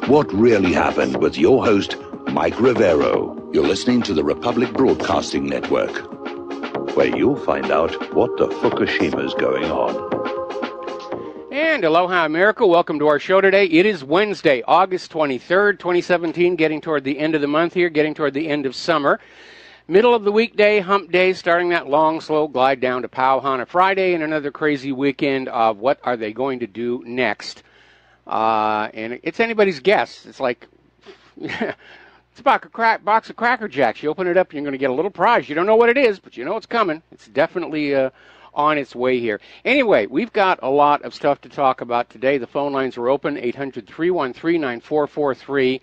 What really happened with your host, Mike Rivero. You're listening to the Republic Broadcasting Network, where you'll find out what the Fukushima's going on. And aloha, America. Welcome to our show today. It is Wednesday, August 23rd, 2017, getting toward the end of the month here, getting toward the end of summer. Middle of the weekday, hump day, starting that long, slow glide down to Pauhana Friday and another crazy weekend of what are they going to do next. And it's anybody's guess. It's like, it's a box of Cracker Jacks. You open it up, and you're going to get a little prize. You don't know what it is, but you know it's coming. It's definitely on its way here. Anyway, we've got a lot of stuff to talk about today. The phone lines are open, 800-313-9443.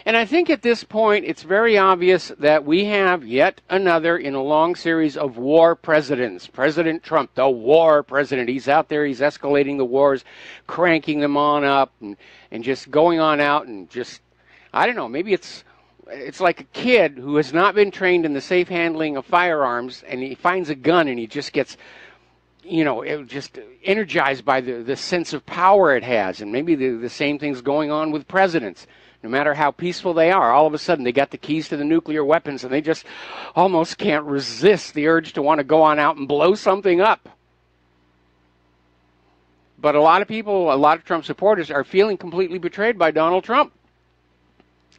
And I think at this point, it's very obvious that we have yet another in a long series of war presidents. President Trump, the war president. He's out there, he's escalating the wars, cranking them on up, and just going on out and just, I don't know, maybe it's like a kid who has not been trained in the safe handling of firearms, and he finds a gun and he just gets, you know, just energized by the sense of power it has. And maybe the same thing's going on with presidents. No matter how peaceful they are, all of a sudden they got the keys to the nuclear weapons and they just almost can't resist the urge to want to go on out and blow something up. But a lot of people, a lot of Trump supporters are feeling completely betrayed by Donald Trump.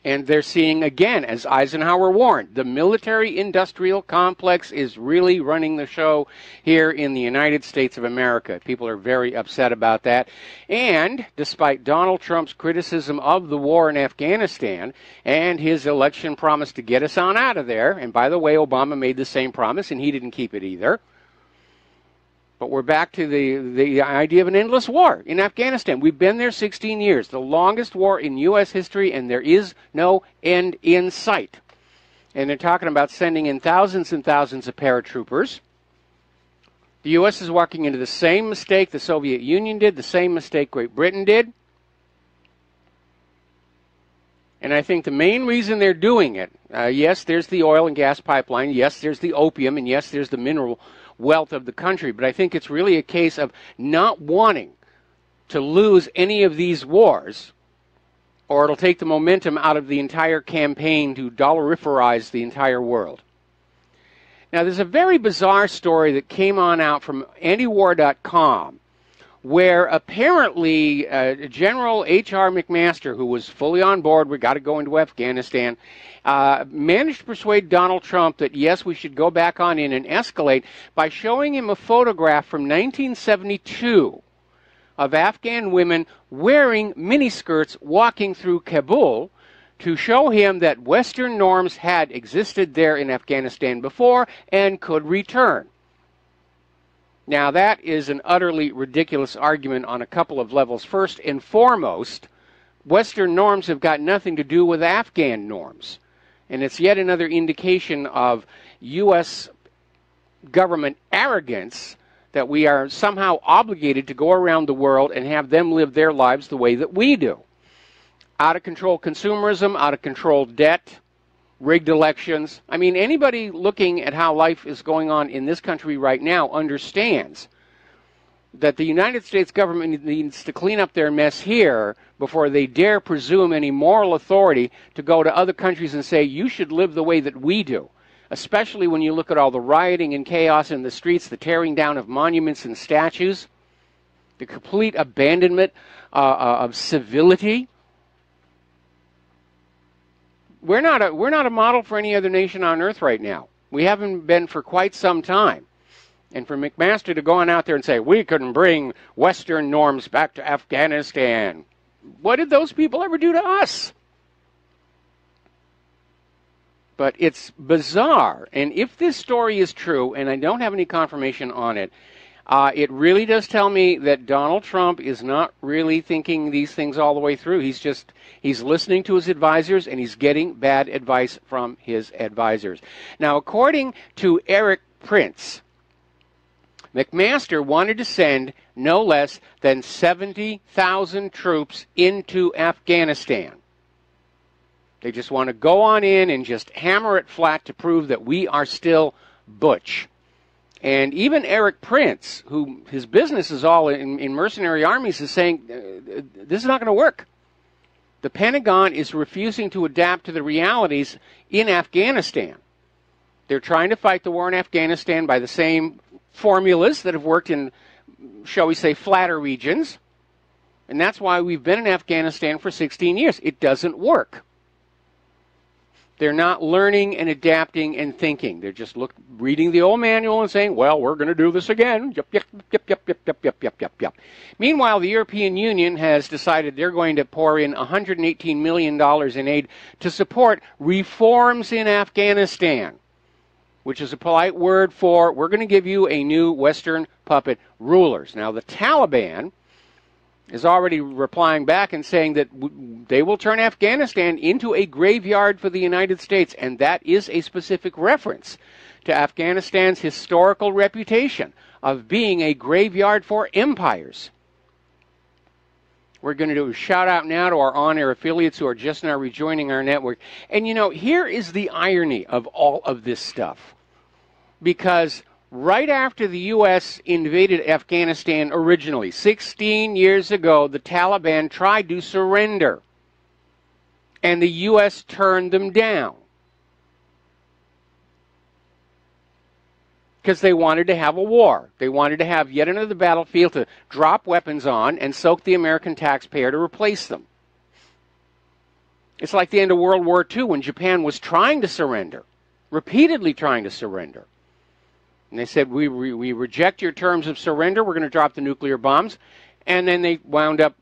And they're seeing, again, as Eisenhower warned, the military-industrial complex is really running the show here in the United States of America. People are very upset about that. And despite Donald Trump's criticism of the war in Afghanistan and his election promise to get us on out of there, and by the way, Obama made the same promise, and he didn't keep it either. But we're back to the idea of an endless war in Afghanistan. We've been there 16 years, the longest war in U.S. history, and there is no end in sight. And they're talking about sending in thousands and thousands of paratroopers. The U.S. is walking into the same mistake the Soviet Union did, the same mistake Great Britain did. And I think the main reason they're doing it, yes, there's the oil and gas pipeline, yes, there's the opium, and yes, there's the mineral wealth of the country, but I think it's really a case of not wanting to lose any of these wars, or it'll take the momentum out of the entire campaign to dollarifice the entire world. Now, there's a very bizarre story that came on out from antiwar.com, where apparently General H.R. McMaster, who was fully on board, we got to go into Afghanistan, managed to persuade Donald Trump that, yes, we should go back on in and escalate by showing him a photograph from 1972 of Afghan women wearing miniskirts walking through Kabul to show him that Western norms had existed there in Afghanistan before and could return. Now, that is an utterly ridiculous argument on a couple of levels. First and foremost, Western norms have got nothing to do with Afghan norms. And it's yet another indication of U.S. government arrogance that we are somehow obligated to go around the world and have them live their lives the way that we do. Out of control consumerism, out of control debt, rigged elections. I mean, anybody looking at how life is going on in this country right now understands that the United States government needs to clean up their mess here before they dare presume any moral authority to go to other countries and say, you should live the way that we do. Especially when you look at all the rioting and chaos in the streets, the tearing down of monuments and statues, the complete abandonment of civility. We're not a model for any other nation on earth right now. We haven't been for quite some time. And for McMaster to go on out there and say, we couldn't bring Western norms back to Afghanistan. What did those people ever do to us? But it's bizarre. And if this story is true, and I don't have any confirmation on it, it really does tell me that Donald Trump is not really thinking these things all the way through. He's listening to his advisors, and he's getting bad advice from his advisors. Now, according to Eric Prince, McMaster wanted to send no less than 70,000 troops into Afghanistan. They just want to go on in and just hammer it flat to prove that we are still butch. And even Eric Prince, who his business is all in mercenary armies, is saying, this is not going to work. The Pentagon is refusing to adapt to the realities in Afghanistan. They're trying to fight the war in Afghanistan by the same formulas that have worked in, shall we say, flatter regions. And that's why we've been in Afghanistan for 16 years. It doesn't work. They're not learning and adapting and thinking. They're just reading the old manual and saying, well, we're going to do this again. Yep, yep, yep, yep, yep, yep, yep, yep, yep, yep. Meanwhile, the European Union has decided they're going to pour in $118 million in aid to support reforms in Afghanistan, which is a polite word for, we're going to give you a new Western puppet rulers. Now, the Taliban is already replying back and saying that they will turn Afghanistan into a graveyard for the United States, and that is a specific reference to Afghanistan's historical reputation of being a graveyard for empires. We're going to do a shout out now to our on-air affiliates who are just now rejoining our network. And you know, here is the irony of all of this stuff. Because right after the U.S. invaded Afghanistan originally, 16 years ago, the Taliban tried to surrender. And the U.S. turned them down. Because they wanted to have a war. They wanted to have yet another battlefield to drop weapons on and soak the American taxpayer to replace them. It's like the end of World War II when Japan was trying to surrender, repeatedly trying to surrender. And they said, we reject your terms of surrender, we're going to drop the nuclear bombs. And then they wound up,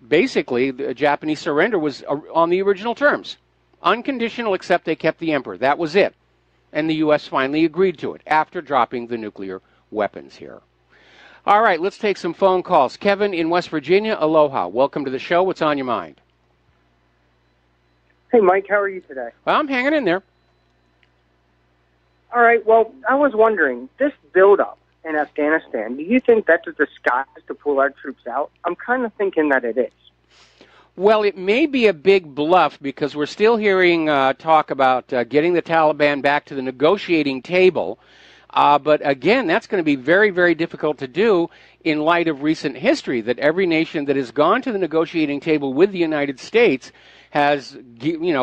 basically, the Japanese surrender was on the original terms. Unconditional, except they kept the emperor. That was it. And the U.S. finally agreed to it after dropping the nuclear weapons here. All right, let's take some phone calls. Kevin in West Virginia, aloha. Welcome to the show. What's on your mind? Hey, Mike, how are you today? Well, I'm hanging in there. All right, well, I was wondering, this buildup in Afghanistan, do you think that's a disguise to pull our troops out? I'm kind of thinking that it is. Well, it may be a big bluff because we're still hearing talk about getting the Taliban back to the negotiating table. But again, that's going to be very, very difficult to do in light of recent history, that every nation that has gone to the negotiating table with the United States has,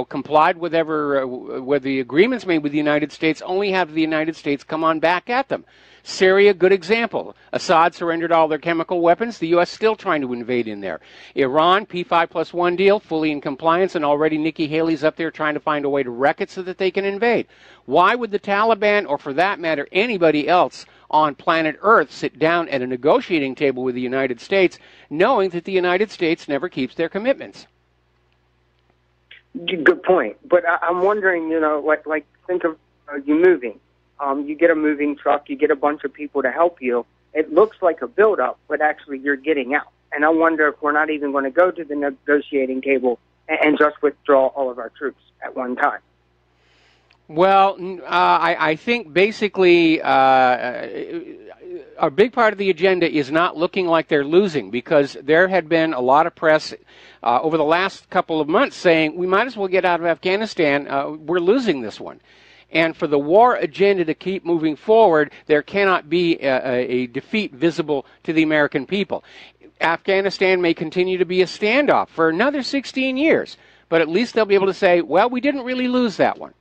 complied with the agreements made with the United States, only have the United States come on back at them. Syria, good example. Assad surrendered all their chemical weapons. The U.S. still trying to invade in there. Iran, P5+1 deal, fully in compliance, and already Nikki Haley's up there trying to find a way to wreck it so that they can invade. Why would the Taliban, or for that matter, anybody else on planet Earth, sit down at a negotiating table with the United States, knowing that the United States never keeps their commitments? Good point. But I'm wondering, like think of you moving. You get a moving truck, you get a bunch of people to help you. It looks like a buildup, but actually you're getting out. And I wonder if we're not even going to go to the negotiating table and just withdraw all of our troops at one time. Well, I think basically a big part of the agenda is not looking like they're losing, because there had been a lot of press over the last couple of months saying we might as well get out of Afghanistan. We're losing this one. And for the war agenda to keep moving forward, there cannot be a defeat visible to the American people. Afghanistan may continue to be a standoff for another 16 years, but at least they'll be able to say, well, we didn't really lose that one,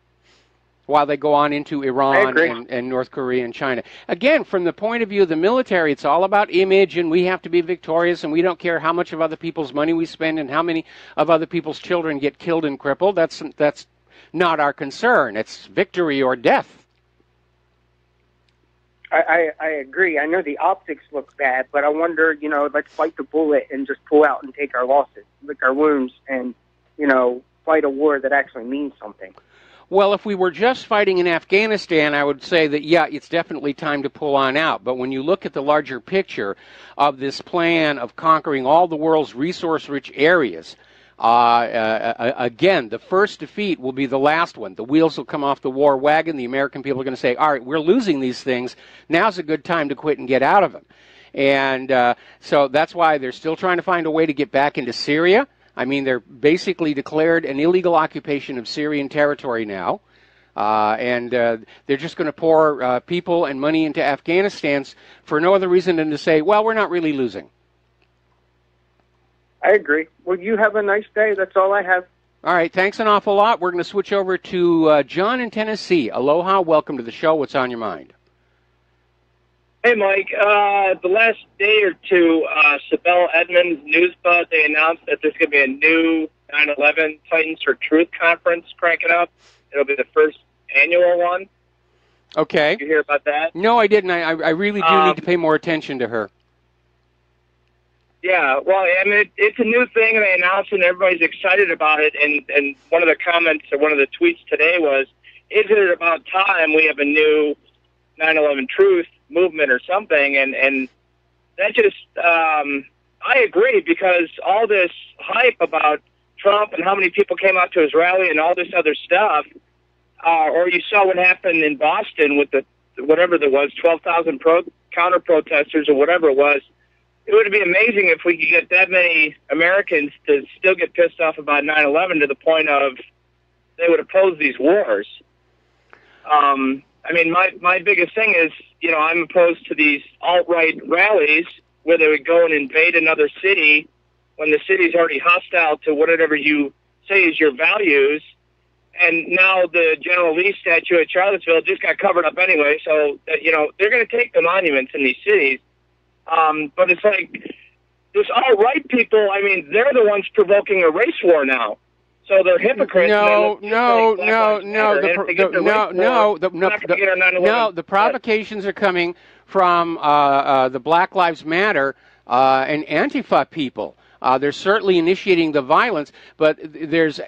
while they go on into Iran and North Korea and China. Again, from the point of view of the military, it's all about image, and we have to be victorious, and we don't care how much of other people's money we spend and how many of other people's children get killed and crippled. That's not our concern. It's victory or death. I agree. I know the optics look bad, but I wonder, let's bite the bullet and just pull out and take our losses, lick our wounds, and, fight a war that actually means something. Well, if we were just fighting in Afghanistan, I would say that, yeah, it's definitely time to pull on out. But when you look at the larger picture of this plan of conquering all the world's resource-rich areas, again, the first defeat will be the last one. The wheels will come off the war wagon. The American people are going to say, all right, we're losing these things. Now's a good time to quit and get out of them. And so that's why they're still trying to find a way to get back into Syria. I mean, they're basically declared an illegal occupation of Syrian territory now. And they're just going to pour people and money into Afghanistan for no other reason than to say, well, we're not really losing. I agree. Well, you have a nice day. That's all I have. All right, thanks an awful lot. We're going to switch over to John in Tennessee. Aloha, welcome to the show. What's on your mind? Hey, Mike. The last day or two, Sibel Edmonds, Newsbud, they announced that there's going to be a new 9/11 Titans for Truth conference cranking up. It'll be the first annual one. Okay. Did you hear about that? No, I didn't. I really do need to pay more attention to her. Yeah, well, I mean, it's a new thing, and they announced it, and everybody's excited about it. And one of the comments or one of the tweets today was, "Isn't it about time we have a new 9/11 Truth movement or something?" And that just, I agree, because all this hype about Trump and how many people came out to his rally and all this other stuff, or you saw what happened in Boston with the whatever there was, 12,000 counter protesters or whatever it was. It would be amazing if we could get that many Americans to still get pissed off about 9/11 to the point of they would oppose these wars. I mean, my biggest thing is, you know, I'm opposed to these alt-right rallies where they would go and invade another city when the city's already hostile to whatever you say is your values. And now the General Lee statue at Charlottesville just got covered up anyway, so, you know, they're going to take the monuments in these cities. But it's like this alt-right people, I mean, they're the ones provoking a race war now. So they're hypocrites. No. The provocations are coming from the Black Lives Matter and Antifa people. They're certainly initiating the violence, but there's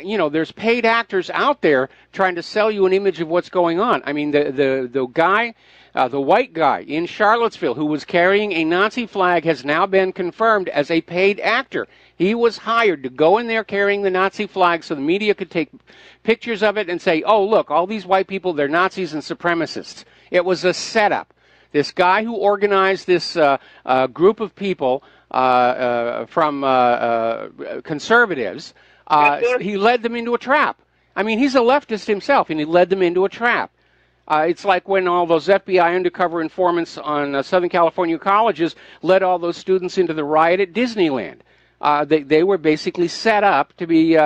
paid actors out there trying to sell you an image of what's going on. I mean, the guy, the white guy in Charlottesville who was carrying a Nazi flag has now been confirmed as a paid actor. He was hired to go in there carrying the Nazi flag so the media could take pictures of it and say, oh, look, all these white people, they're Nazis and supremacists. It was a setup. This guy who organized this group of people from conservatives, he led them into a trap. I mean, he's a leftist himself, and he led them into a trap. It's like when all those FBI undercover informants on Southern California colleges led all those students into the riot at Disneyland. They were basically set up to be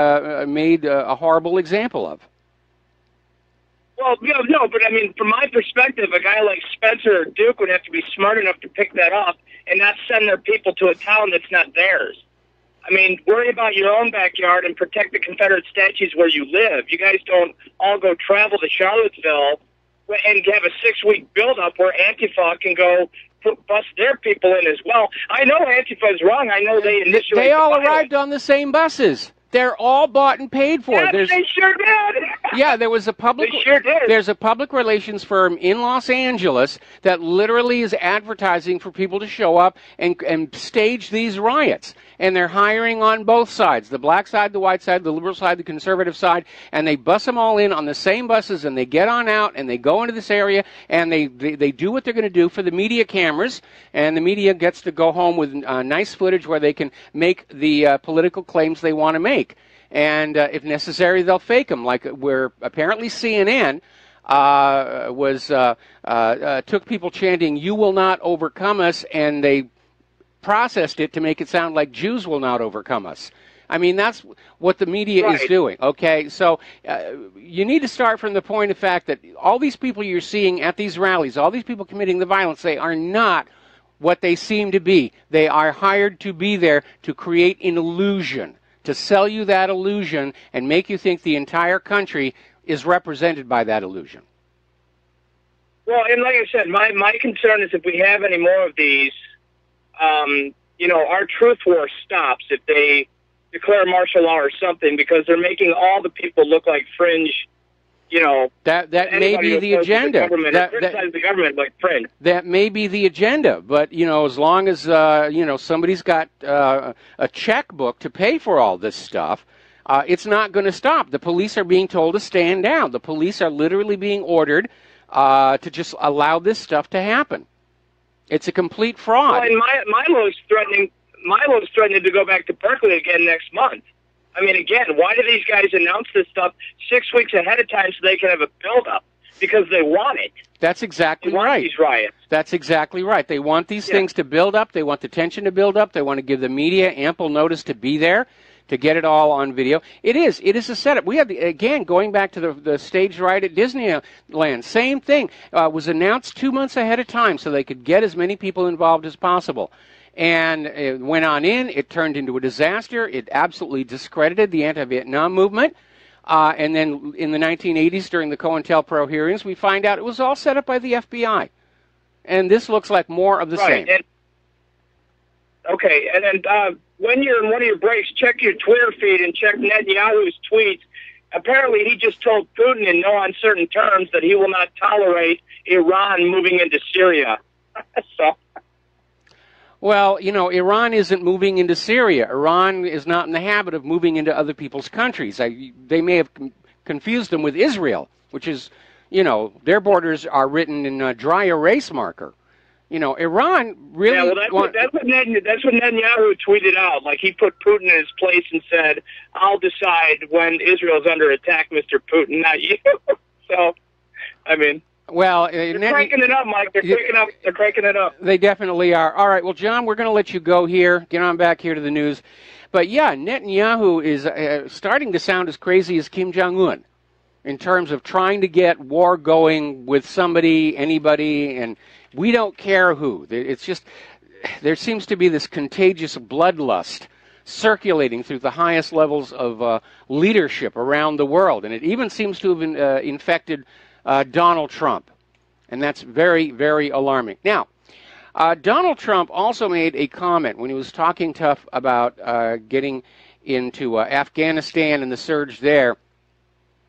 made a horrible example of. Well, no, but I mean, from my perspective, a guy like Spencer or Duke would have to be smart enough to pick that up and not send their people to a town that's not theirs. I mean, worry about your own backyard and protect the Confederate statues where you live. You guys don't all go travel to Charlottesville and have a 6-week build-up where Antifa can go bust their people in as well. I know Antifa is wrong. I know they initially... They all arrived on the same buses. They're all bought and paid for. Yes, they sure did. Yeah, there was a public. They sure did. There's a public relations firm in Los Angeles that literally is advertising for people to show up and stage these riots. And they're hiring on both sides, the black side, the white side, the liberal side, the conservative side, and they bus them all in on the same buses, and they get on out, and they go into this area, and they do what they're going to do for the media cameras, and the media gets to go home with nice footage where they can make the political claims they want to make. And if necessary, they'll fake them, like where apparently CNN took people chanting, "You will not overcome us," and they processed it to make it sound like Jews will not overcome us. I mean, that's what the media is doing, okay? So you need to start from the point of fact that all these people you're seeing at these rallies, all these people committing the violence, they are not what they seem to be. They are hired to be there to create an illusion, to sell you that illusion and make you think the entire country is represented by that illusion. Well, and like I said, my concern is if we have any more of these, you know, our truth war stops if they declare martial law or something, because they're making all the people look like fringe, you know. That may be the agenda. The government like fringe. That may be the agenda, but, you know, as long as, you know, somebody's got a checkbook to pay for all this stuff, it's not going to stop. The police are being told to stand down. The police are literally being ordered to just allow this stuff to happen. It's a complete fraud. Well, and Milo's threatening to go back to Berkeley again next month. I mean, again, why do these guys announce this stuff 6 weeks ahead of time so they can have a build-up? because they want it. That's exactly They want right. these riots. That's exactly right. They want these things to build up. They want the tension to build up. They want to give the media ample notice to be there, to get it all on video. It is a setup. We have, again, going back to the staged riot at Disneyland, same thing. Was announced 2 months ahead of time so they could get as many people involved as possible. And it went on in. It turned into a disaster. It absolutely discredited the anti-Vietnam movement. And then in the 1980s, during the COINTELPRO hearings, we find out it was all set up by the FBI. And this looks like more of the same. And, okay, and then when you're in one of your breaks, check your Twitter feed and check Netanyahu's tweets. Apparently, he just told Putin in no uncertain terms that he will not tolerate Iran moving into Syria. So. Well, you know, Iran isn't moving into Syria. Iran is not in the habit of moving into other people's countries. They may have confused them with Israel, which is, you know, their borders are written in a dry erase marker. You know, Iran really... Yeah, well, that's what Netanyahu tweeted out. Like, he put Putin in his place and said, I'll decide when Israel's under attack, Mr. Putin, not you. So, I mean... Well, they're cranking it up, Mike. They're cranking it up. They definitely are. All right, well, John, we're going to let you go here. Get on back here to the news. But, yeah, Netanyahu is starting to sound as crazy as Kim Jong-un in terms of trying to get war going with somebody, anybody, and we don't care who. It's just there seems to be this contagious bloodlust circulating through the highest levels of leadership around the world, and it even seems to have infected Donald Trump, and that's very, very alarming. Now, Donald Trump also made a comment when he was talking tough about getting into Afghanistan and the surge there.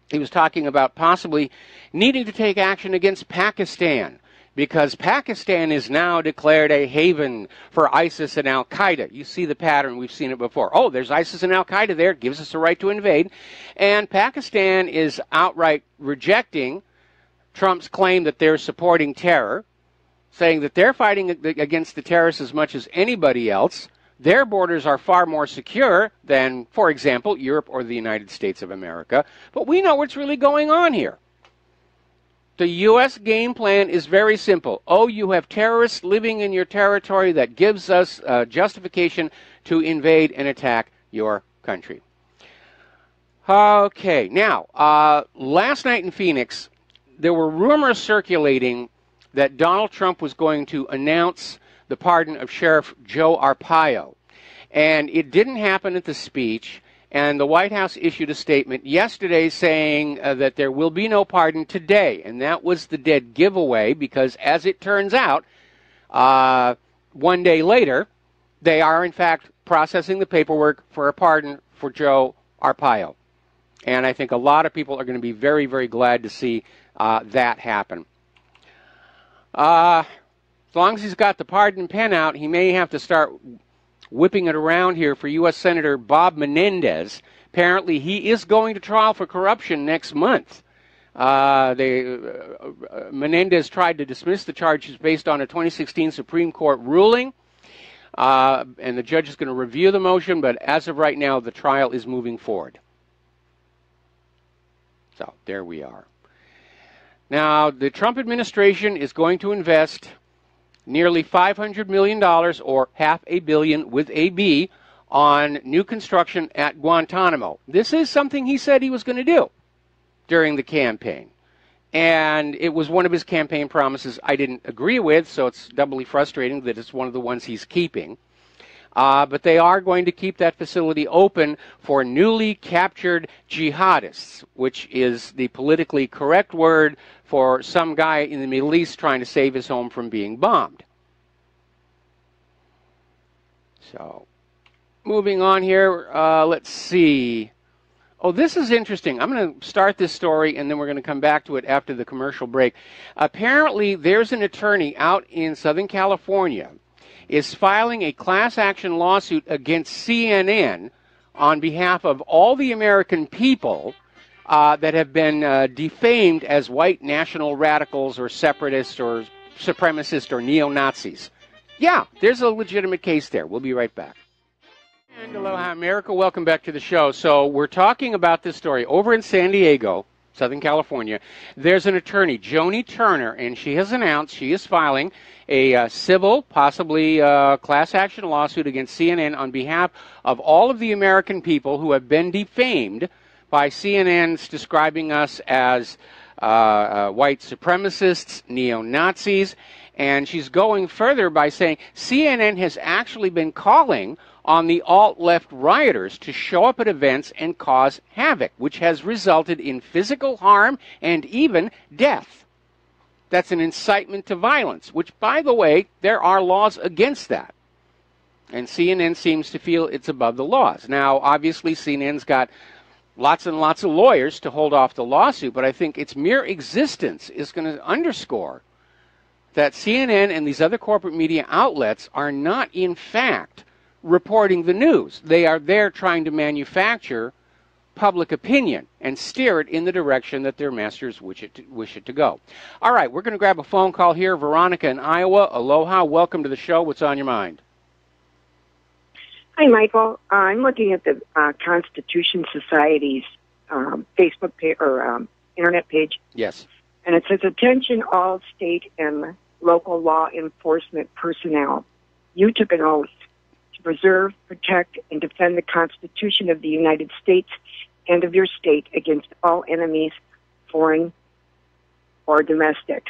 He was talking about possibly needing to take action against Pakistan because Pakistan is now declared a haven for ISIS and Al-Qaeda. You see the pattern. We've seen it before. Oh, there's ISIS and Al-Qaeda there. It gives us a right to invade. And Pakistan is outright rejecting Trump's claim that they're supporting terror, saying that they're fighting against the terrorists as much as anybody else. Their borders are far more secure than, for example, Europe or the United States of America. But we know what's really going on here. The U.S. game plan is very simple. Oh, you have terrorists living in your territory. That gives us justification to invade and attack your country. Okay, now, last night in Phoenix, there were rumors circulating that Donald Trump was going to announce the pardon of Sheriff Joe Arpaio. And it didn't happen at the speech, and the White House issued a statement yesterday saying that there will be no pardon today. And that was the dead giveaway because, as it turns out, 1 day later, they are, in fact, processing the paperwork for a pardon for Joe Arpaio. And I think a lot of people are going to be very, very glad to see that happen. As long as he's got the pardon pen out, he may have to start whipping it around here for U.S. Senator Bob Menendez. Apparently, he is going to trial for corruption next month. Menendez tried to dismiss the charges based on a 2016 Supreme Court ruling, and the judge is going to review the motion, but as of right now, the trial is moving forward. So, there we are. Now, the Trump administration is going to invest nearly $500 million, or $500 million with a B, on new construction at Guantanamo. This is something he said he was going to do during the campaign. And it was one of his campaign promises I didn't agree with, so it's doubly frustrating that it's one of the ones he's keeping. But they are going to keep that facility open for newly captured jihadists, which is the politically correct word for some guy in the Middle East trying to save his home from being bombed. So, moving on here, let's see. Oh, this is interesting. I'm going to start this story, and then we're going to come back to it after the commercial break. Apparently, there's an attorney out in Southern California is filing a class action lawsuit against CNN on behalf of all the American people that have been defamed as white national radicals or separatists or supremacists or neo-Nazis. Yeah, there's a legitimate case there. We'll be right back. And aloha, America. Welcome back to the show. So we're talking about this story over in San Diego. Southern California, there's an attorney, Joni Turner, and she has announced she is filing a civil, possibly class action lawsuit against CNN on behalf of all of the American people who have been defamed by CNN's describing us as white supremacists, neo-Nazis, and she's going further by saying CNN has actually been calling on the alt-left rioters to show up at events and cause havoc, which has resulted in physical harm and even death. That's an incitement to violence, which, by the way, there are laws against that. And CNN seems to feel it's above the laws. Now, obviously, CNN's got lots and lots of lawyers to hold off the lawsuit, but I think its mere existence is going to underscore that CNN and these other corporate media outlets are not, in fact, reporting the news. They are there trying to manufacture public opinion and steer it in the direction that their masters wish it to go. All right, we're going to grab a phone call here. Veronica in Iowa. Aloha. Welcome to the show. What's on your mind? Hi, Michael. I'm looking at the Constitution Society's Facebook page or internet page. Yes. And it says, attention all state and local law enforcement personnel. You took an oath to preserve, protect, and defend the Constitution of the United States and of your state against all enemies, foreign or domestic.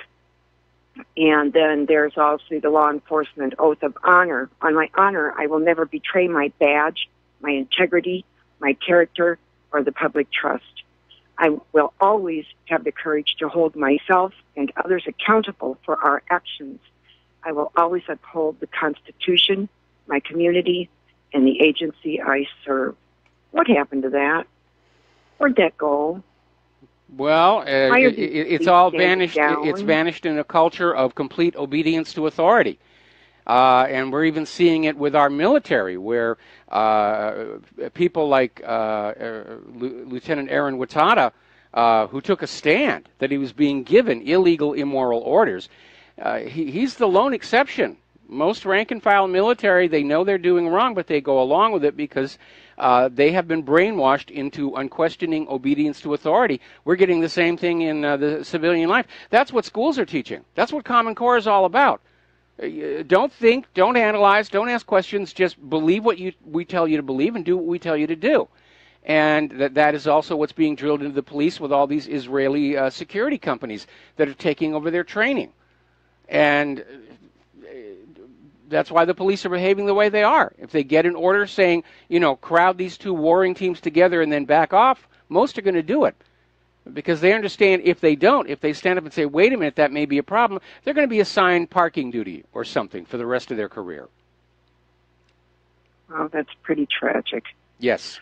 And then there's also the law enforcement oath of honor. On my honor, I will never betray my badge, my integrity, my character, or the public trust. I will always have the courage to hold myself and others accountable for our actions. I will always uphold the Constitution, my community, and the agency I serve. What happened to that? Where'd that go? Well, it's all vanished. It's vanished in a culture of complete obedience to authority. And we're even seeing it with our military, where people like Lieutenant Aaron Watada, who took a stand that he was being given illegal, immoral orders, he's the lone exception. Most rank-and-file military, they know they're doing wrong, but they go along with it because they have been brainwashed into unquestioning obedience to authority. We're getting the same thing in the civilian life. That's what schools are teaching. That's what Common Core is all about. Don't think, don't analyze, don't ask questions, just believe what we tell you to believe and do what we tell you to do. And that is also what's being drilled into the police with all these Israeli security companies that are taking over their training. And that's why the police are behaving the way they are. If they get an order saying, crowd these two warring teams together and then back off, most are going to do it. Because they understand if they stand up and say, wait a minute, that may be a problem, they're going to be assigned parking duty or something for the rest of their career. Oh, that's pretty tragic. Yes.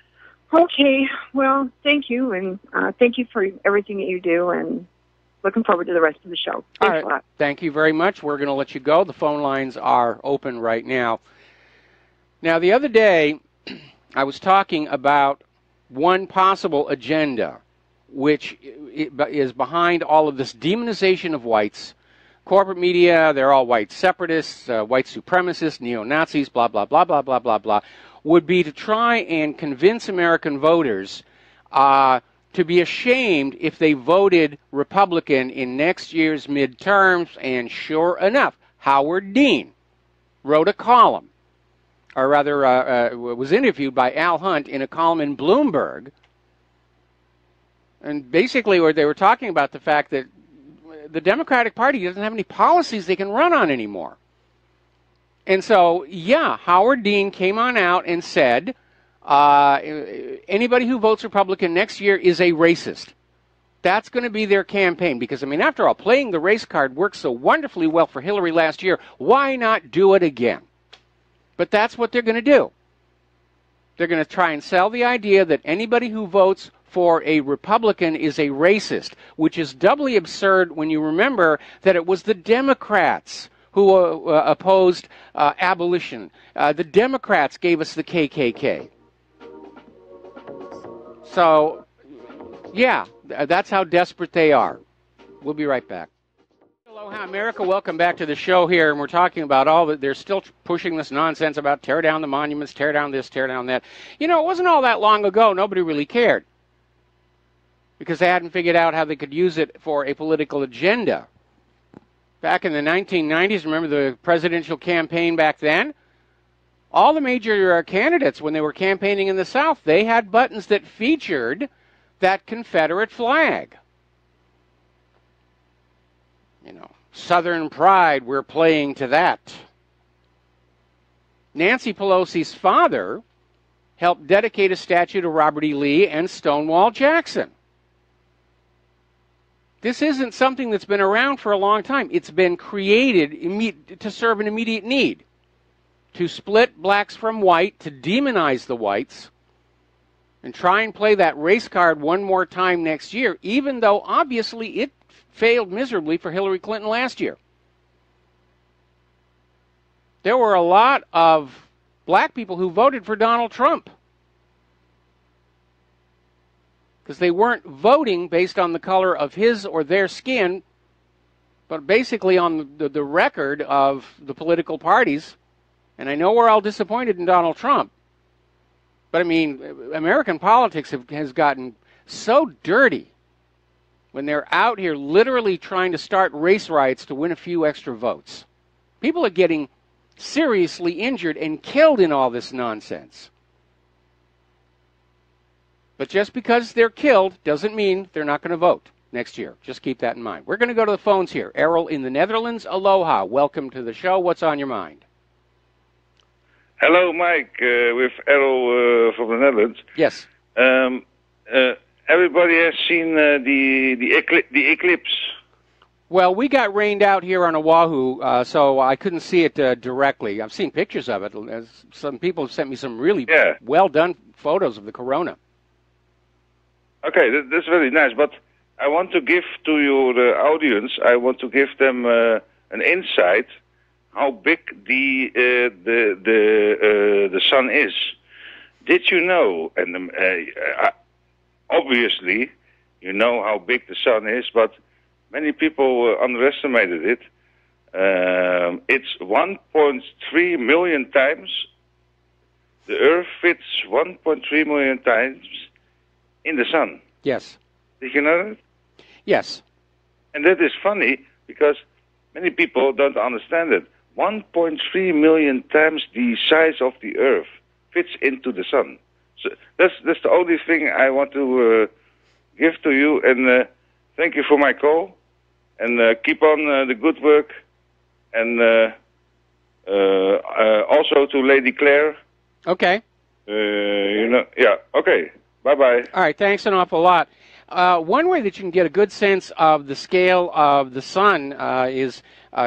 Okay, well, thank you, and thank you for everything that you do, and looking forward to the rest of the show. Thanks a lot. Thank you very much. We're going to let you go. The phone lines are open right now. Now, the other day, I was talking about one possible agenda which is behind all of this demonization of whites. Corporate media, they're all white separatists, white supremacists, neo-Nazis, blah, blah, blah, blah, blah, blah, blah, would be to try and convince American voters to be ashamed if they voted Republican in next year's midterms. And sure enough, Howard Dean wrote a column, or rather was interviewed by Al Hunt in a column in Bloomberg. And basically where they were talking about the fact that the Democratic Party doesn't have any policies they can run on anymore. And so, yeah, Howard Dean came on out and said, anybody who votes Republican next year is a racist. That's going to be their campaign. Because, after all, playing the race card worked so wonderfully well for Hillary last year. Why not do it again? But that's what they're going to do. They're going to try and sell the idea that anybody who votes for a Republican is a racist, which is doubly absurd when you remember that it was the Democrats who opposed abolition. The Democrats gave us the KKK. So, yeah, that's how desperate they are. We'll be right back. Aloha, America. Welcome back to the show here, and we're talking about all that. They're still pushing this nonsense about tear down the monuments, tear down this, tear down that. It wasn't all that long ago. Nobody really cared. because they hadn't figured out how they could use it for a political agenda. Back in the 1990s, remember the presidential campaign back then? All the major candidates, when they were campaigning in the South, they had buttons that featured that Confederate flag. You know, Southern pride, we're playing to that. Nancy Pelosi's father helped dedicate a statue to Robert E. Lee and Stonewall Jackson. This isn't something that's been around for a long time. It's been created to serve an immediate need. To split blacks from white, to demonize the whites, and try and play that race card one more time next year, even though obviously it failed miserably for Hillary Clinton last year. There were a lot of black people who voted for Donald Trump because they weren't voting based on the color of his or their skin, but basically on the record of the political parties. And I know we're all disappointed in Donald Trump, but I mean, American politics has gotten so dirty when they're out here literally trying to start race riots to win a few extra votes. People are getting seriously injured and killed in all this nonsense. But just because they're killed doesn't mean they're not going to vote next year. Just keep that in mind. We're going to go to the phones here. Errol in the Netherlands, aloha. Welcome to the show. What's on your mind? Hello, Mike, with Errol from the Netherlands. Yes. Everybody has seen the eclipse. Well, we got rained out here on Oahu, so I couldn't see it directly. I've seen pictures of it. Some people have sent me some really well-done photos of the corona. Okay, that's very nice, but I want to give to your audience, I want to give them an insight how big the sun is. Did you know, and obviously you know how big the sun is, but many people underestimated it. It's 1.3 million times. The Earth fits 1.3 million times in the sun. Yes. Did you know that? Yes. And that is funny because many people don't understand it. 1.3 million times the size of the Earth fits into the sun. So that's the only thing I want to give to you. And thank you for my call. And keep on the good work. And also to Lady Claire. Okay. Okay. Bye-bye. All right, thanks an awful lot. One way that you can get a good sense of the scale of the sun is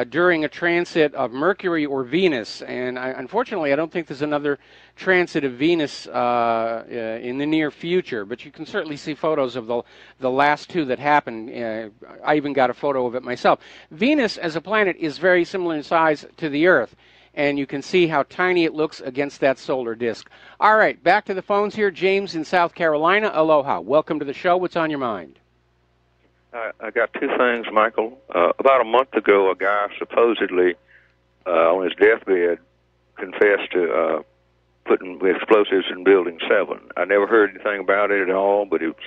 during a transit of Mercury or Venus. And unfortunately, I don't think there's another transit of Venus in the near future, but you can certainly see photos of the last two that happened. I even got a photo of it myself. Venus as a planet is very similar in size to the Earth, and you can see how tiny it looks against that solar disk. All right, back to the phones here. James in South Carolina, aloha. Welcome to the show. What's on your mind? I got two things, Michael. About a month ago, a guy supposedly on his deathbed confessed to putting explosives in Building 7. I never heard anything about it at all, but it's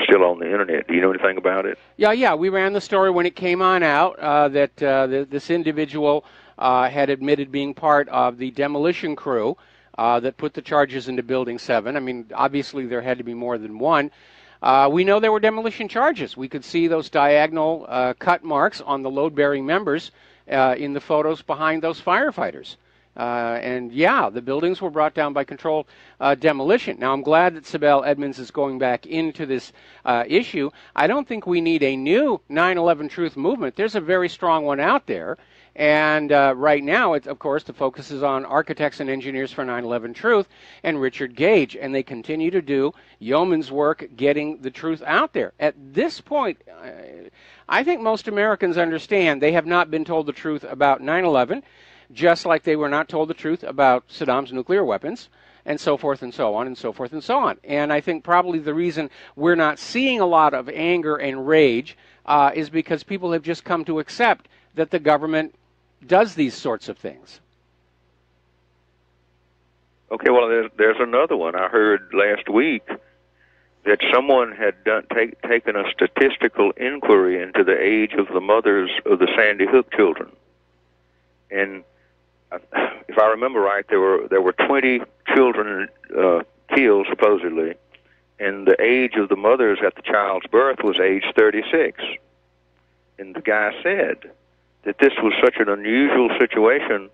still on the internet. Do you know anything about it? Yeah. We ran the story when it came on out that this individual had admitted being part of the demolition crew that put the charges into Building 7. I mean, obviously there had to be more than one. We know there were demolition charges. We could see those diagonal cut marks on the load-bearing members in the photos behind those firefighters. And the buildings were brought down by controlled demolition. Now, I'm glad that Sibel Edmonds is going back into this issue. I don't think we need a new 9/11 Truth movement. There's a very strong one out there. And right now, of course, the focus is on Architects and Engineers for 9/11 Truth and Richard Gage, and they continue to do yeoman's work getting the truth out there. At this point, I think most Americans understand they have not been told the truth about 9/11, just like they were not told the truth about Saddam's nuclear weapons, and so forth and so on and so forth and so on. And I think probably the reason we're not seeing a lot of anger and rage is because people have just come to accept that the government does these sorts of things. Okay, well, there's another one. I heard last week that someone had taken a statistical inquiry into the age of the mothers of the Sandy Hook children. And if I remember right, there were 20 children killed, supposedly, and the age of the mothers at the child's birth was age 36. And the guy said that this was such an unusual situation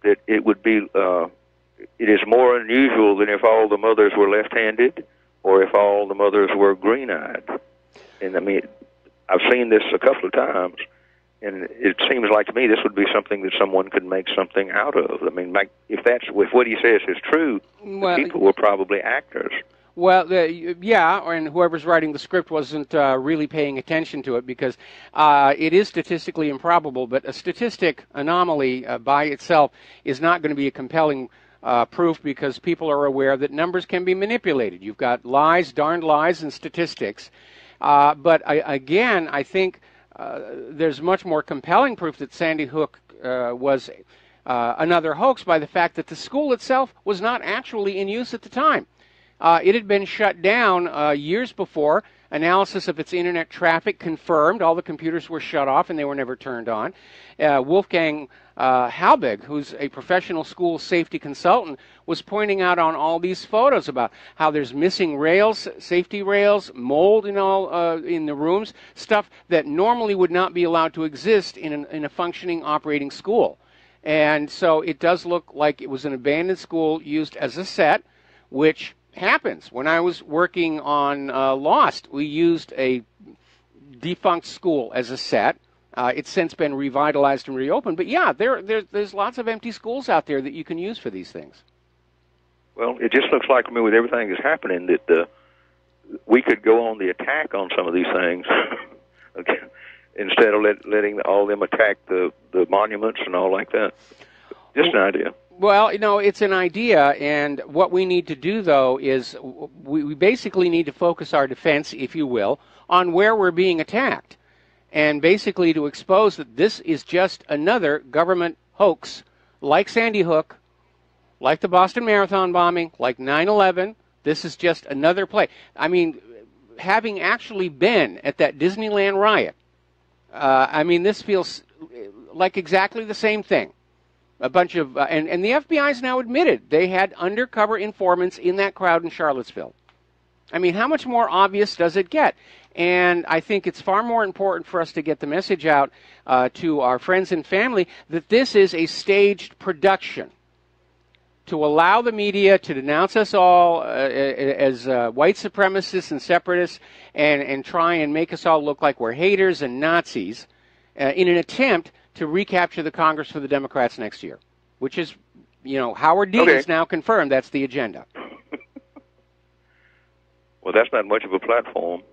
that it would be, it is more unusual than if all the mothers were left-handed or if all the mothers were green-eyed. And I mean, I've seen this a couple of times, and it seems like to me this would be something that someone could make something out of. I mean, if what he says is true, the people were probably actors. Well, yeah, and whoever's writing the script wasn't really paying attention to it, because it is statistically improbable, but a statistic anomaly by itself is not going to be a compelling proof, because people are aware that numbers can be manipulated. You've got lies, darned lies, and statistics. But again, I think there's much more compelling proof that Sandy Hook was another hoax by the fact that the school itself was not actually in use at the time. It had been shut down years before. Analysis of its internet traffic confirmed all the computers were shut off and they were never turned on. Wolfgang Halbig, who's a professional school safety consultant, was pointing out on all these photos about how there's missing rails, safety rails, mold in all in the rooms, stuff that normally would not be allowed to exist in a functioning operating school. And so it does look like it was an abandoned school used as a set, which happens. When I was working on Lost, we used a defunct school as a set. It's since been revitalized and reopened. But yeah, there's lots of empty schools out there that you can use for these things. Well, it just looks like, I mean, with everything that's happening, that we could go on the attack on some of these things okay, instead of letting all them attack the monuments and all like that. Just an idea. Well, you know, it's an idea, and what we need to do, though, is we basically need to focus our defense, if you will, on where we're being attacked, and basically to expose that this is just another government hoax, like Sandy Hook, like the Boston Marathon bombing, like 9/11. This is just another play. I mean, having actually been at that Disneyland riot, I mean, this feels like exactly the same thing. A bunch of, and the FBI's now admitted they had undercover informants in that crowd in Charlottesville. I mean, how much more obvious does it get? And I think it's far more important for us to get the message out to our friends and family that this is a staged production to allow the media to denounce us all as white supremacists and separatists and try and make us all look like we're haters and Nazis in an attempt to recapture the Congress for the Democrats next year, which is, you know, Howard Dean has now confirmed that's the agenda. Well, that's not much of a platform.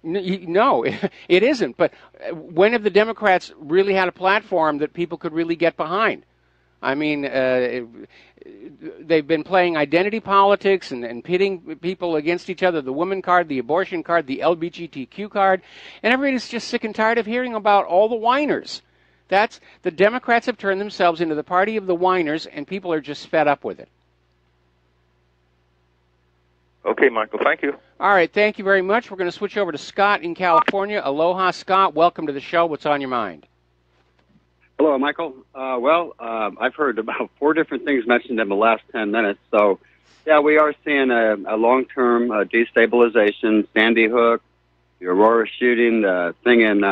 No, it isn't. But when have the Democrats really had a platform that people could really get behind? I mean, they've been playing identity politics and pitting people against each other, the woman card, the abortion card, the LGBTQ card, and everybody's just sick and tired of hearing about all the whiners. The Democrats have turned themselves into the party of the whiners, and people are just fed up with it. Okay, Michael, thank you. All right, thank you very much. We're going to switch over to Scott in California. Aloha, Scott. Welcome to the show. What's on your mind? Hello, Michael. I've heard about 4 different things mentioned in the last 10 minutes. So, yeah, we are seeing a long-term destabilization. Sandy Hook, the Aurora shooting, the thing in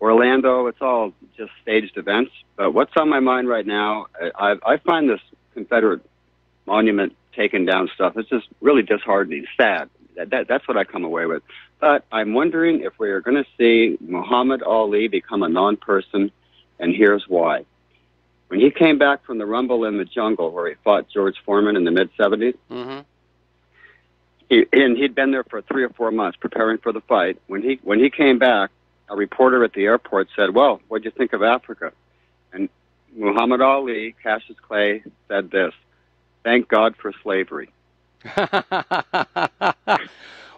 Orlando, it's all just staged events. But what's on my mind right now, I find this Confederate monument taken down stuff, it's just really disheartening, sad. That's what I come away with. But I'm wondering if we are going to see Muhammad Ali become a non-person, and here's why. When he came back from the Rumble in the Jungle, where he fought George Foreman in the mid-'70s, he'd been there for 3 or 4 months preparing for the fight. When he came back, a reporter at the airport said, well, what'd you think of Africa? And Muhammad Ali, Cassius Clay, said this, thank God for slavery.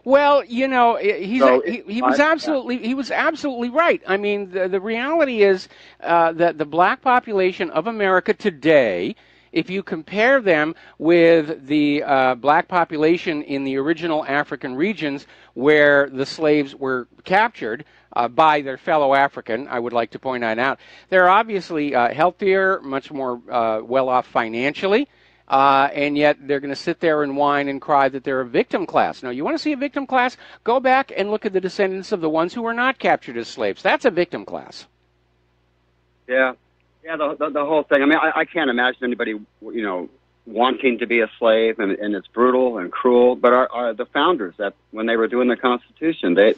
Well, you know, he was absolutely right. I mean, the reality is that the black population of America today if you compare them with the black population in the original African regions where the slaves were captured by their fellow African, I would like to point that out, they're obviously healthier, much more well-off financially, and yet they're going to sit there and whine and cry that they're a victim class. Now, you want to see a victim class? Go back and look at the descendants of the ones who were not captured as slaves. That's a victim class. Yeah. Yeah, the whole thing. I mean, I can't imagine anybody, wanting to be a slave, and it's brutal and cruel. But our the founders, that when they were doing the Constitution, they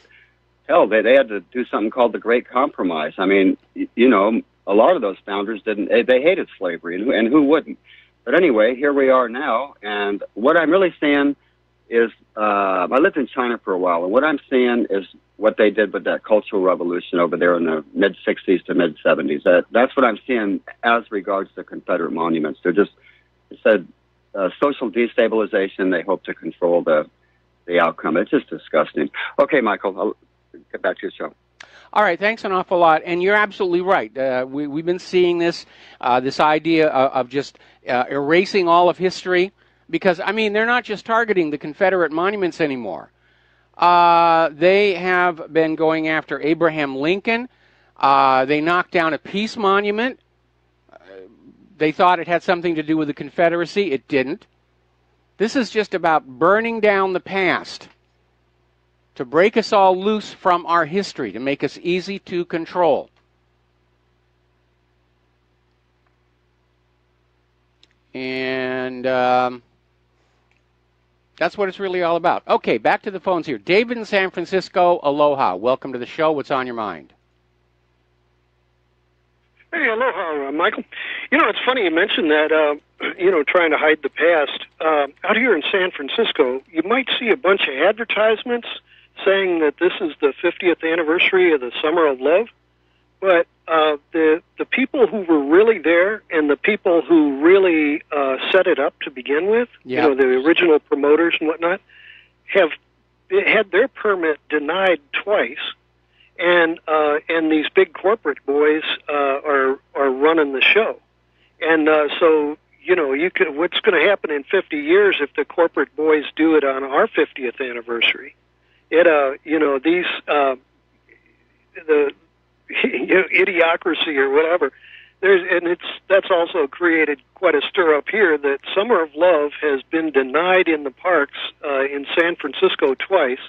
had to do something called the Great Compromise. I mean, a lot of those founders didn't. They hated slavery, and who wouldn't? But anyway, here we are now, and what I'm really seeing is, I lived in China for a while, and what I'm seeing is what they did with that Cultural Revolution over there in the mid-'60s to mid-'70s. That's what I'm seeing as regards to Confederate monuments. They're just, it said, social destabilization. They hope to control the outcome. It's just disgusting. Okay, Michael, I'll get back to your show. All right, thanks an awful lot. And you're absolutely right. We've been seeing this idea of just erasing all of history. Because, I mean, they're not just targeting the Confederate monuments anymore. They have been going after Abraham Lincoln. They knocked down a peace monument. They thought it had something to do with the Confederacy. It didn't. This is just about burning down the past to break us all loose from our history, to make us easy to control. And that's what it's really all about. Okay, back to the phones here. David in San Francisco, aloha. Welcome to the show. What's on your mind? Hey, aloha, Michael. It's funny you mentioned that, trying to hide the past. Out here in San Francisco, you might see a bunch of advertisements saying that this is the 50th anniversary of the Summer of Love. But the people who were really there and the people who really set it up to begin with, yeah, the original promoters and whatnot, have had their permit denied twice, and these big corporate boys are running the show, and so what's going to happen in 50 years if the corporate boys do it on our 50th anniversary? Idiocracy or whatever. That's also created quite a stir up here that Summer of Love has been denied in the parks in San Francisco twice.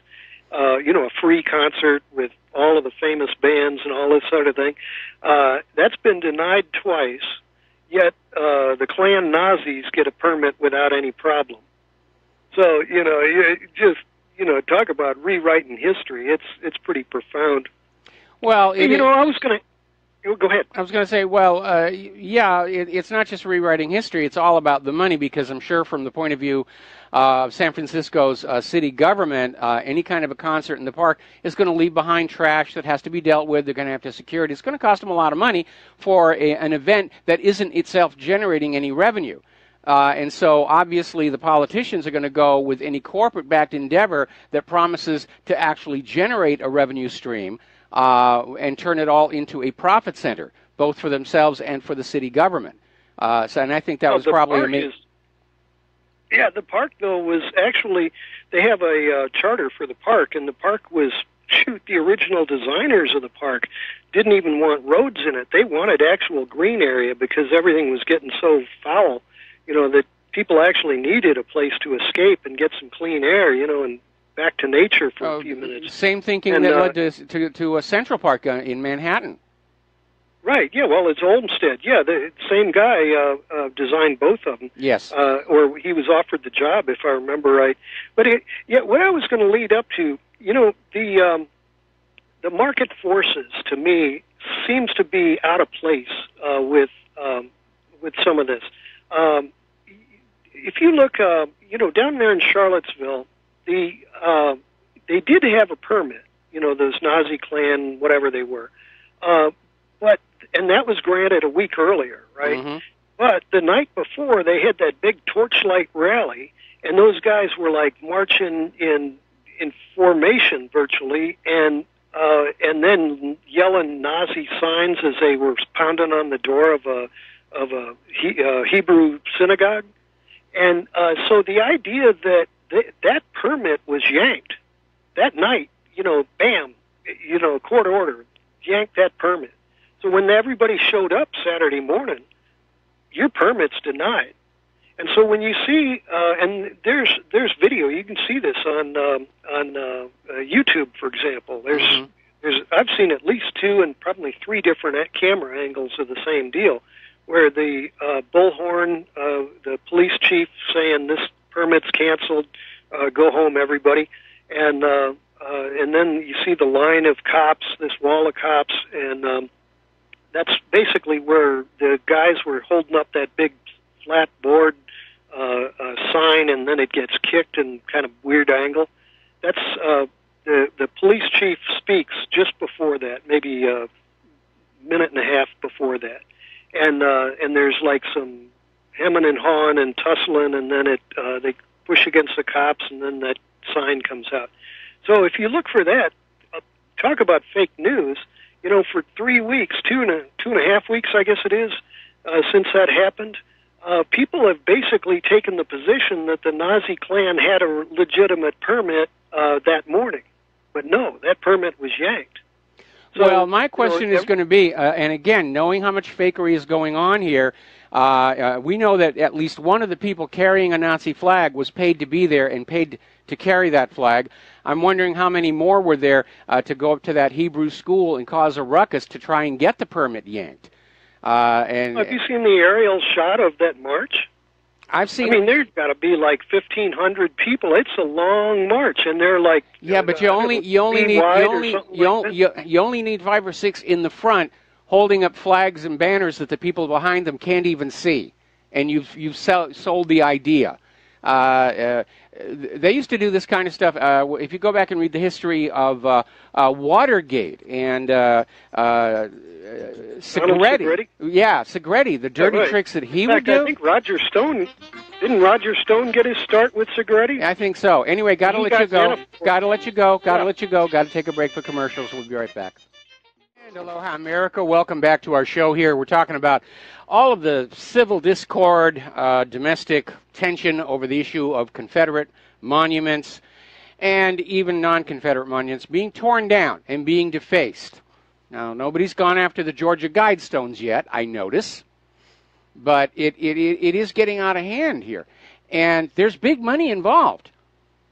A free concert with all of the famous bands and all this sort of thing. That's been denied twice. Yet the Klan Nazis get a permit without any problem. So talk about rewriting history. It's pretty profound. Well, I was going to... Go ahead. I was going to say, well, it's not just rewriting history. It's all about the money, because I'm sure from the point of view of San Francisco's city government, any kind of a concert in the park is going to leave behind trash that has to be dealt with. They're going to have to secure it. It's going to cost them a lot of money for an event that isn't itself generating any revenue. And so, obviously, the politicians are going to go with any corporate-backed endeavor that promises to actually generate a revenue stream and turn it all into a profit center, both for themselves and for the city government. And I think that was probably... the park, though, was actually... They have a charter for the park, and the park was... the original designers of the park didn't even want roads in it. They wanted actual green area because everything was getting so foul, that people actually needed a place to escape and get some clean air, and back to nature for a few minutes. Same thinking that led to a Central Park in Manhattan. Right, yeah, well, it's Olmsted. Yeah, the same guy designed both of them. Yes. Or he was offered the job, if I remember right. But, what I was going to lead up to, the market forces, to me, seems to be out of place with some of this. If you look, down there in Charlottesville, they did have a permit, those Nazi Klan, whatever they were, and that was granted a week earlier, right? Mm-hmm. But the night before, they had that big torchlight rally, and those guys were like marching in formation virtually, and then yelling Nazi signs as they were pounding on the door of Hebrew synagogue, and so the idea that that permit was yanked that night, bam, court order, yanked that permit. So when everybody showed up Saturday morning, your permit's denied. And so when you see, and there's video, you can see this on YouTube, for example. I've seen at least 2 and probably 3 different camera angles of the same deal, where the bullhorn, the police chief saying this permit's canceled, go home, everybody, and then you see the line of cops, this wall of cops, and that's basically where the guys were holding up that big flat board sign, and then it gets kicked in kind of weird angle. That's the police chief speaks just before that, maybe a minute and a half before that, and there's like some hemming and hawing and tussling, and then they push against the cops, and then that sign comes out. So if you look for that, talk about fake news. For 3 weeks, two and a half weeks, I guess it is, since that happened, people have basically taken the position that the Nazi Klan had a legitimate permit that morning. But no, that permit was yanked. So, well, my question is going to be, and again, knowing how much fakery is going on here, we know that at least one of the people carrying a Nazi flag was paid to be there and paid to carry that flag. I'm wondering how many more were there to go up to that Hebrew school and cause a ruckus to try and get the permit yanked. And have you seen the aerial shot of that march? I've seen. I mean, there's got to be like 1,500 people. It's a long march, and they're like but you only need 5 or 6 in the front, holding up flags and banners that the people behind them can't even see, and you've sold the idea. They used to do this kind of stuff. If you go back and read the history of Watergate and Segretti. Yeah, Segretti, the dirty tricks that he would do. I think didn't Roger Stone get his start with Segretti? I think so. Anyway, got to let you go. Got to let you go. Got to take a break for commercials. We'll be right back. And aloha, America. Welcome back to our show here. We're talking about all of the civil discord, domestic tension over the issue of Confederate monuments and even non-Confederate monuments being torn down and being defaced. Now, nobody's gone after the Georgia Guidestones yet, I notice, but it is getting out of hand here. And there's big money involved.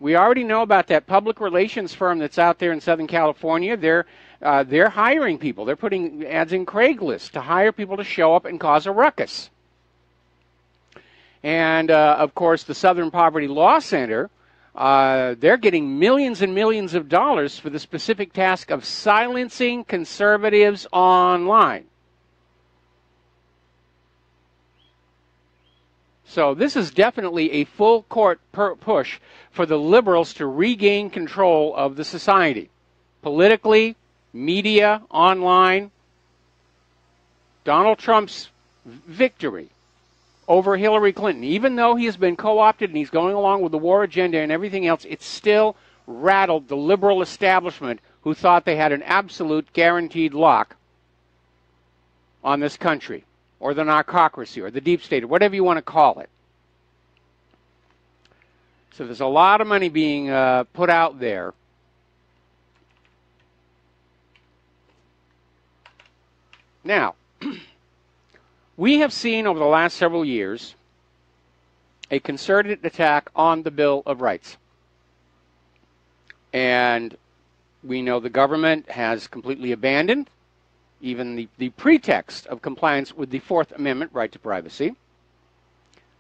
We already know about that public relations firm that's out there in Southern California. They're hiring people. They're putting ads in Craigslist to hire people to show up and cause a ruckus. And, of course, the Southern Poverty Law Center, they're getting millions and millions of dollars for the specific task of silencing conservatives online. So this is definitely a full court push for the liberals to regain control of the society. Politically, media, online. Donald Trump's victory over Hillary Clinton, even though he has been co-opted and he's going along with the war agenda and everything else, it still rattled the liberal establishment who thought they had an absolute guaranteed lock on this country, or the narcocracy, or the deep state, or whatever you want to call it. So there's a lot of money being put out there. Now, we have seen over the last several years a concerted attack on the Bill of Rights. And we know the government has completely abandoned even the pretext of compliance with the Fourth Amendment right to privacy.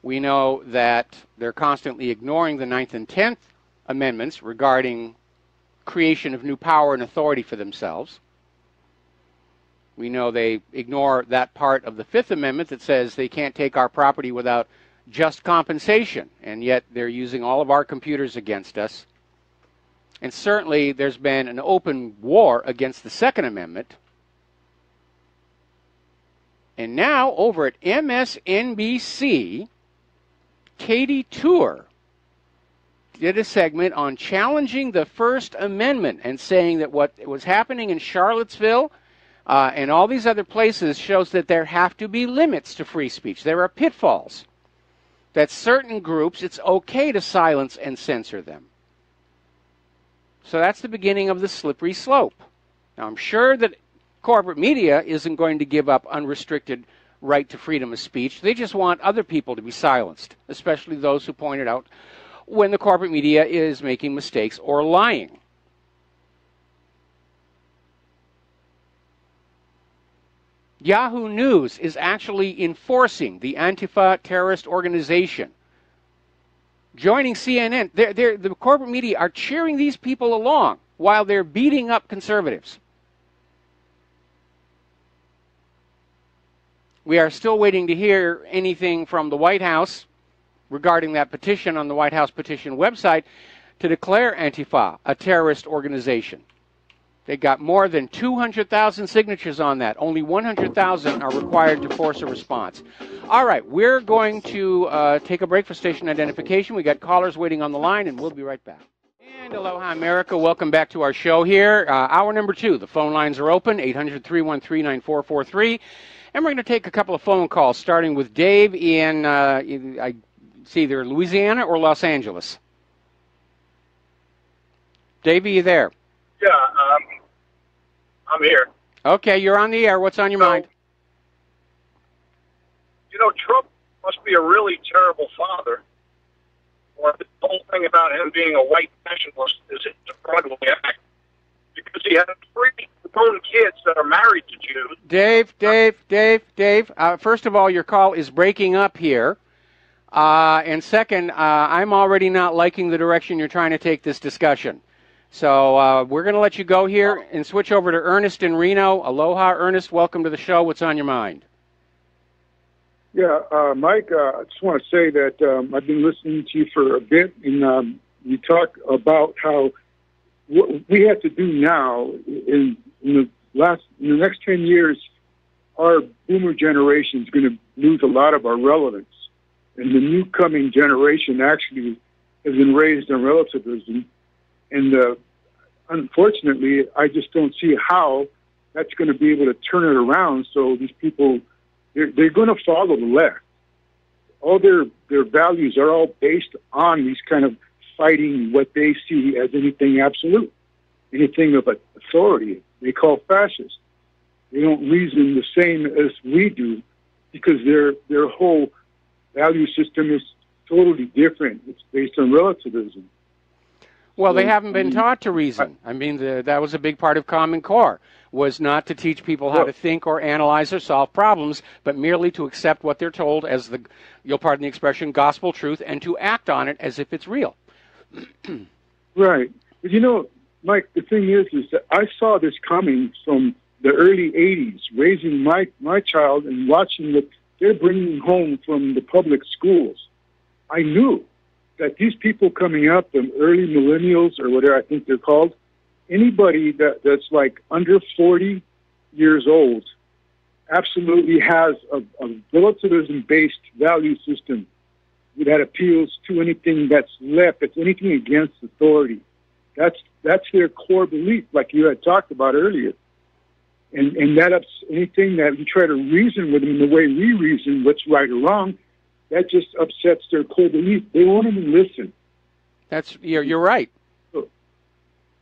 We know that they're constantly ignoring the Ninth and Tenth Amendments regarding creation of new power and authority for themselves. We know they ignore that part of the Fifth Amendment that says they can't take our property without just compensation, and yet they're using all of our computers against us. And certainly there's been an open war against the Second Amendment. And now over at MSNBC, Katie Tour did a segment on challenging the First Amendment and saying that what was happening in Charlottesville and all these other places shows that there have to be limits to free speech. There are pitfalls. That certain groups, it's okay to silence and censor them. So that's the beginning of the slippery slope. Now, I'm sure that corporate media isn't going to give up unrestricted right to freedom of speech. They just want other people to be silenced, especially those who point it out when the corporate media is making mistakes or lying. Yahoo News is actually enforcing the Antifa terrorist organization. Joining CNN, the corporate media are cheering these people along while they're beating up conservatives. We are still waiting to hear anything from the White House regarding that petition on the White House petition website to declare Antifa a terrorist organization. They got more than 200,000 signatures on that. Only 100,000 are required to force a response. All right, we're going to take a break for station identification. We got callers waiting on the line, and we'll be right back. And aloha, America. Welcome back to our show here. Hour number 2. The phone lines are open, 800-313-9443. And we're going to take a couple of phone calls, starting with Dave in it's either Louisiana or Los Angeles. Dave, are you there? Yeah, I'm here. Okay, you're on the air. What's on your mind? You know, Trump must be a really terrible father. Or the whole thing about him being a white nationalist is a Broadway act. Because he has 3 grown kids that are married to Jews. Dave. First of all, your call is breaking up here. And second, I'm already not liking the direction you're trying to take this discussion. So we're going to let you go here and switch over to Ernest in Reno. Aloha, Ernest. Welcome to the show. What's on your mind? Yeah, Mike, I just want to say that I've been listening to you for a bit, and you talk about how what we have to do now in the next 10 years, our boomer generation is going to lose a lot of our relevance. And the new coming generation actually has been raised on relativism. And unfortunately, I just don't see how that's going to be able to turn it around. So these people, they're going to follow the left. All their values are all based on these kind of fighting what they see as anything absolute, anything of authority. They call fascist. They don't reason the same as we do because their whole value system is totally different. It's based on relativism. Well, they haven't been taught to reason. I mean, that was a big part of Common Core, was not to teach people how to think or analyze or solve problems, but merely to accept what they're told as the, you'll pardon the expression, gospel truth, and to act on it as if it's real. Right. But you know, Mike, the thing is that I saw this coming from the early 80s, raising my child and watching what they're bringing home from the public schools. I knew that these people coming up, the early millennials or whatever I think they're called, anybody that's like under 40 years old absolutely has a relativism-based value system that appeals to anything that's left, that's anything against authority. That's their core belief, like you had talked about earlier. And that anything that you try to reason with them the way we reason, what's right or wrong, that just upsets their core belief. They won't even listen. You're right.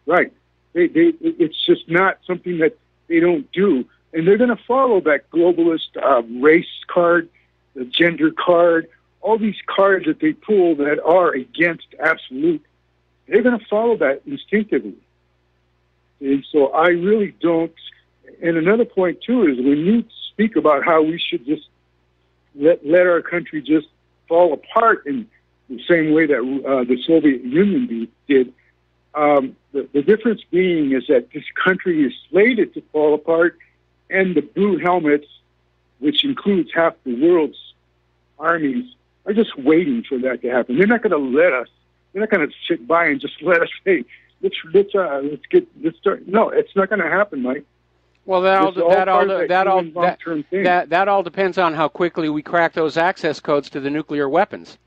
Right. It's just not something that they don't do. And they're going to follow that globalist race card, the gender card, all these cards that they pull that are against absolute. They're going to follow that instinctively. And so I really don't. And another point, too, is when you speak about how we should just let our country just fall apart in the same way that the Soviet Union did. The difference being is that this country is slated to fall apart, and the blue helmets, which includes half the world's armies, are just waiting for that to happen. They're not going to let us. They're not going to sit by and just let us say, let's start. No, it's not going to happen, Mike. Well, that all depends on how quickly we crack those access codes to the nuclear weapons.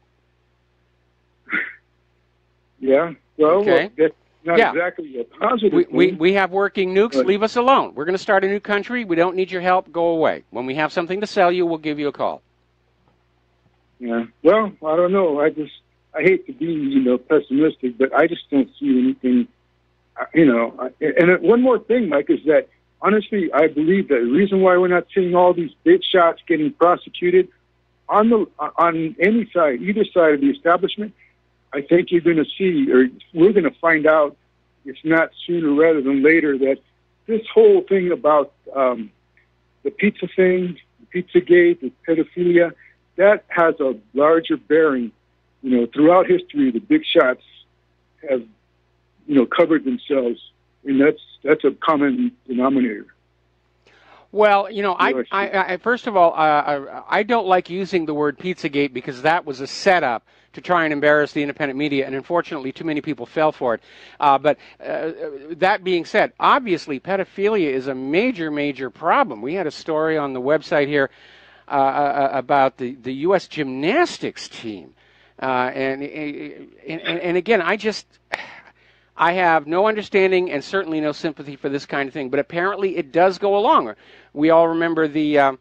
Yeah. Well, okay. not exactly a positive thing. We have working nukes. But, leave us alone. We're going to start a new country. We don't need your help. Go away. When we have something to sell you, we'll give you a call. Yeah. Well, I don't know. I hate to be, pessimistic, but I just don't see anything, And one more thing, Mike, is that, honestly, I believe that the reason why we're not seeing all these big shots getting prosecuted on any side, either side of the establishment, I think you're going to see, or we're going to find out, if not sooner rather than later, that this whole thing about the pizza thing, the Pizzagate, the pedophilia, that has a larger bearing. Throughout history, the big shots have, covered themselves, and that's a common denominator. Well, I first of all, I don't like using the word Pizzagate because that was a setup to try and embarrass the independent media, and unfortunately, too many people fell for it. But that being said, obviously, pedophilia is a major, major problem. We had a story on the website here about the U.S. gymnastics team, and again, I have no understanding and certainly no sympathy for this kind of thing, but apparently it does go along. We all remember the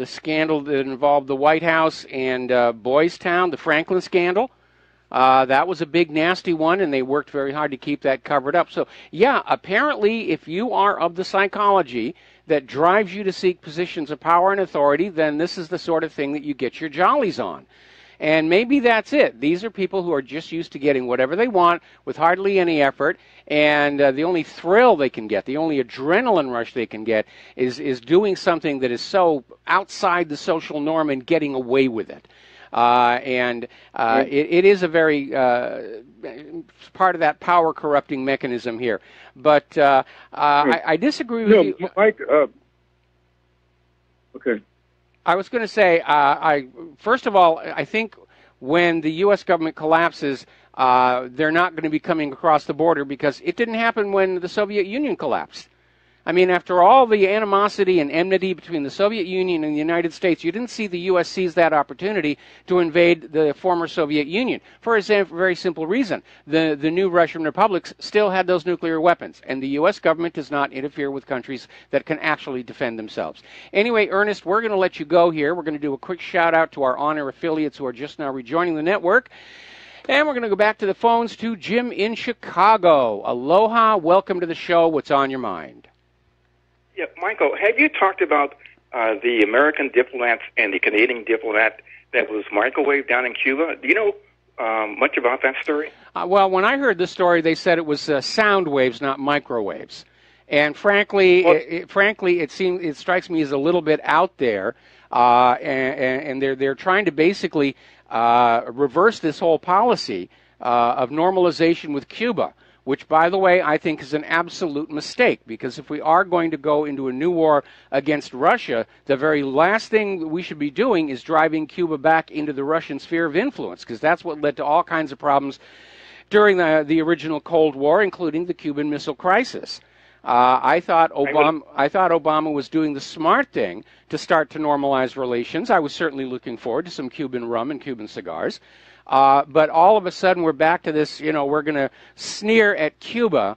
scandal that involved the White House and Boys Town, the Franklin scandal. That was a big, nasty one, and they worked very hard to keep that covered up. So, yeah, apparently if you are of the psychology that drives you to seek positions of power and authority, then this is the sort of thing that you get your jollies on. And maybe that's it. These are people who are just used to getting whatever they want with hardly any effort, and the only thrill they can get, the only adrenaline rush they can get is doing something that is so outside the social norm and getting away with it. It is a very part of that power corrupting mechanism here. But I disagree with you. Mike, okay. I was going to say, first of all, I think when the U.S. government collapses, they're not going to be coming across the border because it didn't happen when the Soviet Union collapsed. I mean, after all the animosity and enmity between the Soviet Union and the United States, you didn't see the U.S. seize that opportunity to invade the former Soviet Union for a very simple reason. The new Russian republics still had those nuclear weapons, and the U.S. government does not interfere with countries that can actually defend themselves. Anyway, Ernest, we're going to let you go here. We're going to do a quick shout-out to our on-air affiliates who are just now rejoining the network. And we're going to go back to the phones to Jim in Chicago. Aloha, welcome to the show. What's on your mind? Yeah, Michael, have you talked about the American diplomats and the Canadian diplomat that was microwaved down in Cuba? Do you know much about that story? Well, when I heard the story, they said it was sound waves, not microwaves. And frankly, it strikes me as a little bit out there. And they're trying to basically reverse this whole policy of normalization with Cuba, which, by the way, I think is an absolute mistake, because if we are going to go into a new war against Russia, the very last thing we should be doing is driving Cuba back into the Russian sphere of influence, because that's what led to all kinds of problems during the original Cold War, including the Cuban Missile Crisis. I thought Obama was doing the smart thing to start to normalize relations. I was certainly looking forward to some Cuban rum and Cuban cigars. But all of a sudden we're back to this, we're going to sneer at Cuba,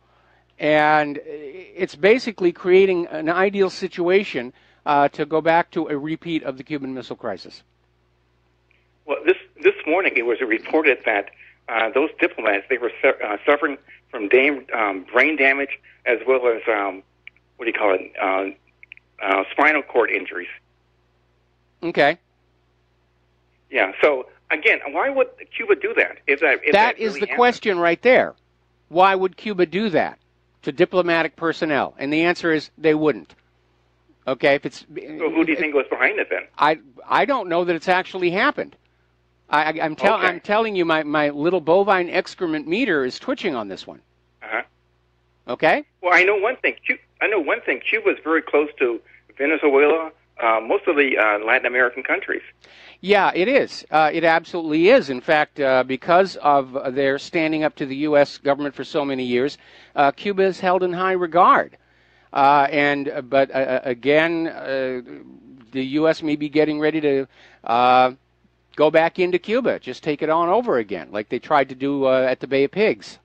and it's basically creating an ideal situation to go back to a repeat of the Cuban Missile Crisis. Well, this morning it was reported that those diplomats, they were suffering from brain damage as well as, spinal cord injuries. Okay. Yeah, so... Again, why would Cuba do that? That is the question right there. Why would Cuba do that to diplomatic personnel? And the answer is they wouldn't. Okay, so who do you think was behind it then? I don't know that it's actually happened. I'm telling you, my little bovine excrement meter is twitching on this one. Uh-huh. Okay. Well, I know one thing. Cuba is very close to Venezuela, most of the Latin American countries. Yeah, it is. It absolutely is. In fact, because of their standing up to the U.S. government for so many years, Cuba is held in high regard. But again, the U.S. may be getting ready to go back into Cuba. Just take it on over again, like they tried to do at the Bay of Pigs.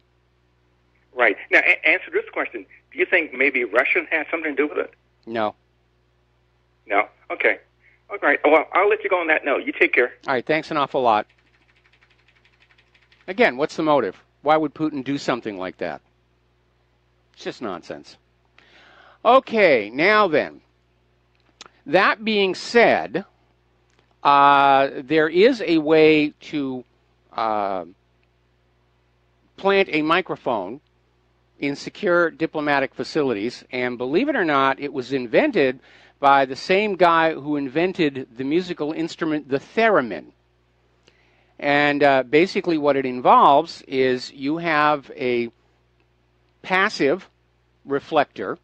Right. Now, answer this question. Do you think maybe Russia has something to do with it? No. No? Okay. All right. Well, I'll let you go on that note. You take care. All right. Thanks an awful lot. Again, what's the motive? Why would Putin do something like that? It's just nonsense. Okay, now then. That being said, there is a way to plant a microphone in secure diplomatic facilities, and believe it or not, it was invented by the same guy who invented the musical instrument, the theremin. And basically what it involves is you have a passive reflector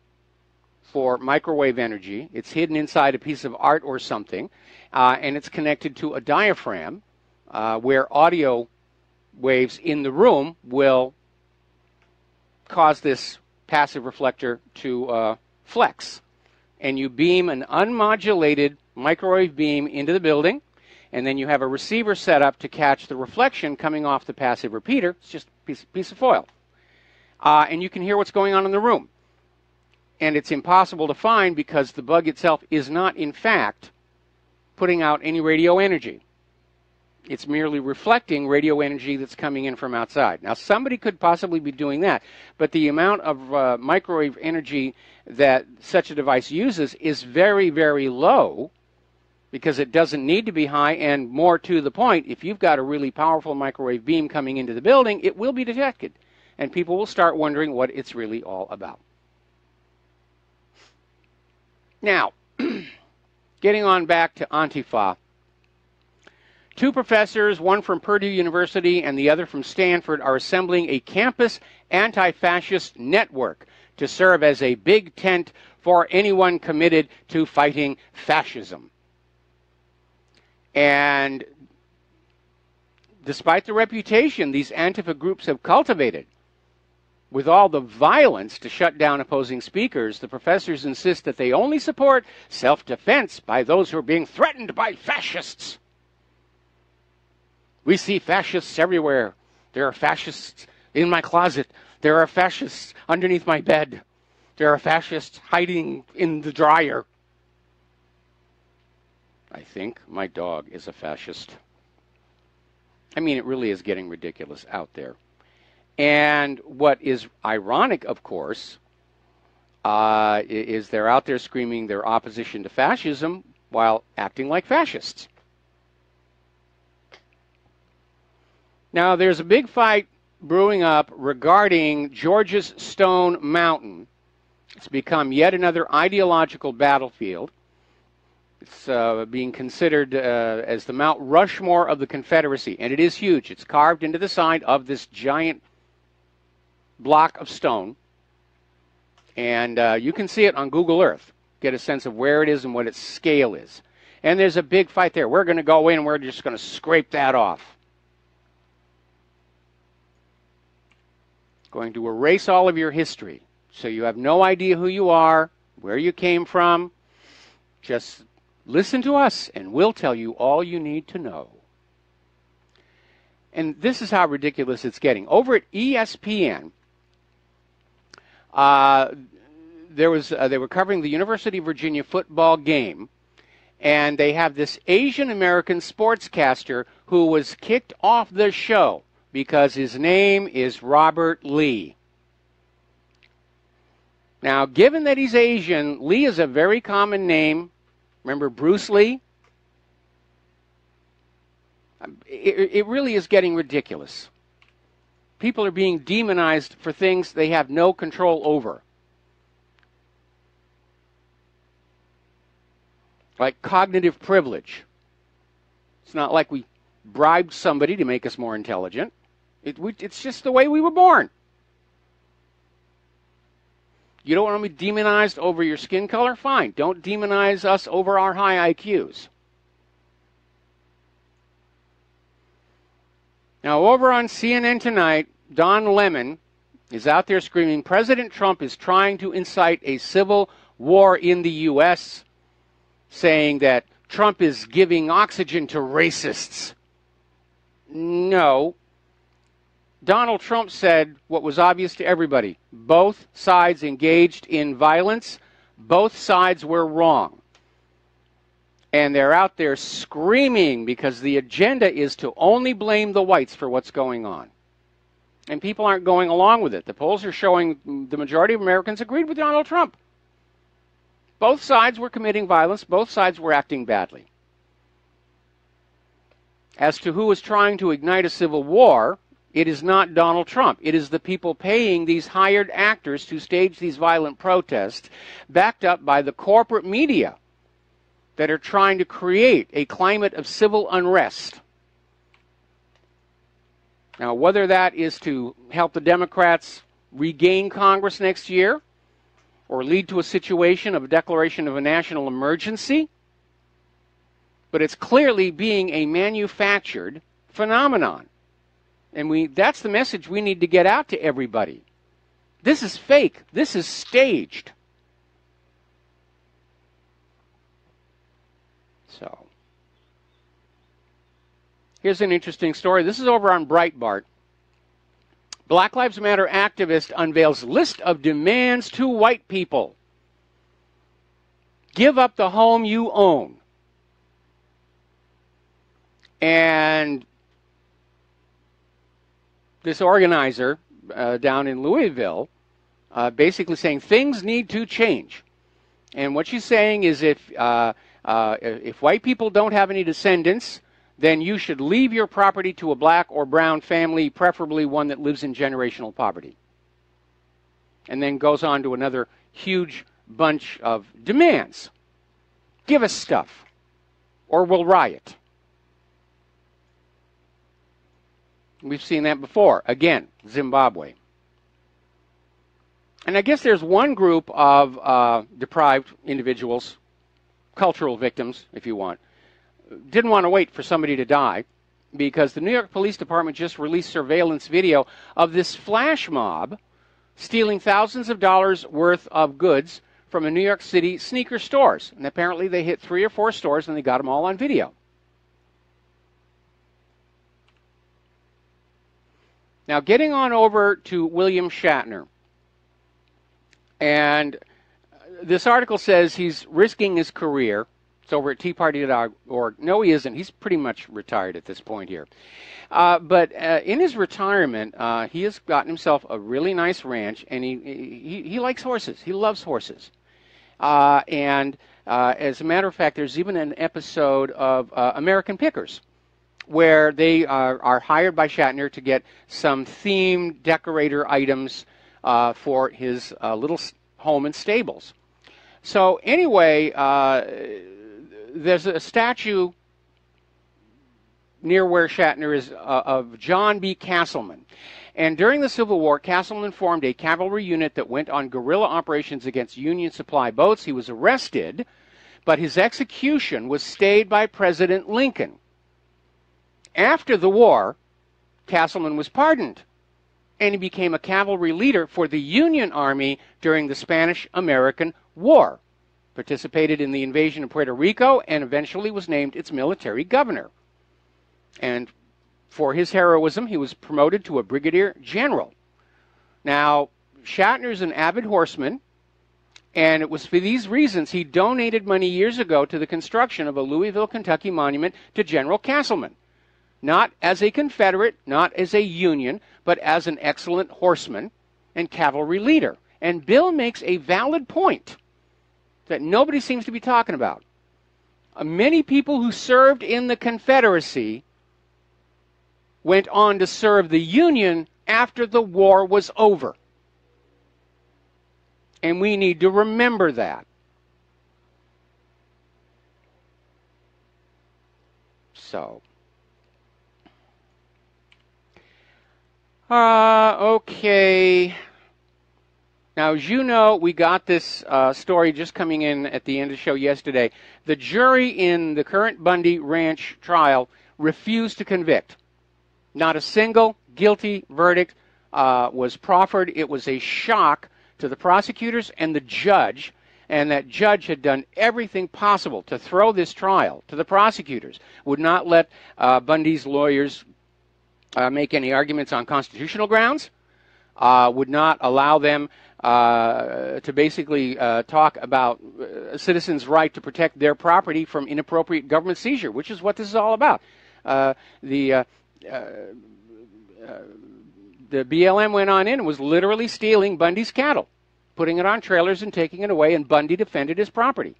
for microwave energy. It's hidden inside a piece of art or something, and it's connected to a diaphragm where audio waves in the room will cause this passive reflector to flex. And you beam an unmodulated microwave beam into the building, and then you have a receiver set up to catch the reflection coming off the passive repeater. It's just a piece of foil. And you can hear what's going on in the room. And it's impossible to find because the bug itself is not, in fact, putting out any radio energy. It's merely reflecting radio energy that's coming in from outside. Now, somebody could possibly be doing that, but the amount of microwave energy that such a device uses is very, very low, because it doesn't need to be high, and more to the point, if you've got a really powerful microwave beam coming into the building, it will be detected, and people will start wondering what it's really all about. Now, getting on back to Antifa, two professors, one from Purdue University and the other from Stanford, are assembling a campus anti-fascist network to serve as a big tent for anyone committed to fighting fascism. And despite the reputation these Antifa groups have cultivated, with all the violence to shut down opposing speakers, the professors insist that they only support self-defense by those who are being threatened by fascists. We see fascists everywhere. There are fascists in my closet. There are fascists underneath my bed. There are fascists hiding in the dryer. I think my dog is a fascist. I mean, it really is getting ridiculous out there. And what is ironic, of course, is they're out there screaming their opposition to fascism while acting like fascists. Now, there's a big fight brewing up regarding Georgia's Stone Mountain. It's become yet another ideological battlefield. It's being considered as the Mount Rushmore of the Confederacy, and it is huge. It's carved into the side of this giant block of stone, and you can see it on Google Earth, get a sense of where it is and what its scale is. And there's a big fight there. We're going to go in and we're just going to scrape that off. Going to erase all of your history, so you have no idea who you are, where you came from. Just listen to us, and we'll tell you all you need to know. And this is how ridiculous it's getting. Over at ESPN, they were covering the University of Virginia football game, and they have this Asian American sportscaster who was kicked off the show because his name is Robert Lee. Now, given that he's Asian, Lee is a very common name. Remember Bruce Lee? It really is getting ridiculous. People are being demonized for things they have no control over. Like cognitive privilege. It's not like we bribed somebody to make us more intelligent. It's just the way we were born. You don't want to be demonized over your skin color? Fine. Don't demonize us over our high IQs. Now, over on CNN tonight, Don Lemon is out there screaming, President Trump is trying to incite a civil war in the U.S., saying that Trump is giving oxygen to racists. No. Donald Trump said what was obvious to everybody. Both sides engaged in violence. Both sides were wrong. And they're out there screaming because the agenda is to only blame the whites for what's going on. And people aren't going along with it. The polls are showing the majority of Americans agreed with Donald Trump. Both sides were committing violence. Both sides were acting badly. As to who is trying to ignite a civil war, it is not Donald Trump. It is the people paying these hired actors to stage these violent protests, backed up by the corporate media that are trying to create a climate of civil unrest. Now, whether that is to help the Democrats regain Congress next year or lead to a situation of a declaration of a national emergency, but it's clearly being a manufactured phenomenon. And that's the message we need to get out to everybody. This is fake. This is staged. So, here's an interesting story. This is over on Breitbart. Black Lives Matter activist unveils list of demands to white people. Give up the home you own. And this organizer down in Louisville basically saying things need to change. And what she's saying is if white people don't have any descendants, then you should leave your property to a black or brown family, preferably one that lives in generational poverty. And then goes on to another huge bunch of demands. Give us stuff, or we'll riot. We've seen that before. Again, Zimbabwe. And I guess there's one group of deprived individuals, cultural victims, if you want, didn't want to wait for somebody to die because the New York Police Department just released surveillance video of this flash mob stealing thousands of dollars worth of goods from a New York City sneaker stores. And apparently they hit 3 or 4 stores and they got them all on video. Now, getting on over to William Shatner. And this article says he's risking his career. It's over at teaparty.org. No, he isn't. He's pretty much retired at this point here. But in his retirement, he has gotten himself a really nice ranch, and he likes horses. He loves horses. And as a matter of fact, there's even an episode of American Pickers where they are hired by Shatner to get some themed decorator items for his little home and stables. So anyway, there's a statue near where Shatner is of John B. Castleman. And during the Civil War, Castleman formed a cavalry unit that went on guerrilla operations against Union supply boats. He was arrested, but his execution was stayed by President Lincoln. After the war, Castleman was pardoned, and he became a cavalry leader for the Union Army during the Spanish-American War, participated in the invasion of Puerto Rico, and eventually was named its military governor. And for his heroism, he was promoted to a brigadier general. Now, Shatner's an avid horseman, and it was for these reasons he donated money years ago to the construction of a Louisville, Kentucky monument to General Castleman. Not as a Confederate, not as a Union, but as an excellent horseman and cavalry leader. And Bill makes a valid point that nobody seems to be talking about. Many people who served in the Confederacy went on to serve the Union after the war was over. And we need to remember that. So, okay. Now, as you know, we got this story just coming in at the end of the show yesterday. The jury in the current Bundy Ranch trial refused to convict. Not a single guilty verdict was proffered. It was a shock to the prosecutors and the judge, and that judge had done everything possible to throw this trial to the prosecutors, would not let Bundy's lawyers make any arguments on constitutional grounds, would not allow them to basically talk about a citizen's right to protect their property from inappropriate government seizure, which is what this is all about. The BLM went on in and was literally stealing Bundy's cattle, putting it on trailers and taking it away, and Bundy defended his property.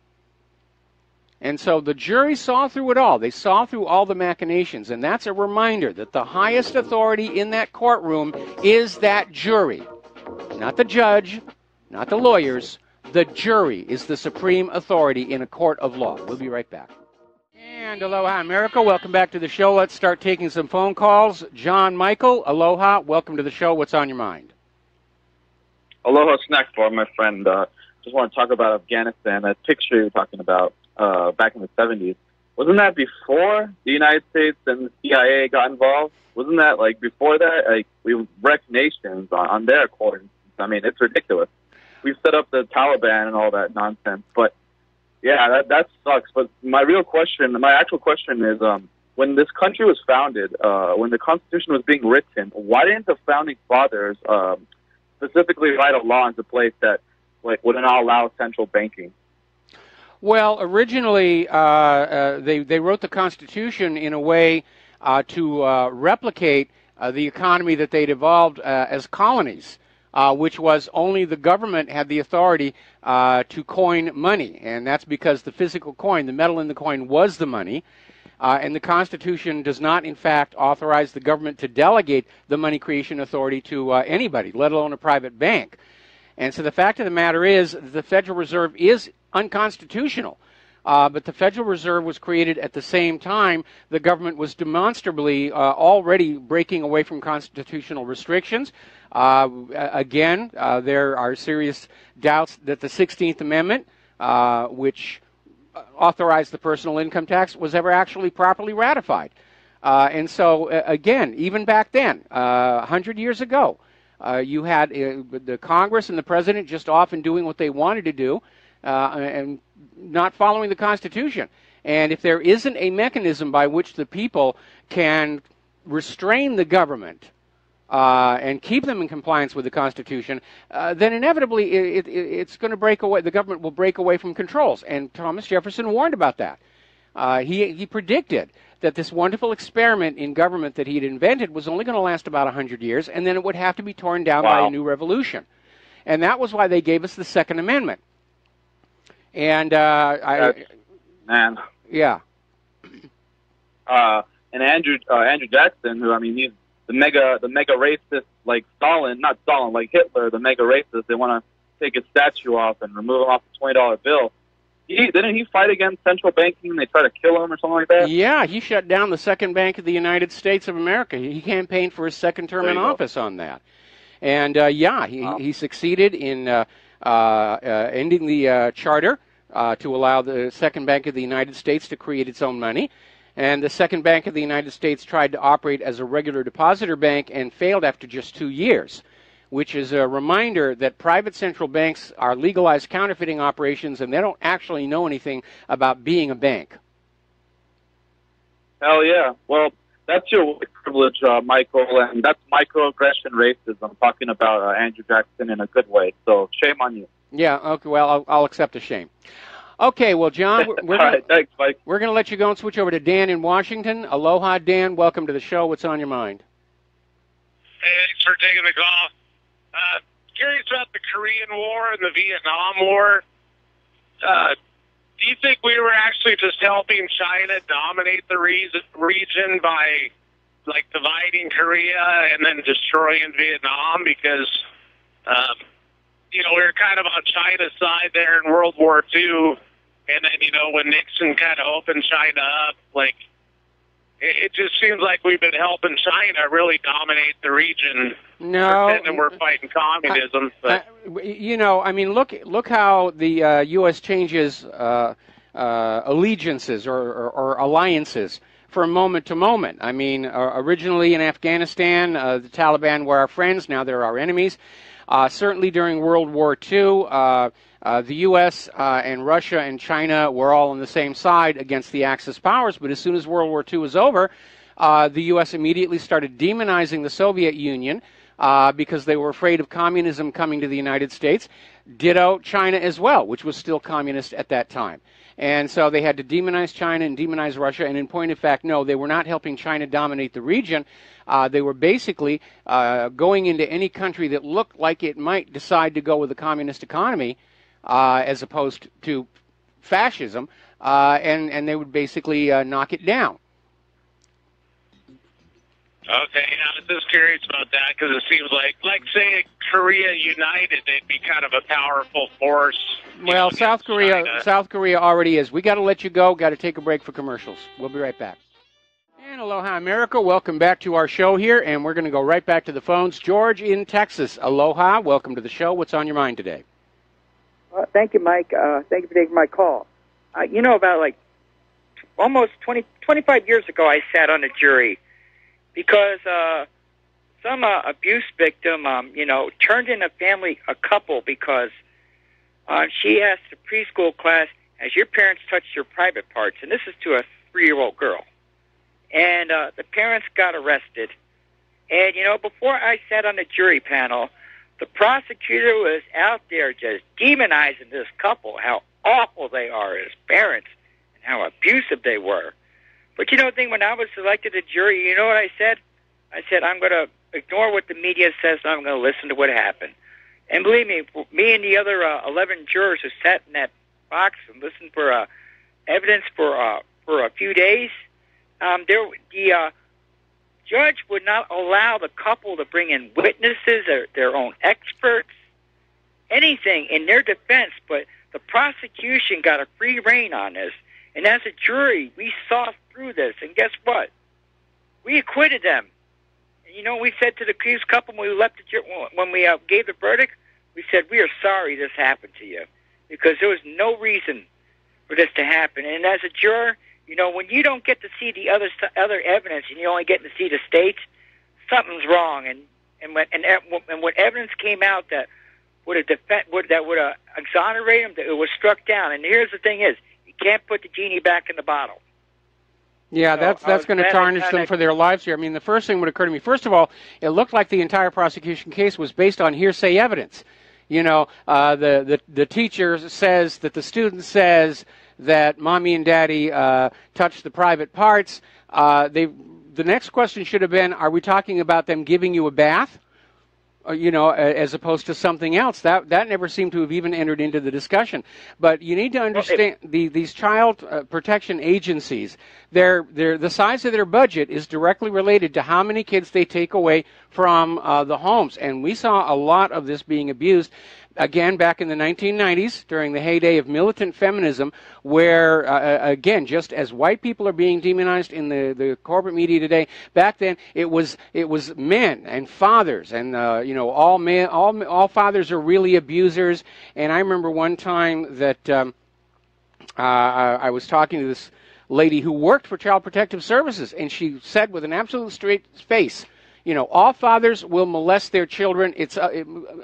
And so the jury saw through it all. They saw through all the machinations, and that's a reminder that the highest authority in that courtroom is that jury. Not the judge, not the lawyers. The jury is the supreme authority in a court of law. We'll be right back. And aloha, America. Welcome back to the show. Let's start taking some phone calls. John Michael, aloha. Welcome to the show. What's on your mind? Aloha, snack bar, my friend. Just want to talk about Afghanistan. That picture you were talking about back in the 70s. Wasn't that before the United States and the CIA got involved? Wasn't that, like, before that? Like, we wrecked nations on their accord. I mean, it's ridiculous. We've set up the Taliban and all that nonsense. But, yeah, that sucks. But my actual question is, when this country was founded, when the Constitution was being written, why didn't the founding fathers specifically write a law into place that, like, would not allow central banking? Well, originally, they wrote the Constitution in a way to replicate the economy that they'd evolved as colonies, which was only the government had the authority to coin money. And that's because the physical coin, the metal in the coin, was the money. And the Constitution does not, in fact, authorize the government to delegate the money creation authority to anybody, let alone a private bank. And so the fact of the matter is the Federal Reserve is unconstitutional. But the Federal Reserve was created at the same time the government was demonstrably already breaking away from constitutional restrictions. Again, there are serious doubts that the 16th Amendment, which authorized the personal income tax, was ever actually properly ratified. And so, again, even back then, 100 years ago, you had the Congress and the President just off and doing what they wanted to do and not following the Constitution. And if there isn't a mechanism by which the people can restrain the government and keep them in compliance with the Constitution, then inevitably it's going to break away. The government will break away from controls. And Thomas Jefferson warned about that. He predicted that this wonderful experiment in government that he had invented was only going to last about 100 years, and then it would have to be torn down by a new revolution. And that was why they gave us the Second Amendment. And man, yeah. And Andrew Jackson, who, I mean, he's the mega racist, like Stalin, not Stalin, like Hitler, the mega racist. They want to take his statue off and remove him off the $20 bill. Didn't he fight against central banking and they tried to kill him or something like that? Yeah, he shut down the Second Bank of the United States of America. He campaigned for his second term in office on that. And, he succeeded in ending the charter to allow the Second Bank of the United States to create its own money. And the Second Bank of the United States tried to operate as a regular depositor bank and failed after just 2 years, which is a reminder that private central banks are legalized counterfeiting operations and they don't actually know anything about being a bank. Hell yeah. Well, that's your privilege, Michael, and that's microaggression racism. I'm talking about Andrew Jackson in a good way, so shame on you. Yeah, okay, well, I'll accept the shame. Okay, well, John, we're thanks, Mike. We're going to let you go and switch over to Dan in Washington. Aloha, Dan. Welcome to the show. What's on your mind? Hey, thanks for taking the call. Curious about the Korean War and the Vietnam War. Do you think we were actually just helping China dominate the region by, like, dividing Korea and then destroying Vietnam? Because, we were kind of on China's side there in World War II. And then, when Nixon kind of opened China up, like, it just seems like we've been helping China really dominate the region. No, and we're fighting communism. But look how the U.S. changes allegiances or alliances from moment to moment. I mean, originally in Afghanistan, the Taliban were our friends. Now they're our enemies. Certainly during World War II, the U.S. And Russia and China were all on the same side against the Axis powers. But as soon as World War II was over, the U.S. immediately started demonizing the Soviet Union because they were afraid of communism coming to the United States. Ditto China as well, which was still communist at that time. And so they had to demonize China and demonize Russia. And in point of fact, no, they were not helping China dominate the region. They were basically going into any country that looked like it might decide to go with a communist economy as opposed to fascism, and they would basically knock it down. Okay, I was just curious about that because it seems like say, Korea united, they'd be kind of a powerful force. Well, South Korea already is. We got to let you go. Got to take a break for commercials. We'll be right back. And aloha, America. Welcome back to our show here, and we're going to go right back to the phones. George in Texas. Aloha. Welcome to the show. What's on your mind today? Thank you, Mike. Thank you for taking my call. About almost 25 years ago, I sat on a jury because some abuse victim, turned in a couple because she asked the preschool class, has your parents touched your private parts? And this is to a 3-year-old girl. And the parents got arrested. And, before I sat on the jury panel, the prosecutor was out there just demonizing this couple, how awful they are as parents and how abusive they were. But the thing, when I was selected a jury, you know what I said? I said, I'm going to ignore what the media says, and I'm going to listen to what happened. And believe me, me and the other 11 jurors who sat in that box and listened for evidence for a few days, the judge would not allow the couple to bring in witnesses or their own experts, anything in their defense, but the prosecution got a free rein on this. And as a jury, we saw through this, and guess what? We acquitted them. And, we said to the accused couple when we left when we gave the verdict, we said, we are sorry this happened to you because there was no reason for this to happen. And as a juror, when you don't get to see the other evidence and you only get to see the states, something's wrong. And when evidence came out that would exonerate them, it was struck down. And here's the thing is, you can't put the genie back in the bottle. Yeah, that's going to tarnish them for their lives here. I mean, the first thing would occur to me, first of all, it looked like the entire prosecution case was based on hearsay evidence. The teacher says that the student says that mommy and daddy touched the private parts. The next question should have been, are we talking about them giving you a bath? As opposed to something else. That never seemed to have even entered into the discussion. But you need to understand these child protection agencies, the size of their budget is directly related to how many kids they take away from the homes. And we saw a lot of this being abused. Again, back in the 1990s, during the heyday of militant feminism, where, again, just as white people are being demonized in the corporate media today, back then it was men and fathers, and all fathers are really abusers. And I remember one time that I was talking to this lady who worked for Child Protective Services, and she said with an absolute straight face, all fathers will molest their children.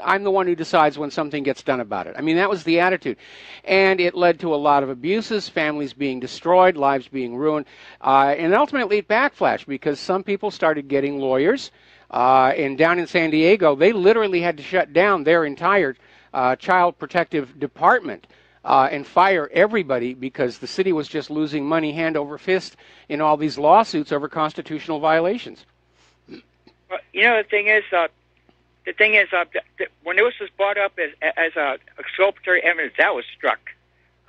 I'm the one who decides when something gets done about it. I mean, that was the attitude. And it led to a lot of abuses, families being destroyed, lives being ruined. And ultimately it backflashed because some people started getting lawyers. And down in San Diego, they literally had to shut down their entire child protective department and fire everybody because the city was just losing money hand over fist in all these lawsuits over constitutional violations. Well, the thing is, when this was brought up as exculpatory evidence, that was struck.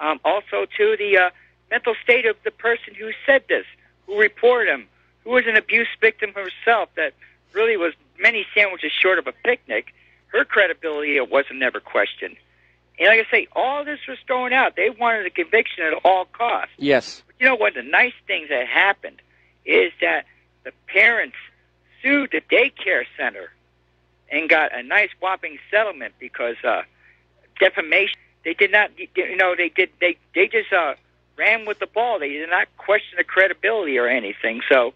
Also, too, the mental state of the person who said this, who reported him, who was an abuse victim herself, that really was many sandwiches short of a picnic. Her credibility wasn't never questioned. And like I say, all this was thrown out. They wanted a conviction at all costs. Yes. But one of the nice things that happened is that the parents sued the daycare center and got a nice whopping settlement because defamation. They did not, they just ran with the ball. They did not question the credibility or anything. So,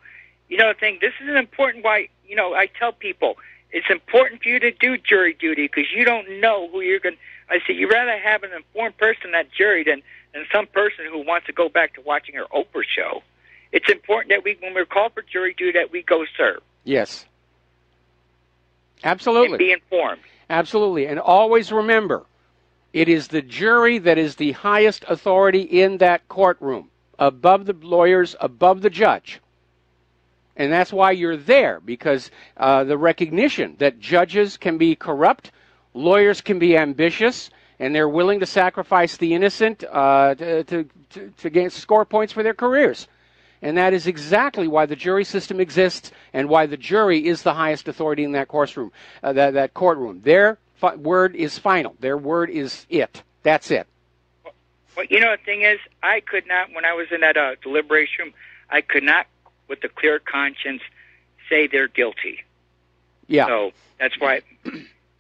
the thing, this is important why, I tell people it's important for you to do jury duty because you don't know who you're going to. I say you'd rather have an informed person in that jury than some person who wants to go back to watching her Oprah show. it's important that when we're called for jury duty, that we go serve. Yes. Absolutely. And be informed. Absolutely. And always remember, it is the jury that is the highest authority in that courtroom, above the lawyers, above the judge. And that's why you're there, because the recognition that judges can be corrupt, lawyers can be ambitious, and they're willing to sacrifice the innocent to score points for their careers. And that is exactly why the jury system exists and why the jury is the highest authority in that courtroom. That courtroom. Their word is final. Their word is it. That's it. Well, you know, the thing is, I could not, when I was in that deliberation room, I could not, with a clear conscience, say they're guilty. Yeah. So that's why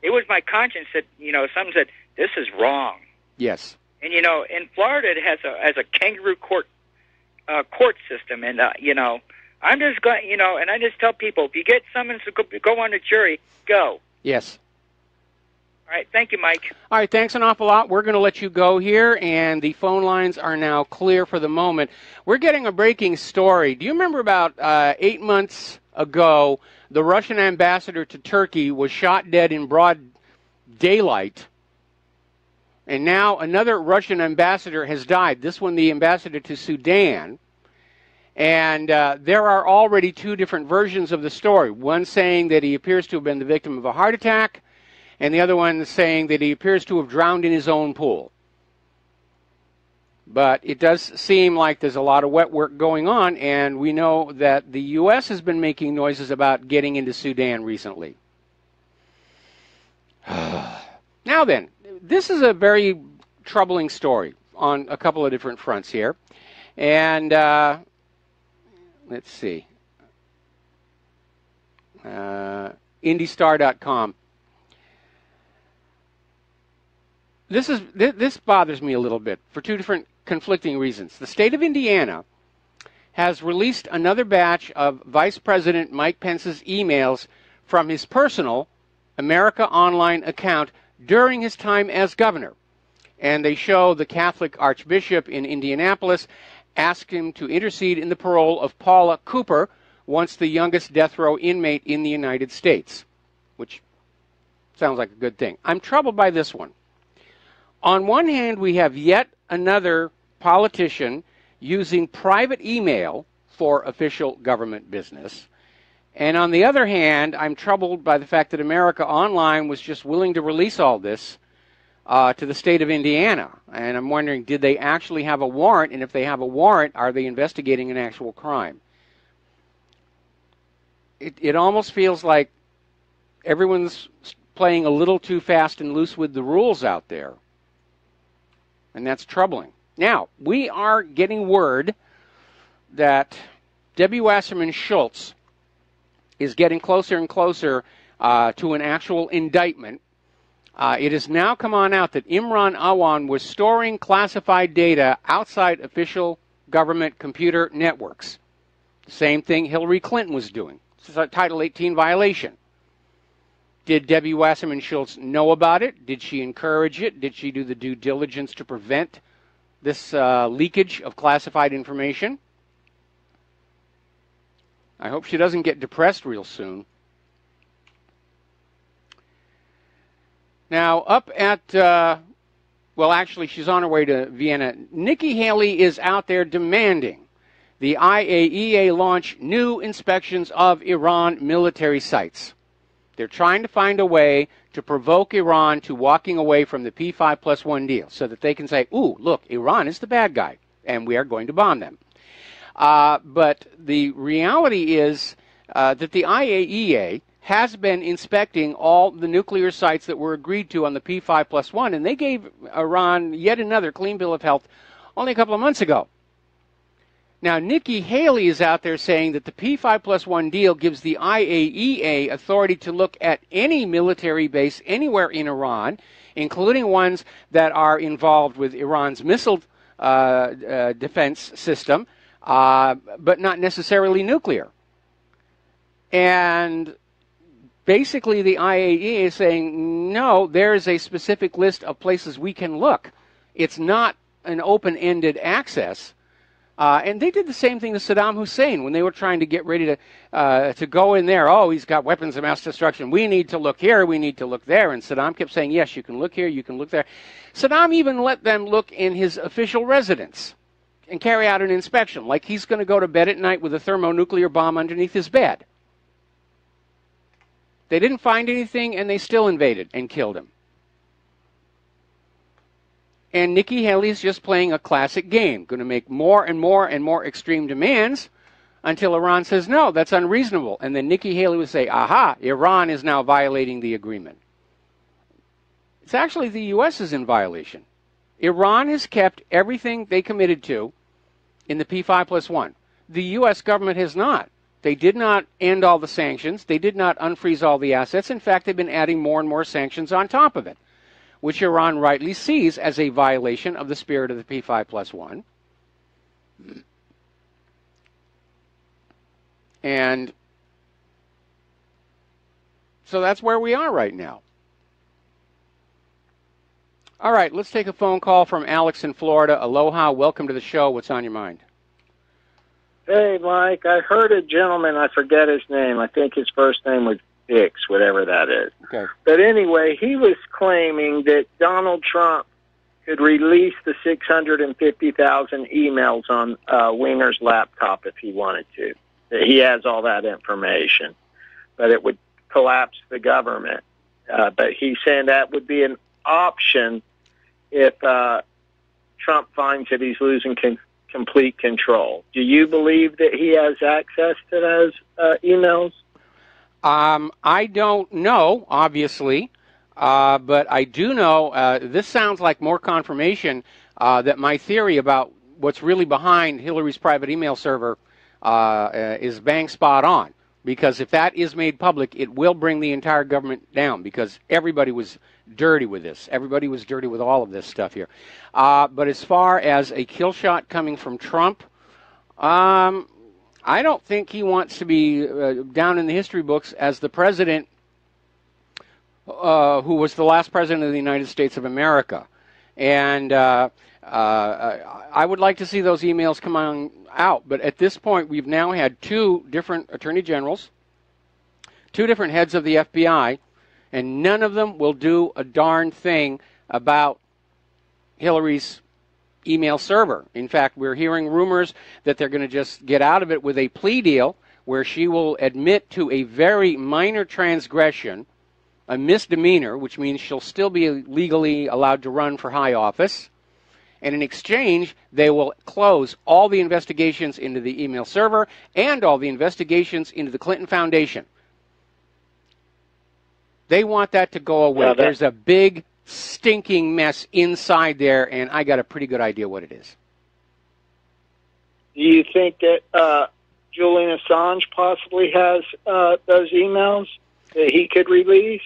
it was my conscience that, you know, someone said, this is wrong. Yes. And, you know, in Florida, it has a kangaroo court system. And, you know, I'm just going, you know, and I just tell people, if you get someone to go on a jury, go. Yes. All right. Thank you, Mike. All right. Thanks an awful lot. We're going to let you go here, and the phone lines are now clear for the moment. We're getting a breaking story. Do you remember about 8 months ago, the Russian ambassador to Turkey was shot dead in broad daylight? And now another Russian ambassador has died, this one the ambassador to Sudan. And there are already two different versions of the story. One saying that he appears to have been the victim of a heart attack, and the other one saying that he appears to have drowned in his own pool. But it does seem like there's a lot of wet work going on, and we know that the U.S. has been making noises about getting into Sudan recently. Now then, this is a very troubling story on a couple of different fronts here. And let's see. IndyStar.com. This bothers me a little bit for two different conflicting reasons. The state of Indiana has released another batch of Vice President Mike Pence's emails from his personal America Online account during his time as governor. And they show the Catholic Archbishop in Indianapolis asked him to intercede in the parole of Paula Cooper, once the youngest death row inmate in the United States, which sounds like a good thing. I'm troubled by this one. On one hand, we have yet another politician using private email for official government business. And on the other hand, I'm troubled by the fact that America Online was just willing to release all this to the state of Indiana. And I'm wondering, did they actually have a warrant? And if they have a warrant, are they investigating an actual crime? It almost feels like everyone's playing a little too fast and loose with the rules out there. And that's troubling. Now, we are getting word that Debbie Wasserman Schultz is getting closer and closer to an actual indictment. It has now come on out that Imran Awan was storing classified data outside official government computer networks. The same thing Hillary Clinton was doing. This is a Title 18 violation. Did Debbie Wasserman Schultz know about it? Did she encourage it? Did she do the due diligence to prevent this leakage of classified information? I hope she doesn't get depressed real soon. Now, up at, well, actually, she's on her way to Vienna. Nikki Haley is out there demanding the IAEA launch new inspections of Iran military sites. They're trying to find a way to provoke Iran to walking away from the P5+1 deal so that they can say, ooh, look, Iran is the bad guy, and we are going to bomb them. But the reality is that the IAEA has been inspecting all the nuclear sites that were agreed to on the P5+1, and they gave Iran yet another clean bill of health only a couple of months ago. Now, Nikki Haley is out there saying that the P5+1 deal gives the IAEA authority to look at any military base anywhere in Iran, including ones that are involved with Iran's missile defense system, but not necessarily nuclear. And basically the IAEA is saying, no, there is a specific list of places we can look. It's not an open-ended access. And they did the same thing to Saddam Hussein when they were trying to get ready to go in there. Oh, he's got weapons of mass destruction. We need to look here. We need to look there. And Saddam kept saying, yes, you can look here. You can look there. Saddam even let them look in his official residence and carry out an inspection, like he's going to go to bed at night with a thermonuclear bomb underneath his bed. They didn't find anything, and they still invaded and killed him. And Nikki Haley is just playing a classic game, going to make more and more and more extreme demands until Iran says, no, that's unreasonable. And then Nikki Haley would say, aha, Iran is now violating the agreement. It's actually the U.S. is in violation. Iran has kept everything they committed to in the P5+1. The U.S. government has not. They did not end all the sanctions. They did not unfreeze all the assets. In fact, they've been adding more and more sanctions on top of it, which Iran rightly sees as a violation of the spirit of the P5+1. And so that's where we are right now. All right, let's take a phone call from Alex in Florida. Aloha, welcome to the show. What's on your mind? Hey, Mike, I heard a gentleman, I forget his name. I think his first name was Dix, whatever that is. Okay. But anyway, he was claiming that Donald Trump could release the 650,000 emails on Winger's laptop if he wanted to. That he has all that information, but it would collapse the government. But he's saying that would be an option if Trump finds that he's losing complete control. Do you believe that he has access to those emails? I don't know, obviously, but I do know this sounds like more confirmation that my theory about what's really behind Hillary's private email server is bang spot on. Because if that is made public, it will bring the entire government down, because everybody was dirty with this. Everybody was dirty with all of this stuff here. But as far as a kill shot coming from Trump, I don't think he wants to be down in the history books as the president who was the last president of the United States of America. And I would like to see those emails come on out. But at this point, we've now had 2 different attorney generals, 2 different heads of the FBI, and none of them will do a darn thing about Hillary's email server. In fact, we're hearing rumors that they're going to just get out of it with a plea deal where she will admit to a very minor transgression, a misdemeanor, which means she'll still be legally allowed to run for high office. And in exchange, they will close all the investigations into the email server and all the investigations into the Clinton Foundation. They want that to go away. Yeah, There's a big, stinking mess inside there, and I got a pretty good idea what it is. Do you think that Julian Assange possibly has those emails that he could release?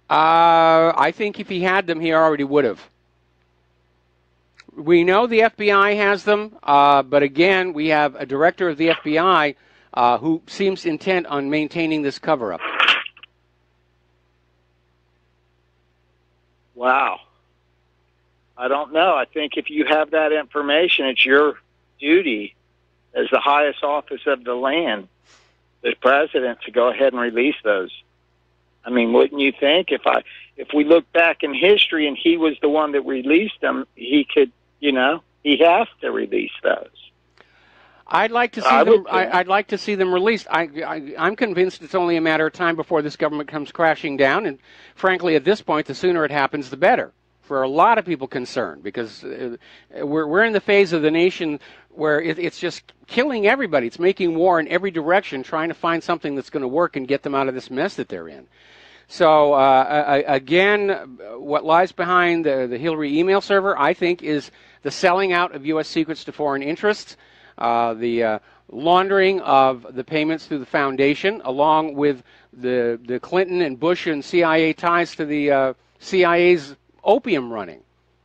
I think if he had them, he already would have. We know the FBI has them, but again, we have a director of the FBI who seems intent on maintaining this cover-up. Wow. I don't know. I think if you have that information, it's your duty as the highest office of the land, the president, to go ahead and release those. I mean, wouldn't you think if we look back in history and he was the one that released them, he could, he has to release those. I'd like to see them. I'd like to see them released. I'm convinced it's only a matter of time before this government comes crashing down. And frankly, at this point, the sooner it happens, the better for a lot of people concerned, because we're in the phase of the nation where it's just killing everybody. It's making war in every direction, trying to find something that's going to work and get them out of this mess that they're in. So again, what lies behind the Hillary email server, I think, is the selling out of U.S. secrets to foreign interests. The laundering of the payments through the foundation, along with the Clinton and Bush and CIA ties to the CIA's opium running,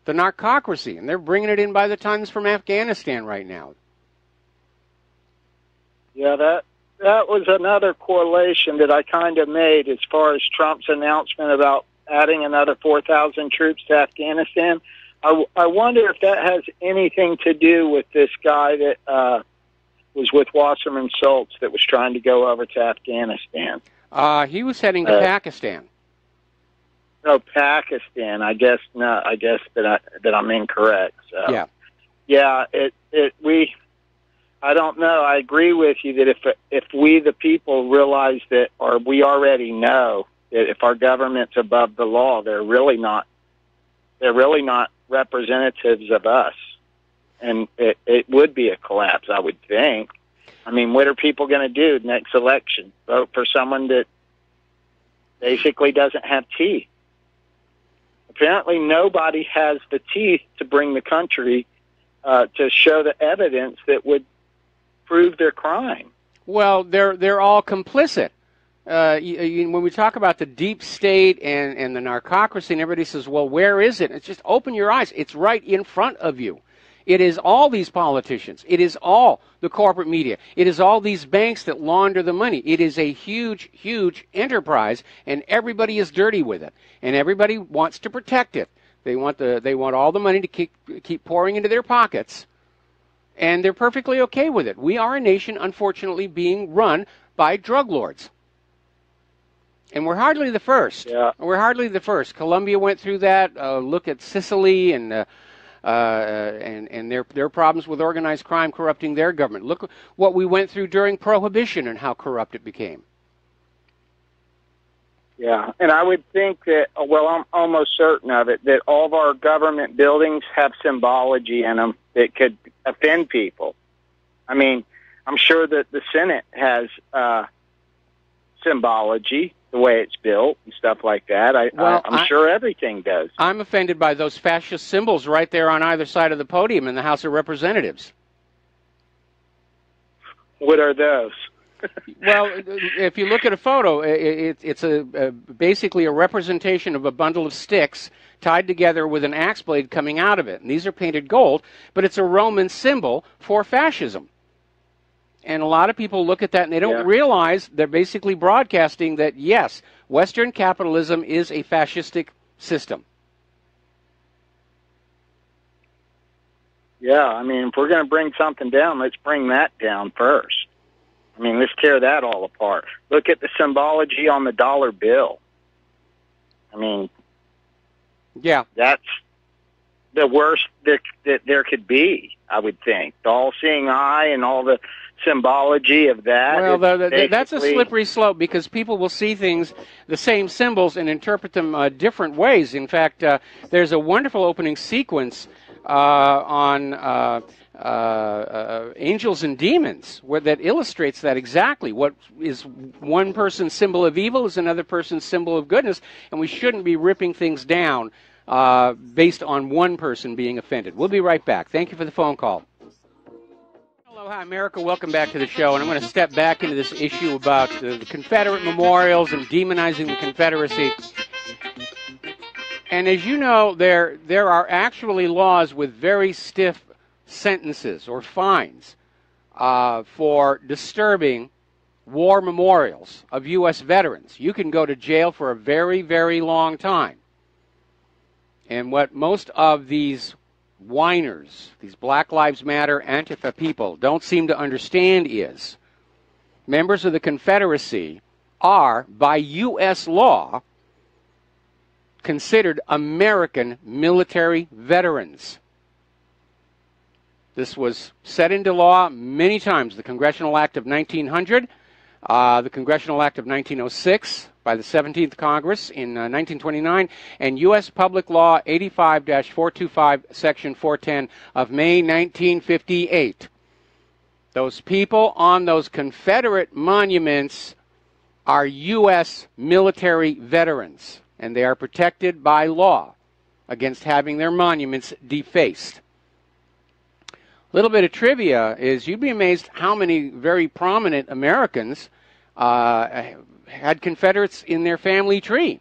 the narcocracy, and they're bringing it in by the tons from Afghanistan right now. Yeah, that was another correlation that I kind of made as far as Trump's announcement about adding another 4,000 troops to Afghanistan. I wonder if that has anything to do with this guy that was with Wasserman Schultz that was trying to go over to Afghanistan. He was heading to Pakistan. No, Pakistan. I guess no. I guess that I'm incorrect. So. Yeah. I don't know. I agree with you that if we the people realize that, or we already know that if our government's above the law, they're really not representatives of us, and it would be a collapse, I would think. I mean, what are people going to do next election? Vote for someone that basically doesn't have teeth. Apparently, nobody has the teeth to bring the country to show the evidence that would prove their crime. Well, they're all complicit. When we talk about the deep state and the narcocracy, and everybody says, well, where is it? It's just open your eyes. It's right in front of you. It is all these politicians. It is all the corporate media. It is all these banks that launder the money. It is a huge, huge enterprise, and everybody is dirty with it. And everybody wants to protect it. They want all the money to keep pouring into their pockets. And they're perfectly okay with it. We are a nation, unfortunately, being run by drug lords. And we're hardly the first. Yeah. We're hardly the first. Colombia went through that. Look at Sicily and their problems with organized crime corrupting their government. Look what we went through during Prohibition and how corrupt it became. Yeah, and I would think that, well, I'm almost certain of it, that all of our government buildings have symbology in them that could offend people. I mean, I'm sure that the Senate has symbology, the way it's built and stuff like that. I'm sure everything does. I'm offended by those fascist symbols right there on either side of the podium in the House of Representatives. What are those? Well, if you look at a photo, it's basically a representation of a bundle of sticks tied together with an axe blade coming out of it. And these are painted gold, but it's a Roman symbol for fascism. And a lot of people look at that and they don't realize they're basically broadcasting that, yes, Western capitalism is a fascistic system. Yeah, I mean, if we're going to bring something down, let's bring that down first. I mean, let's tear that all apart. Look at the symbology on the dollar bill. I mean, that's the worst that there could be, I would think. The all-seeing eye and all the symbology of that. Well, that's a slippery slope because people will see things, the same symbols, and interpret them different ways. In fact, there's a wonderful opening sequence on Angels and Demons that illustrates that exactly. What is one person's symbol of evil is another person's symbol of goodness, and we shouldn't be ripping things down based on one person being offended. We'll be right back. Thank you for the phone call. Aloha, America. Welcome back to the show, and I'm going to step back into this issue about the Confederate memorials and demonizing the Confederacy. And as you know, there are actually laws with very stiff sentences or fines for disturbing war memorials of U.S. veterans. You can go to jail for a very, very long time. And what most of these whiners, these Black Lives Matter, Antifa people don't seem to understand is members of the Confederacy are, by U.S. law, considered American military veterans. This was set into law many times. The Congressional Act of 1900, the Congressional Act of 1906 by the 17th Congress in 1929, and U.S. Public Law 85-425, Section 410 of May 1958. Those people on those Confederate monuments are U.S. military veterans, and they are protected by law against having their monuments defaced. A little bit of trivia is you'd be amazed how many very prominent Americans had Confederates in their family tree.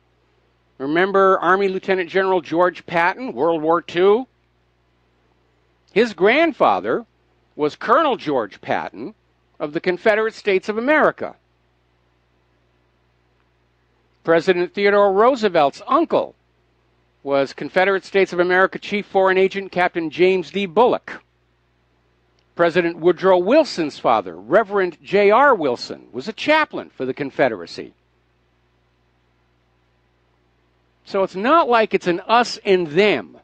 Remember Army Lieutenant General George Patton, World War II? His grandfather was Colonel George Patton of the Confederate States of America. President Theodore Roosevelt's uncle was Confederate States of America Chief Foreign Agent Captain James D. Bullock. President Woodrow Wilson's father, Reverend J.R. Wilson, was a chaplain for the Confederacy. So it's not like it's an us and them.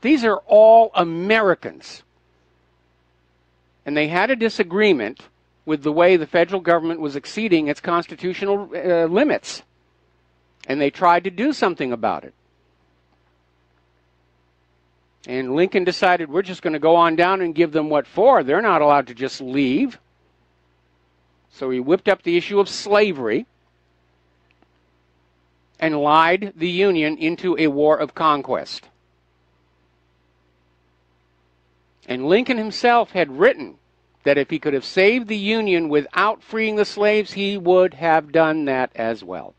These are all Americans. And they had a disagreement with the way the federal government was exceeding its constitutional limits. And they tried to do something about it. And Lincoln decided, we're just going to go on down and give them what for. They're not allowed to just leave. So he whipped up the issue of slavery and lied the Union into a war of conquest. And Lincoln himself had written that if he could have saved the Union without freeing the slaves, he would have done that as well.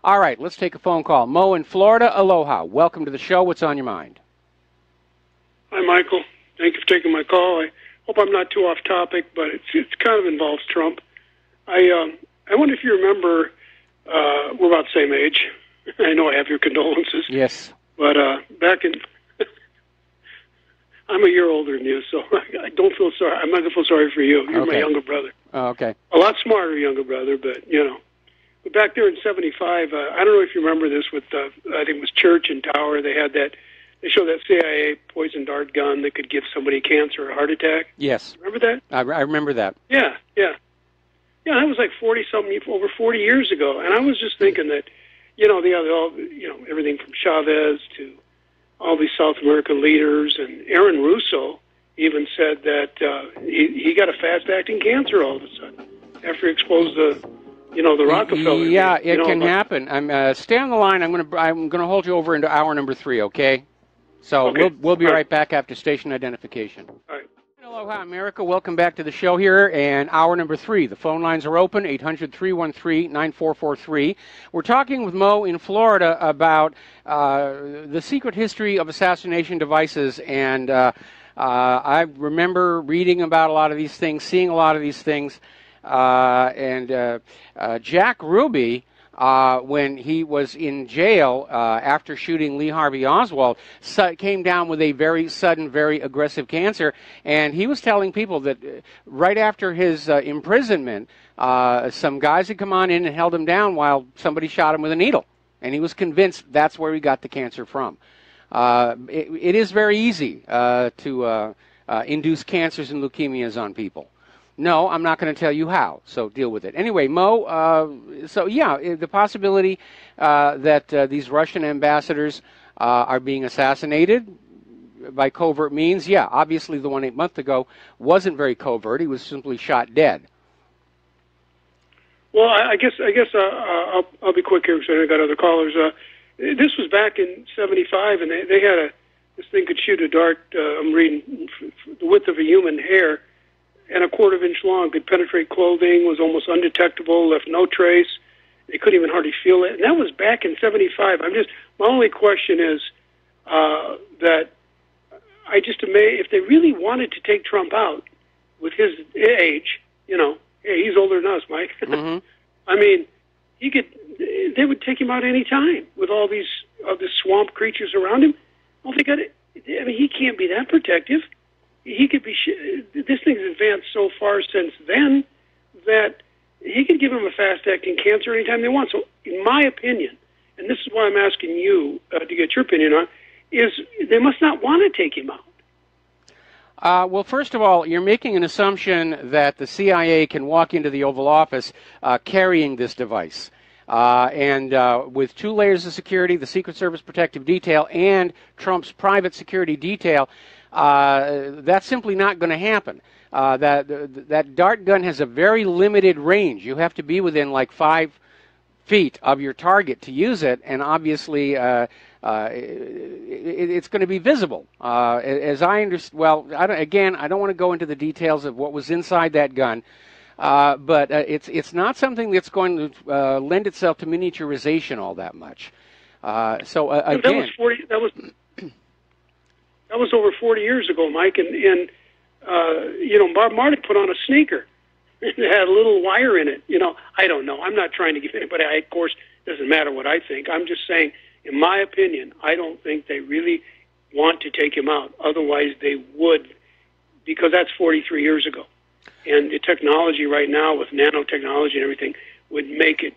All right, let's take a phone call. Mo in Florida, aloha. Welcome to the show. What's on your mind? Hi, Michael. Thank you for taking my call. I hope I'm not too off topic, but it kind of involves Trump. I wonder if you remember, we're about the same age. I know I have your condolences. Yes. But back in, I'm a year older than you, so I don't feel sorry. I'm not going to feel sorry for you. You're my younger brother. Oh, okay. A lot smarter younger brother, but, you know. But back there in 75, I don't know if you remember this with, I think it was Church and Tower. They had that. They showed that CIA poison dart gun that could give somebody cancer or a heart attack. Yes. Remember that? I remember that. Yeah. Yeah, that was like 40-something, over 40 years ago. And I was just thinking that, you know, everything from Chavez to all these South American leaders, and Aaron Russo even said that he got a fast-acting cancer all of a sudden after he exposed the Rockefeller. Yeah, it can happen. Stay on the line. I'm gonna hold you over into hour number 3. Okay. So okay. We'll be right back after station identification. All right. Aloha, America. Welcome back to the show here, and hour number 3. The phone lines are open, 800-313-9443. We're talking with Mo in Florida about the secret history of assassination devices, and I remember reading about a lot of these things, seeing a lot of these things, and Jack Ruby, when he was in jail after shooting Lee Harvey Oswald, came down with a very sudden, very aggressive cancer. And he was telling people that right after his imprisonment, some guys had come on in and held him down while somebody shot him with a needle. And he was convinced that's where he got the cancer from. It is very easy to induce cancers and leukemias on people. No, I'm not going to tell you how, so deal with it. Anyway, Mo, the possibility that these Russian ambassadors are being assassinated by covert means, obviously the one 8 months ago wasn't very covert. He was simply shot dead. Well, I guess I'll be quick here because I got other callers. This was back in 75, and they had this thing could shoot a dart, I'm reading, the width of a human hair, and a quarter-inch long, could penetrate clothing, was almost undetectable, left no trace. They couldn't even hardly feel it. And that was back in 75. My only question is that I just amazed, if they really wanted to take Trump out with his age, hey, he's older than us, Mike. Mm-hmm. I mean, they would take him out any time with all these swamp creatures around him. He can't be that protective. He could be. This thing's advanced so far since then that he could give him a fast-acting cancer anytime they want. So, in my opinion, and this is why I'm asking you to get your opinion on, is they must not want to take him out. Well, first of all, you're making an assumption that the CIA can walk into the Oval Office carrying this device. And with 2 layers of security, the Secret Service Protective Detail and Trump's private security detail, that's simply not going to happen. That dart gun has a very limited range. You have to be within like 5 feet of your target to use it, and obviously it's going to be visible. As I understand, well, I don't want to go into the details of what was inside that gun, but it's not something that's going to lend itself to miniaturization all that much. Again, that was over 40 years ago, Mike, and Bob Marley put on a sneaker. It had a little wire in it. I don't know. I'm not trying to give anybody. Of course, it doesn't matter what I think. I'm just saying in my opinion, I don't think they really want to take him out. Otherwise, they would, because that's 43 years ago. And the technology right now with nanotechnology and everything would make it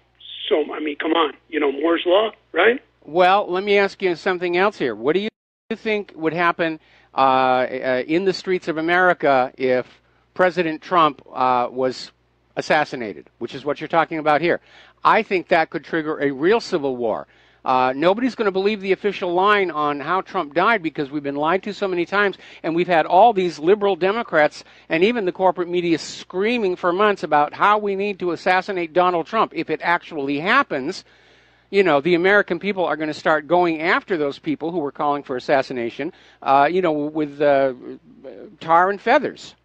so, I mean, come on, Moore's Law, right? Well, let me ask you something else here. What do you think would happen in the streets of America if President Trump was assassinated, which is what you're talking about here? I think that could trigger a real civil war. Nobody's going to believe the official line on how Trump died because we've been lied to so many times, and we've had all these liberal Democrats and even the corporate media screaming for months about how we need to assassinate Donald Trump. If it actually happens, the American people are going to start going after those people who were calling for assassination, with tar and feathers.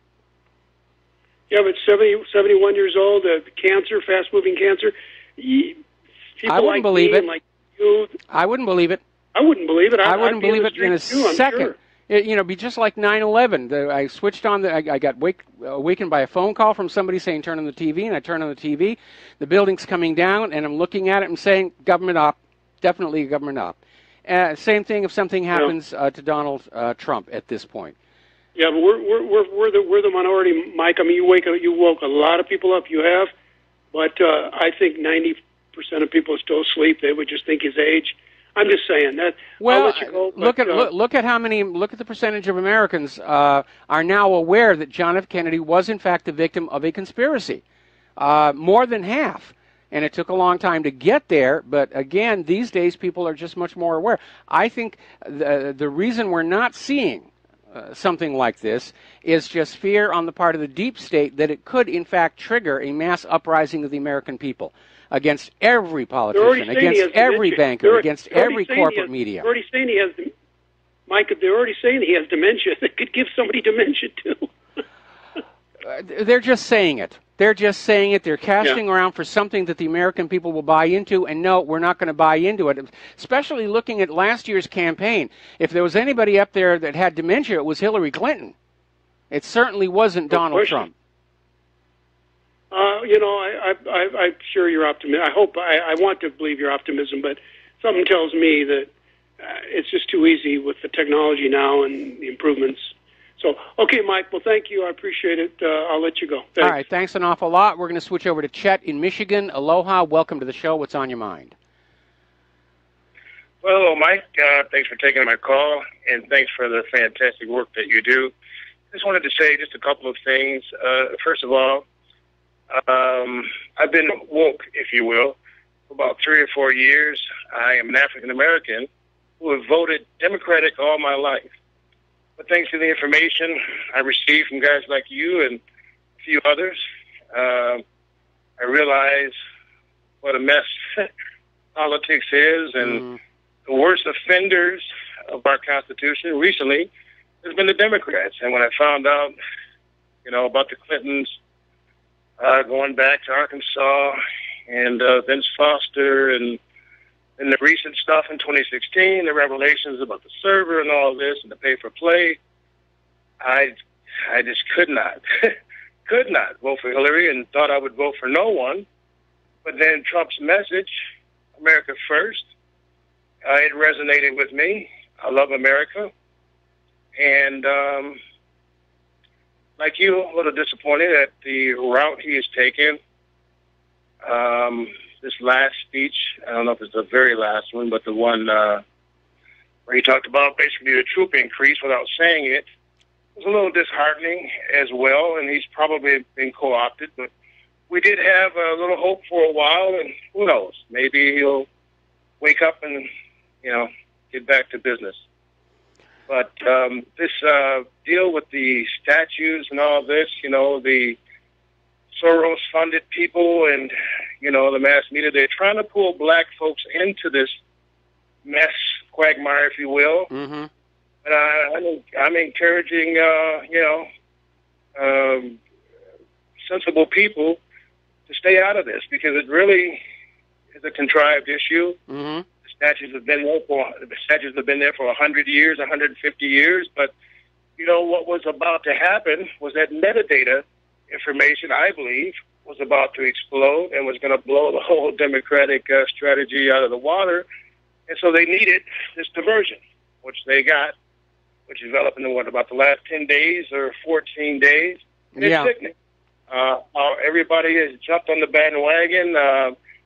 Yeah, but 71 years old, cancer, fast-moving cancer. People I wouldn't believe it. Like you, I wouldn't believe it. I wouldn't believe it. I wouldn't believe it in a too, second. Sure. Be just like 9/11. I switched on I got awakened by a phone call from somebody saying turn on the TV, and I turn on the TV. The building's coming down, and I'm looking at it and saying government op, definitely government op. Same thing if something happens to Donald Trump at this point. Yeah, but we're the minority, Mike. I mean, you woke a lot of people up. You have, but I think 90% of people are still asleep. They would just think his age. I'm just saying that. Well, I'll let you go, look at the percentage of Americans are now aware that John F. Kennedy was in fact the victim of a conspiracy. More than half. And it took a long time to get there, but again, these days people are just much more aware. I think the reason we're not seeing something like this is just fear on the part of the deep state that it could in fact trigger a mass uprising of the American people against every politician, against every banker, against every corporate media. They're already saying he has, Mike, they're already saying he has dementia. They could give somebody dementia too. They're just saying it. They're just saying it. They're casting around for something that the American people will buy into, and no, we're not going to buy into it, especially looking at last year's campaign. If there was anybody up there that had dementia, it was Hillary Clinton. It certainly wasn't Donald Trump. I'm sure you're optimistic. I want to believe your optimism, but something tells me that it's just too easy with the technology now and the improvements. So, okay, Mike, well, thank you. I appreciate it. I'll let you go. Thanks. All right, thanks an awful lot. We're going to switch over to Chet in Michigan. Aloha. Welcome to the show. What's on your mind? Well, Mike, thanks for taking my call, and thanks for the fantastic work that you do. Just wanted to say just a couple of things. First of all, I've been woke, if you will, for about 3 or 4 years. I am an African-American who have voted Democratic all my life. But thanks to the information I received from guys like you and a few others, I realize what a mess politics is, and the worst offenders of our Constitution recently has been the Democrats. And when I found out, about the Clintons going back to Arkansas and Vince Foster and the recent stuff in 2016, the revelations about the server and all this and the pay-for-play, I just could not vote for Hillary and thought I would vote for no one. But then Trump's message, America First, it resonated with me. I love America. And like you, a little disappointed at the route he has taken. This last speech, I don't know if it's the very last one, but the one where he talked about basically the troop increase without saying it, was a little disheartening as well, and he's probably been co-opted. But we did have a little hope for a while, and who knows, maybe he'll wake up and, get back to business. But this deal with the statues and all this, the Soros-funded people and, the mass media, they're trying to pull black folks into this mess, quagmire, if you will. Mm-hmm. And I'm encouraging, sensible people to stay out of this because it really is a contrived issue. Mm-hmm. The statues have been there for 100 years, 150 years. But what was about to happen was that metadata information, I believe, was about to explode and was going to blow the whole Democratic strategy out of the water. And so they needed this diversion, which they got, which developed in about the last 10 days or 14 days. And it's sickening. Everybody has jumped on the bandwagon,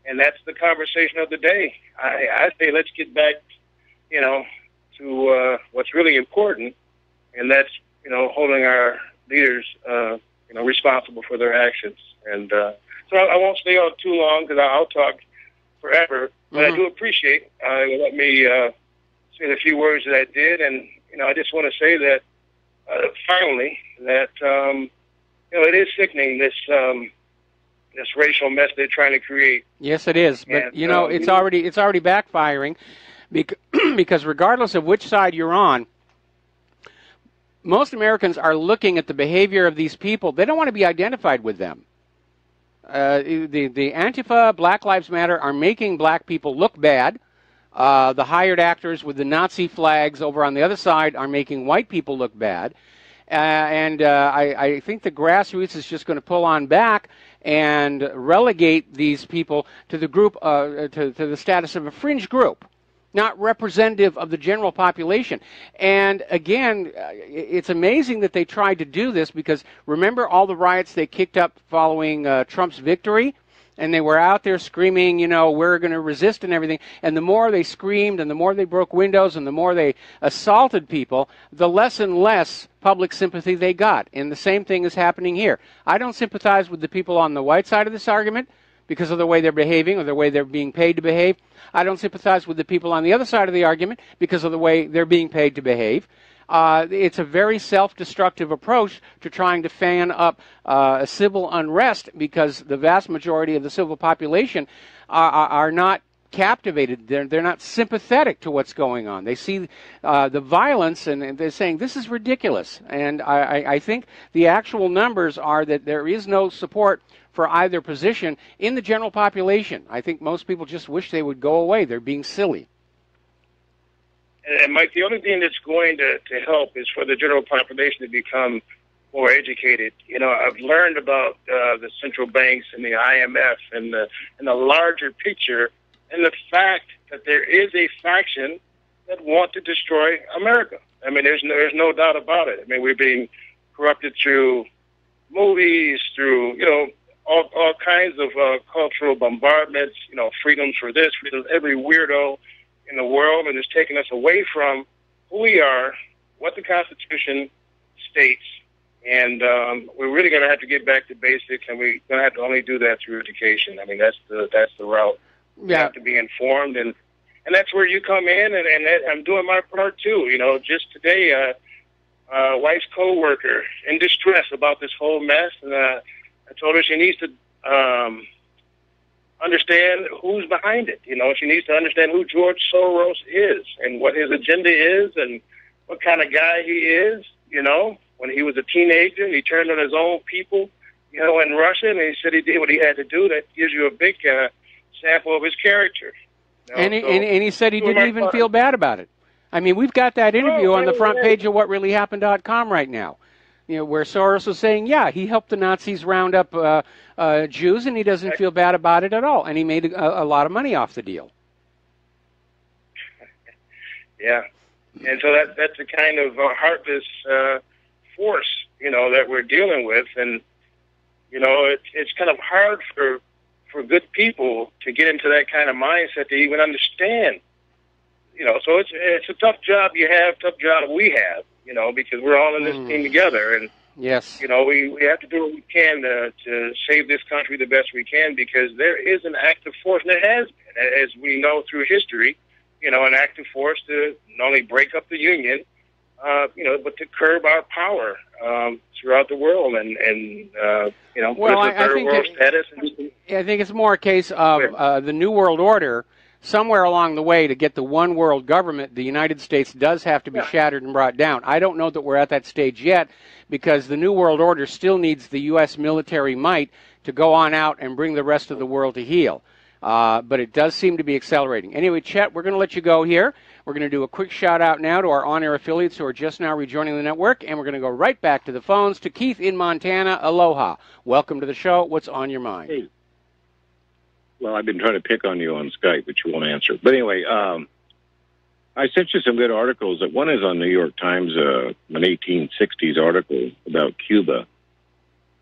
and that's the conversation of the day. I say let's get back, to what's really important, and that's, holding our leaders, responsible for their actions. And so I won't stay on too long because I'll talk forever. But I do appreciate let me say the few words that I did, and I just want to say that finally that it is sickening this racial mess they're trying to create. Yes, it is. But And, it's already backfiring because regardless of which side you're on, most Americans are looking at the behavior of these people. They don't want to be identified with them. The Antifa, Black Lives Matter are making black people look bad. The hired actors with the Nazi flags over on the other side are making white people look bad. I think the grassroots is just going to pull on back and relegate these people to the group, to the status of a fringe group, not representative of the general population. And again, it's amazing that they tried to do this because remember all the riots they kicked up following Trump's victory? And they were out there screaming, we're going to resist and everything. And the more they screamed and the more they broke windows and the more they assaulted people, the less and less public sympathy they got. And the same thing is happening here. I don't sympathize with the people on the white side of this argument because of the way they're behaving or the way they're being paid to behave. I don't sympathize with the people on the other side of the argument because of the way they're being paid to behave. It's a very self-destructive approach to trying to fan up civil unrest because the vast majority of the civil population are not captivated. They're not sympathetic to what's going on. They see the violence and they're saying, this is ridiculous. And I think the actual numbers are that there is no support for either position in the general population. I think most people just wish they would go away. They're being silly. And Mike, the only thing that's going to help is for the general population to become more educated. I've learned about the central banks and the IMF and the larger picture, and the fact that there is a faction that want to destroy America. I mean, there's no doubt about it. I mean, we're being corrupted through movies, through all kinds of cultural bombardments. Freedoms for this, freedoms every weirdo in the world, and it's taken us away from who we are, what the Constitution states, and we're really going to have to get back to basics, and we're going to have to only do that through education. I mean, that's the route. Yeah. You have to be informed, and that's where you come in, and I'm doing my part too. Just today, wife's coworker in distress about this whole mess, and I told her she needs to understand who's behind it. She needs to understand who George Soros is and what his agenda is and what kind of guy he is. When he was a teenager, he turned on his own people, in Russia, and he said he did what he had to do. That gives you a big sample of his character. And he said he didn't even feel bad about it. I mean, we've got that interview on the front page of whatreallyhappened.com right now. Where Soros was saying, yeah, he helped the Nazis round up Jews, and he doesn't feel bad about it at all, and he made a lot of money off the deal. Yeah, and so that's a kind of heartless force, that we're dealing with, and it's kind of hard for good people to get into that kind of mindset to even understand. So it's a tough job tough job we have. Because we're all in this team together, and yes, we have to do what we can to save this country the best we can, because there is an active force, and it has been, as we know through history, an active force to not only break up the Union, but to curb our power throughout the world, and put us in third world status. I think it's more a case of the New World Order. Somewhere along the way, to get the one world government, the United States does have to be shattered and brought down. I don't know that we're at that stage yet, because the New World Order still needs the U.S. military might to go on out and bring the rest of the world to heel. But it does seem to be accelerating. Anyway, Chet, we're going to let you go here. We're going to do a quick shout-out now to our on-air affiliates who are just now rejoining the network, and we're going to go right back to the phones to Keith in Montana. Aloha. Welcome to the show. What's on your mind? Hey. Well, I've been trying to pick on you on Skype, but you won't answer. But anyway, I sent you some good articles. One is on New York Times, an 1860s article about Cuba.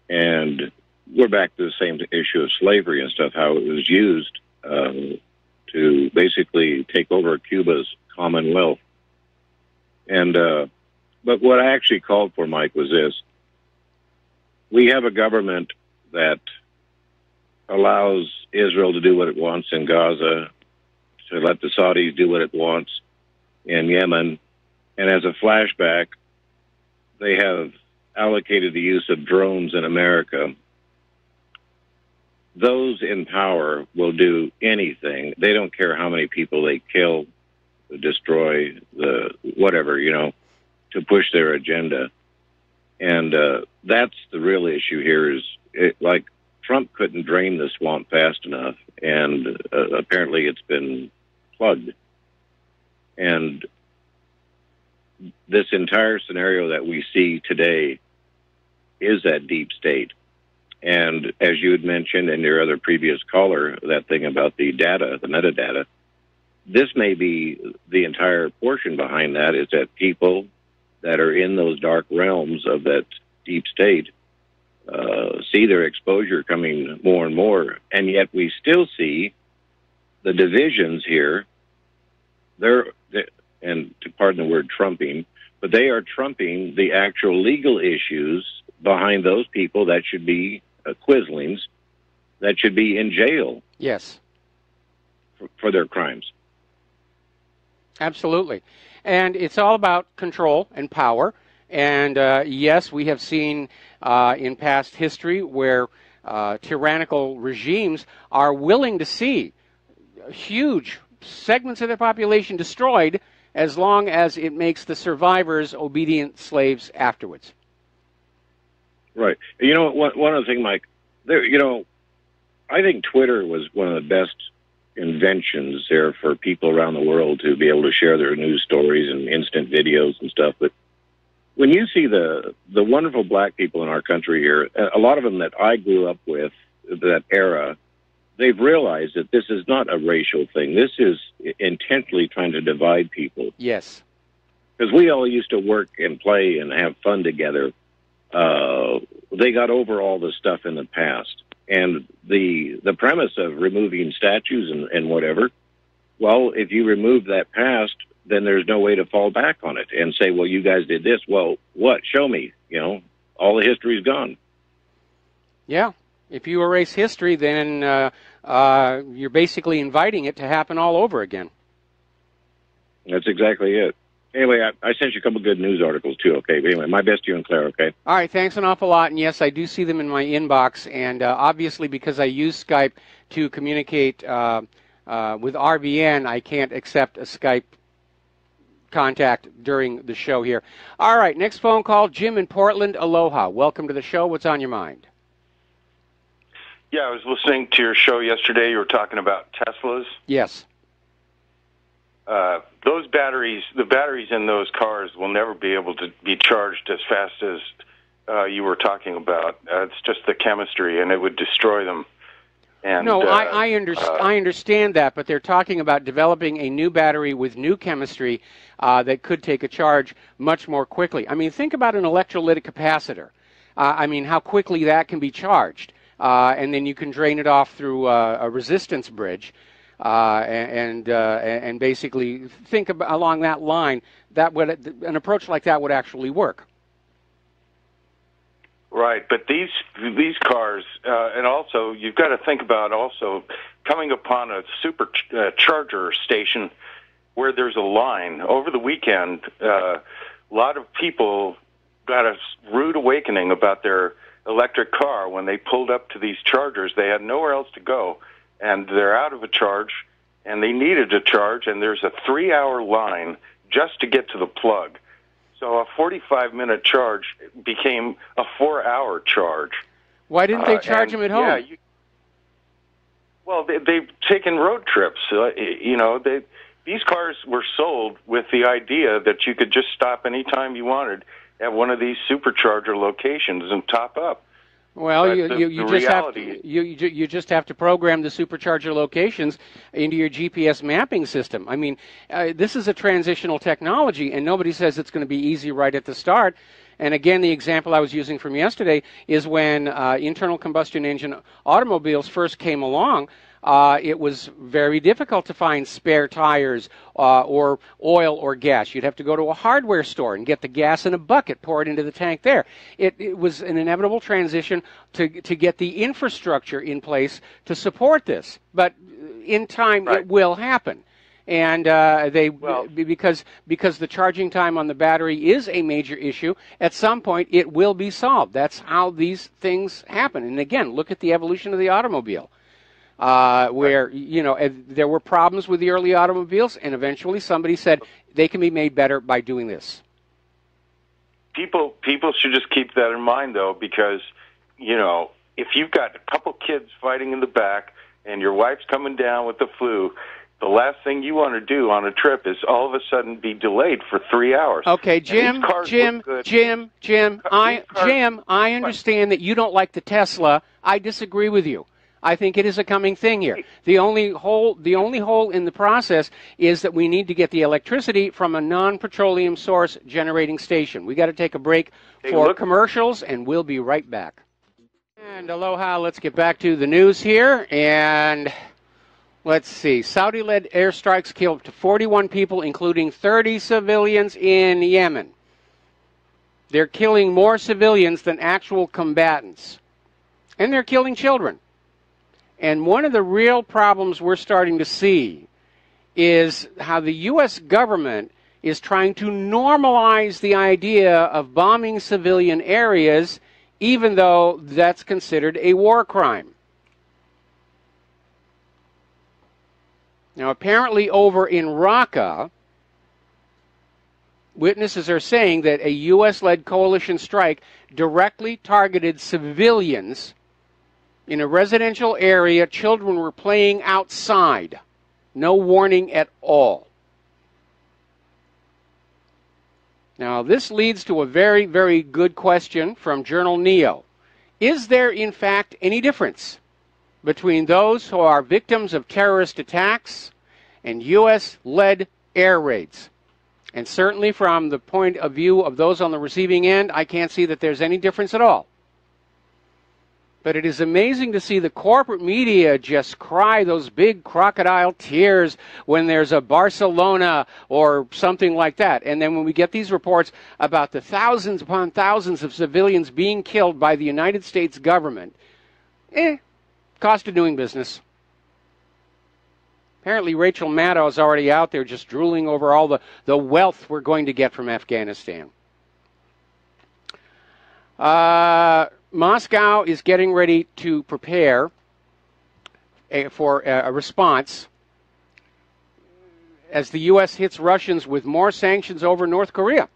And we're back to the same issue of slavery and stuff, how it was used to basically take over Cuba's commonwealth. And but what I actually called for, Mike, was this. We have a government that allows Israel to do what it wants in Gaza, to let the Saudis do what it wants in Yemen. And as a flashback, they have allocated the use of drones in America. Those in power will do anything. They don't care how many people they kill, destroy, whatever, to push their agenda. And that's the real issue here is, like, Trump couldn't drain the swamp fast enough, and apparently it's been plugged. And this entire scenario that we see today is that deep state. And as you had mentioned in your other previous caller, that thing about the data, the metadata, this may be the entire portion behind that, is that people that are in those dark realms of that deep state see their exposure coming more and more, and yet we still see the divisions here. And to pardon the word trumping, but they are trumping the actual legal issues behind those people that should be quislings, that should be in jail. Yes. For their crimes. Absolutely. And it's all about control and power. And yes, we have seen in past history where tyrannical regimes are willing to see huge segments of their population destroyed as long as it makes the survivors obedient slaves afterwards. Right. You know, one other thing, Mike, I think Twitter was one of the best inventions there for people around the world to be able to share their news stories and instant videos and stuff. But when you see the wonderful black people in our country here, a lot of them that I grew up with, that era, they've realized that this is not a racial thing. This is intentionally trying to divide people. Yes. Because we all used to work and play and have fun together. They got over all the stuff in the past. And the premise of removing statues and whatever, well, if you remove that past, then there's no way to fall back on it and say, well, you guys did this. Well, what? Show me. All the history's gone. Yeah. If you erase history, then you're basically inviting it to happen all over again. That's exactly it. Anyway, I sent you a couple of good news articles, too, okay? But anyway, my best to you and Claire, okay? All right, thanks an awful lot. And, yes, I do see them in my inbox. And obviously, because I use Skype to communicate with RBN, I can't accept a Skype contact during the show here. All right, next phone call, Jim in Portland. Aloha. Welcome to the show. What's on your mind? Yeah, I was listening to your show yesterday. You were talking about Teslas. Yes. Those batteries, the batteries in those cars will never be able to be charged as fast as you were talking about. It's just the chemistry, and it would destroy them. And, no, I understand that, but they're talking about developing a new battery with new chemistry that could take a charge much more quickly. I mean, think about an electrolytic capacitor. How quickly that can be charged. And then you can drain it off through a resistance bridge. And basically think along that line, an approach like that would actually work. Right, but these cars, and also you've got to think about also coming upon a supercharger station where there's a line. Over the weekend, a lot of people got a rude awakening about their electric car when they pulled up to these chargers. They had nowhere else to go, and they're out of a charge, and they needed a charge, and there's a 3-hour line just to get to the plug. So a 45-minute charge became a 4-hour charge. Why didn't they charge them at home? Yeah, they've taken road trips. These cars were sold with the idea that you could just stop anytime you wanted at one of these supercharger locations and top up. Well, But you just have to program the supercharger locations into your GPS mapping system. I mean, this is a transitional technology, and nobody says it's going to be easy right at the start. And again, the example I was using from yesterday is when internal combustion engine automobiles first came along. It was very difficult to find spare tires or oil or gas. You'd have to go to a hardware store and get the gas in a bucket, pour it into the tank there. It was an inevitable transition to get the infrastructure in place to support this. But in time, it will happen. And because the charging time on the battery is a major issue, at some point it will be solved. That's how these things happen. And again, look at the evolution of the automobile. Where, there were problems with the early automobiles, and eventually somebody said they can be made better by doing this. People should just keep that in mind, though, because, if you've got a couple kids fighting in the back and your wife's coming down with the flu, the last thing you want to do on a trip is all of a sudden be delayed for 3 hours. Okay, Jim, I understand that you don't like the Tesla. I disagree with you. I think it is a coming thing here. The only hole in the process is that we need to get the electricity from a non-petroleum source generating station. We got to take a break for commercials, and we'll be right back. And aloha, let's get back to the news here. And let's see. Saudi-led airstrikes killed 41 people, including 30 civilians in Yemen. They're killing more civilians than actual combatants. And they're killing children. And one of the real problems we're starting to see is how the U.S. government is trying to normalize the idea of bombing civilian areas, even though that's considered a war crime. Now, apparently over in Raqqa, witnesses are saying that a U.S.-led coalition strike directly targeted civilians in a residential area. Children were playing outside. No warning at all. Now, this leads to a very, very good question from Journal Neo. Is there, in fact, any difference between those who are victims of terrorist attacks and U.S.-led air raids? And certainly from the point of view of those on the receiving end, I can't see that there's any difference at all. But it is amazing to see the corporate media just cry those big crocodile tears when there's a Barcelona or something like that. And then when we get these reports about the thousands upon thousands of civilians being killed by the United States government, cost of doing business. Apparently Rachel Maddow is already out there just drooling over all the wealth we're going to get from Afghanistan. Moscow is getting ready to prepare for a response as the U.S. hits Russians with more sanctions over North Korea.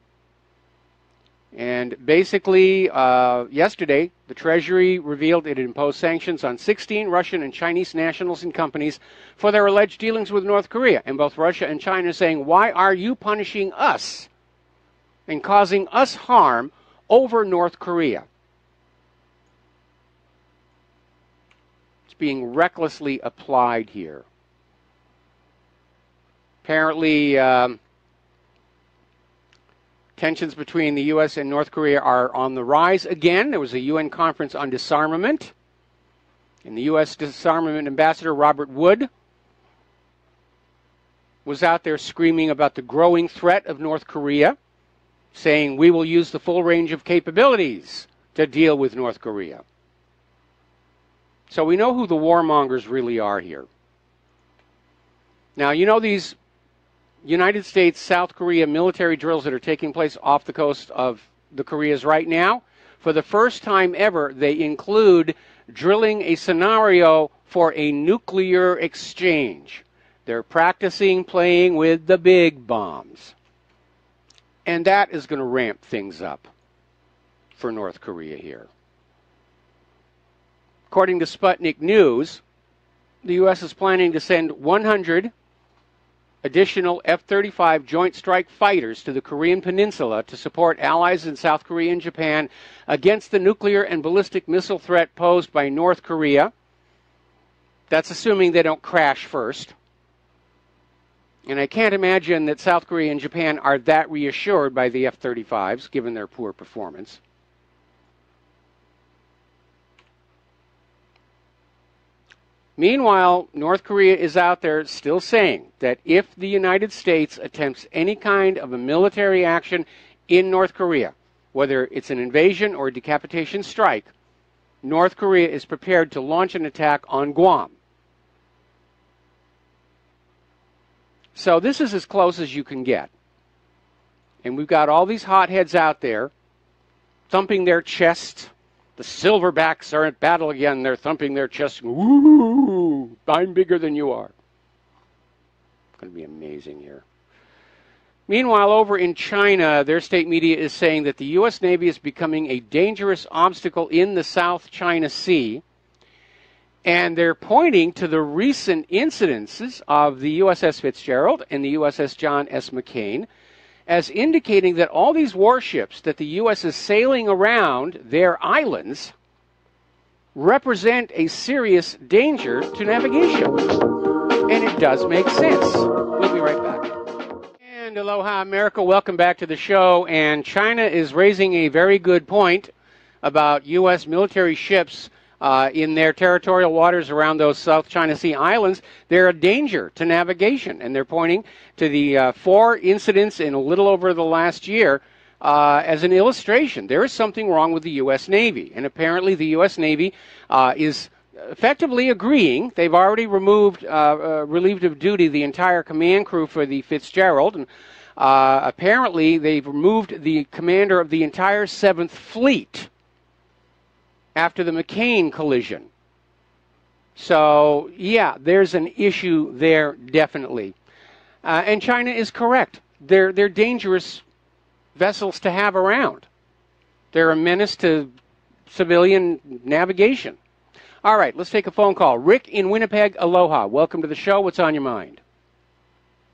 And basically, yesterday, the Treasury revealed it had imposed sanctions on 16 Russian and Chinese nationals and companies for their alleged dealings with North Korea. And both Russia and China are saying, why are you punishing us and causing us harm over North Korea? Being recklessly applied here. Apparently, tensions between the U.S. and North Korea are on the rise again. There was a UN conference on disarmament, and the U.S. disarmament ambassador Robert Wood was out there screaming about the growing threat of North Korea, saying we will use the full range of capabilities to deal with North Korea. So we know who the warmongers really are here. Now, you know these United States-South Korea military drills that are taking place off the coast of the Koreas right now? For the first time ever, they include drilling a scenario for a nuclear exchange. They're practicing playing with the big bombs. And that is going to ramp things up for North Korea here. According to Sputnik News, the U.S. is planning to send 100 additional F-35 Joint Strike Fighters to the Korean Peninsula to support allies in South Korea and Japan against the nuclear and ballistic missile threat posed by North Korea. That's assuming they don't crash first. And I can't imagine that South Korea and Japan are that reassured by the F-35s, given their poor performance. Meanwhile, North Korea is out there still saying that if the United States attempts any kind of a military action in North Korea, whether it's an invasion or a decapitation strike, North Korea is prepared to launch an attack on Guam. So this is as close as you can get. And we've got all these hotheads out there thumping their chests. The silverbacks are at battle again. They're thumping their chests. Woo! I'm bigger than you are. It's going to be amazing here. Meanwhile, over in China, their state media is saying that the U.S. Navy is becoming a dangerous obstacle in the South China Sea. And they're pointing to the recent incidences of the USS Fitzgerald and the USS John S. McCain as indicating that all these warships that the U.S. is sailing around their islands represent a serious danger to navigation. And it does make sense. We'll be right back. And aloha, America. Welcome back to the show. And China is raising a very good point about U.S. military ships in their territorial waters around those South China Sea islands. They're a danger to navigation, and they're pointing to the 4 incidents in a little over the last year as an illustration. There is something wrong with the U.S. Navy, and apparently the U.S. Navy is effectively agreeing. They've already relieved of duty the entire command crew for the Fitzgerald, and apparently they've removed the commander of the entire 7th Fleet after the McCain collision. So, yeah, there's an issue there, definitely. And China is correct. They're dangerous vessels to have around. They're a menace to civilian navigation. All right, let's take a phone call. Rick in Winnipeg, aloha. Welcome to the show. What's on your mind?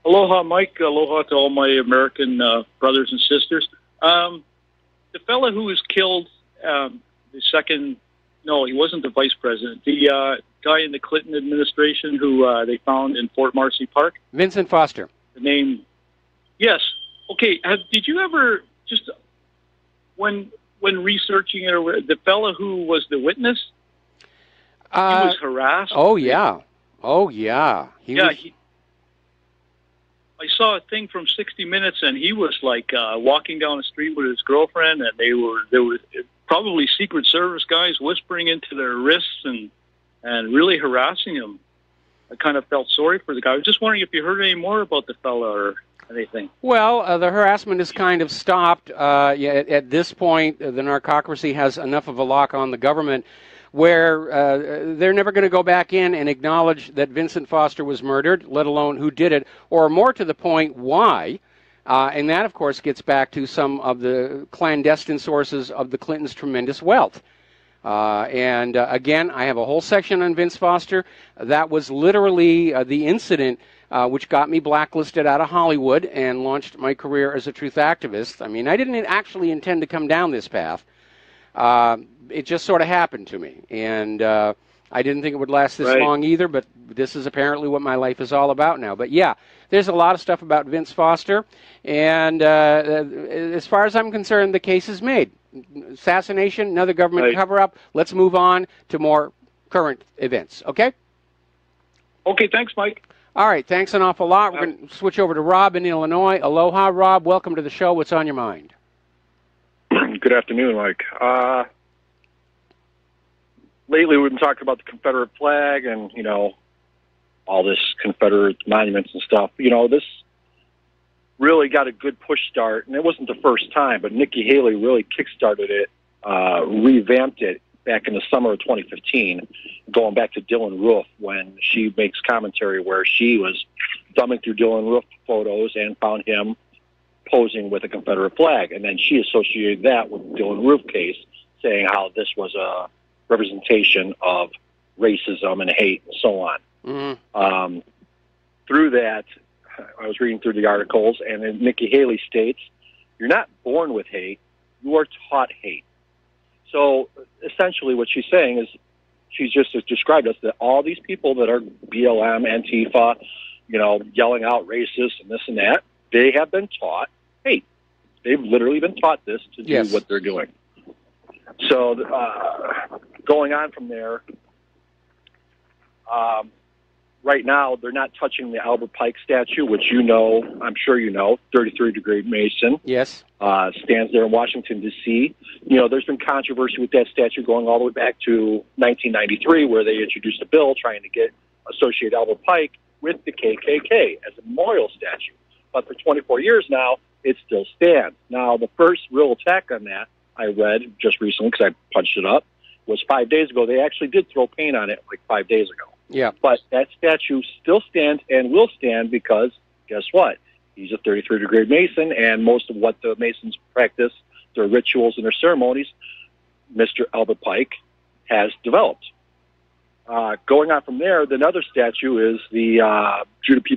Aloha, Mike. Aloha to all my American brothers and sisters. The fellow who was killed... he wasn't the vice president. The guy in the Clinton administration who they found in Fort Marcy Park. Vincent Foster. The name, yes. Okay, did you ever just, when researching it, or the fellow who was the witness, he was harassed? Oh, yeah. Oh, yeah. I saw a thing from 60 Minutes, and he was like walking down the street with his girlfriend, and there were probably Secret Service guys whispering into their wrists and really harassing him. I kind of felt sorry for the guy. I was just wondering if you heard any more about the fella or anything. Well, the harassment is kind of stopped. At this point, the narcocracy has enough of a lock on the government where they're never going to go back in and acknowledge that Vincent Foster was murdered, let alone who did it, or more to the point, why. And that, of course, gets back to some of the clandestine sources of the Clintons' tremendous wealth. Again, I have a whole section on Vince Foster. That was literally the incident which got me blacklisted out of Hollywood and launched my career as a truth activist. I mean, I didn't actually intend to come down this path. It just sort of happened to me. And I didn't think it would last this long either, but this is apparently what my life is all about now. But yeah, there's a lot of stuff about Vince Foster, and as far as I'm concerned, the case is made. Assassination, another government cover-up. Let's move on to more current events, okay? Okay, thanks, Mike. All right, thanks an awful lot. We're going to switch over to Rob in Illinois. Aloha, Rob. Welcome to the show. What's on your mind? Good afternoon, Mike. Lately, we've been talking about the Confederate flag and, all this Confederate monuments and stuff. This really got a good push start, and it wasn't the first time, but Nikki Haley really kickstarted it, revamped it back in the summer of 2015, going back to Dylan Roof when she makes commentary where she was thumbing through Dylan Roof photos and found him posing with a Confederate flag. And then she associated that with the Dylan Roof case, saying how this was a representation of racism and hate and so on. Mm-hmm. Through that, I was reading through the articles, and then Nikki Haley states, you're not born with hate, you are taught hate. So essentially what she's saying is, she's just described us that all these people that are BLM, Antifa, yelling out racist and this and that, they have been taught hate. They've literally been taught this to do what they're doing. So going on from there, right now they're not touching the Albert Pike statue, which I'm sure 33-degree Mason. Yes. Stands there in Washington, D.C. There's been controversy with that statue going all the way back to 1993, where they introduced a bill trying to associate Albert Pike with the KKK as a memorial statue. But for 24 years now, it still stands. Now, the first real attack on that, I read just recently because I punched it up, was 5 days ago. They actually did throw paint on it like 5 days ago. Yeah. But that statue still stands and will stand because, guess what? He's a 33-degree Mason, and most of what the Masons practice, their rituals and their ceremonies, Mr. Albert Pike has developed. Going on from there, the other statue is the Judah P.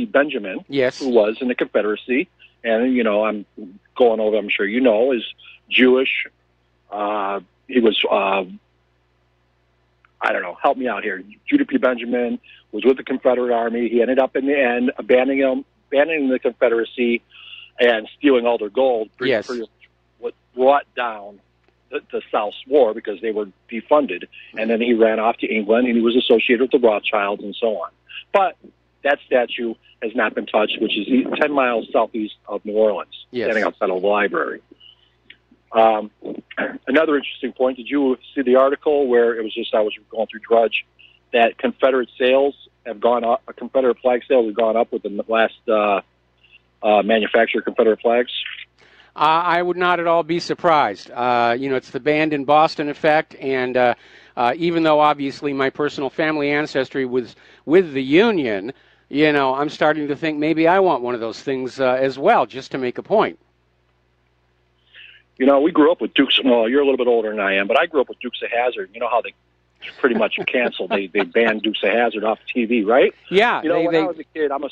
Benjamin, yes, who was in the Confederacy, and I'm going over, I'm sure is Jewish. He was I don't know, help me out here. Judah P. Benjamin was with the Confederate Army. He ended up in the end abandoning the Confederacy and stealing all their gold. What brought down the South's war because they were defunded. And then he ran off to England, and he was associated with the Rothschilds and so on. But that statue has not been touched, which is 10 miles southeast of New Orleans, standing outside of the library. Another interesting point, did you see the article where it was I was going through Drudge, that Confederate sales have gone up, Confederate flag sales have gone up with the last manufacturer of Confederate flags? I would not at all be surprised. It's the banned in Boston effect, and even though obviously my personal family ancestry was with the Union, I'm starting to think maybe I want one of those things as well, just to make a point. We grew up with Dukes. Well, you're a little bit older than I am, but I grew up with Dukes of Hazzard. You know how they pretty much canceled. They banned Dukes of Hazzard off TV, right? Yeah. When I was a kid, I'm a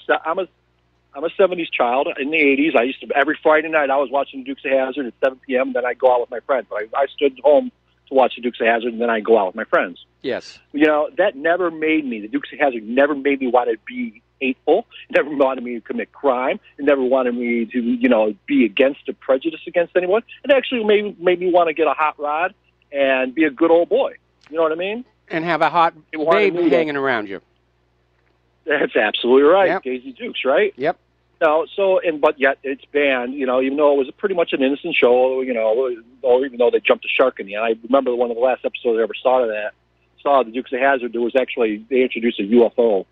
70s child. In the 80s, I used to every Friday night I was watching Dukes of Hazzard at 7 p.m. And then I'd go out with my friends. But I stood home to watch the Dukes of Hazzard, and then I'd go out with my friends. Yes. That never made me. The Dukes of Hazzard never made me want to be hateful. It never wanted me to commit crime. It never wanted me to, be against or prejudice against anyone. It actually made me want to get a hot rod and be a good old boy. You know what I mean? And have a hot babe hanging around you. That's absolutely right. Yep. Daisy Dukes, right? Yep. No, but yet it's banned, even though it was pretty much an innocent show, or even though they jumped a shark in the end. I remember one of the last episodes I ever saw the Dukes of Hazzard, they introduced a UFO.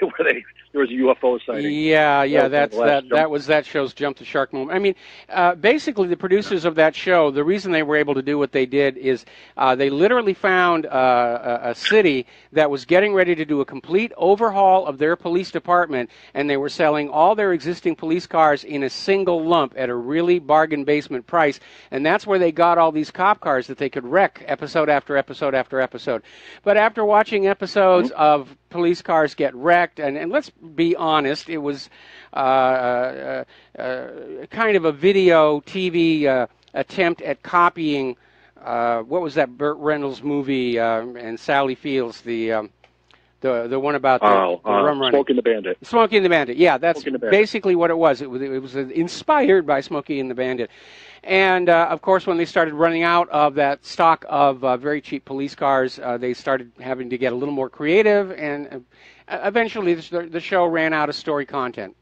Where there was a UFO sighting. Yeah, that was that show's Jump the Shark moment. I mean, basically the producers of that show, the reason they were able to do what they did is they literally found a city that was getting ready to do a complete overhaul of their police department, and they were selling all their existing police cars in a single lump at a really bargain basement price, and that's where they got all these cop cars that they could wreck episode after episode after episode. But after watching episodes of police cars get wrecked, and let's be honest, it was kind of a video TV attempt at copying what was that Burt Reynolds movie and Sally Fields, the one about the rum running. Smokey and the Bandit. Smokey and the Bandit. Yeah, that's basically what it was. It was inspired by Smokey and the Bandit. And, of course, when they started running out of that stock of very cheap police cars, they started having to get a little more creative, and eventually the show ran out of story content.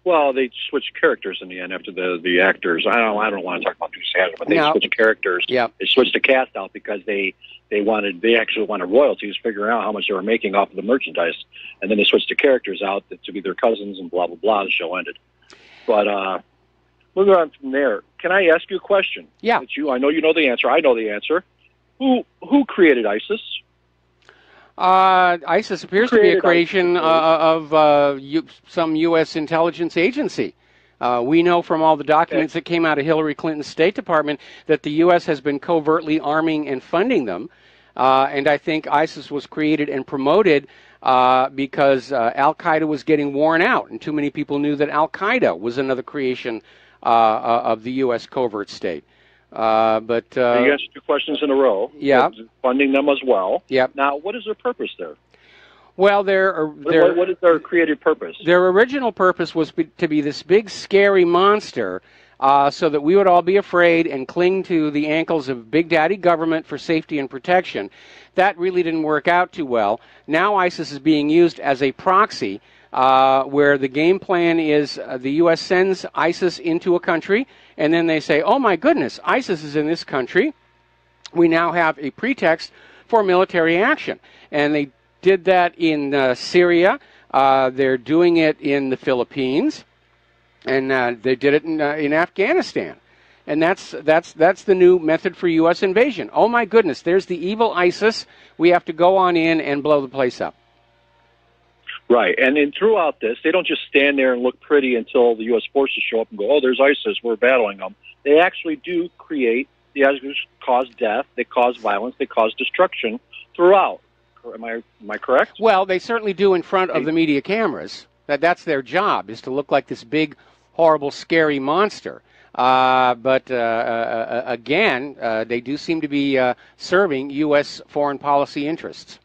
Well, they switched characters in the end after the actors. I don't want to talk about Dukes of Hazzard, but they switched characters. Yeah. They switched the cast out because they actually wanted royalties, figuring out how much they were making off of the merchandise, and then they switched the characters out to be their cousins and blah blah blah. The show ended. But moving on from there, can I ask you a question? Yeah. I know you know the answer. I know the answer. Who created ISIS? ISIS appears to be a creation of some U.S. intelligence agency. We know from all the documents that came out of Hillary Clinton's State Department that the U.S. has been covertly arming and funding them. And I think ISIS was created and promoted because Al-Qaeda was getting worn out, and too many people knew that Al-Qaeda was another creation of the U.S. covert state. You answered 2 questions in a row. Yeah. Funding them as well. Yeah. Now, what is their purpose there? Well, what is their created purpose? Their original purpose was to be this big, scary monster, so that we would all be afraid and cling to the ankles of Big Daddy government for safety and protection. That really didn't work out too well. Now ISIS is being used as a proxy, where the game plan is the U.S. sends ISIS into a country, and then they say, oh my goodness, ISIS is in this country. We now have a pretext for military action. And they did that in Syria. They're doing it in the Philippines. And they did it in Afghanistan. And that's the new method for U.S. invasion. Oh my goodness, there's the evil ISIS. We have to go on in and blow the place up. Right, and then throughout this, they don't just stand there and look pretty until the U.S. forces show up and go, oh, there's ISIS, we're battling them. They actually do create, they cause death, they cause violence, they cause destruction throughout. Am I correct? Well, they certainly do in front of the media cameras. That's their job, is to look like this big, horrible, scary monster. But again, they do seem to be serving U.S. foreign policy interests.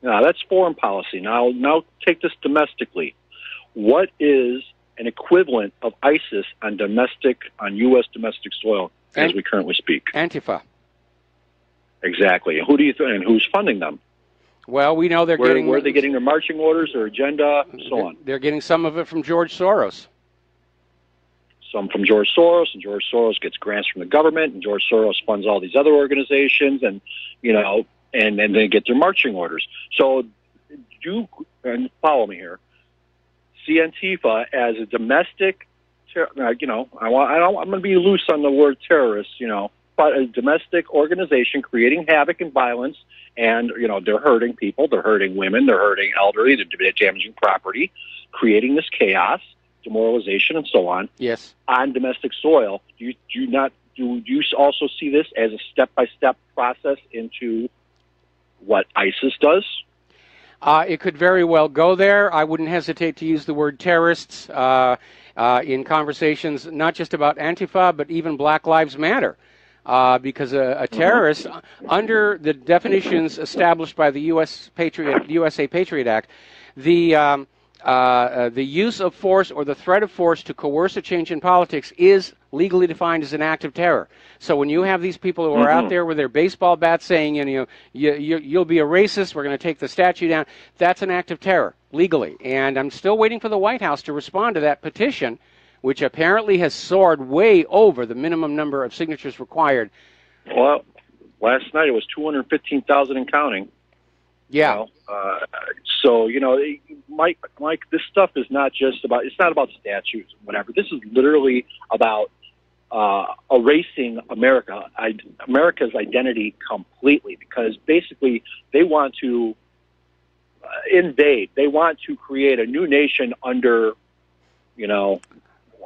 Now, that's foreign policy. Now take this domestically. What is an equivalent of ISIS on U.S. domestic soil as we currently speak? Antifa. Exactly. Who do you and who's funding them? Well, we know where are they getting their marching orders, their agenda, and so on? They're getting some of it from George Soros. Some from George Soros, and George Soros gets grants from the government, and George Soros funds all these other organizations, and and they get their marching orders. So, and follow me here. See Antifa as a domestic, I'm going to be loose on the word terrorist, but a domestic organization creating havoc and violence, and they're hurting people, they're hurting women, they're hurting elderly, they're damaging property, creating this chaos, demoralization, and so on. Yes. On domestic soil. Do you also see this as a step-by-step process into what ISIS does? It could very well go there. I wouldn't hesitate to use the word terrorists in conversations, not just about Antifa, but even Black Lives Matter. Because a terrorist, under the definitions established by the USA Patriot Act, the use of force or the threat of force to coerce a change in politics is legally defined as an act of terror. So when you have these people who are out there with their baseball bats saying, you'll be a racist, we're going to take the statue down, that's an act of terror, legally. And I'm still waiting for the White House to respond to that petition, which apparently has soared way over the minimum number of signatures required. Well, last night it was 215,000 and counting. Yeah. So, Mike, this stuff is not just about, it's not about statues or whatever. This is literally about erasing America's identity completely, because basically they want to invade. They want to create a new nation under,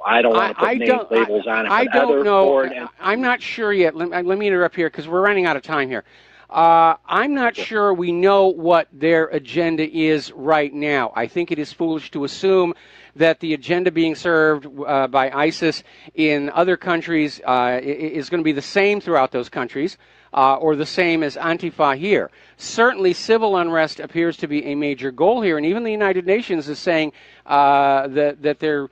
I don't want to put labels on it. I don't know. I'm not sure yet. Let me interrupt here because we're running out of time here. I'm not sure we know what their agenda is right now. I think it is foolish to assume that the agenda being served by ISIS in other countries is going to be the same throughout those countries or the same as Antifa here. Certainly civil unrest appears to be a major goal here, and even the United Nations is saying that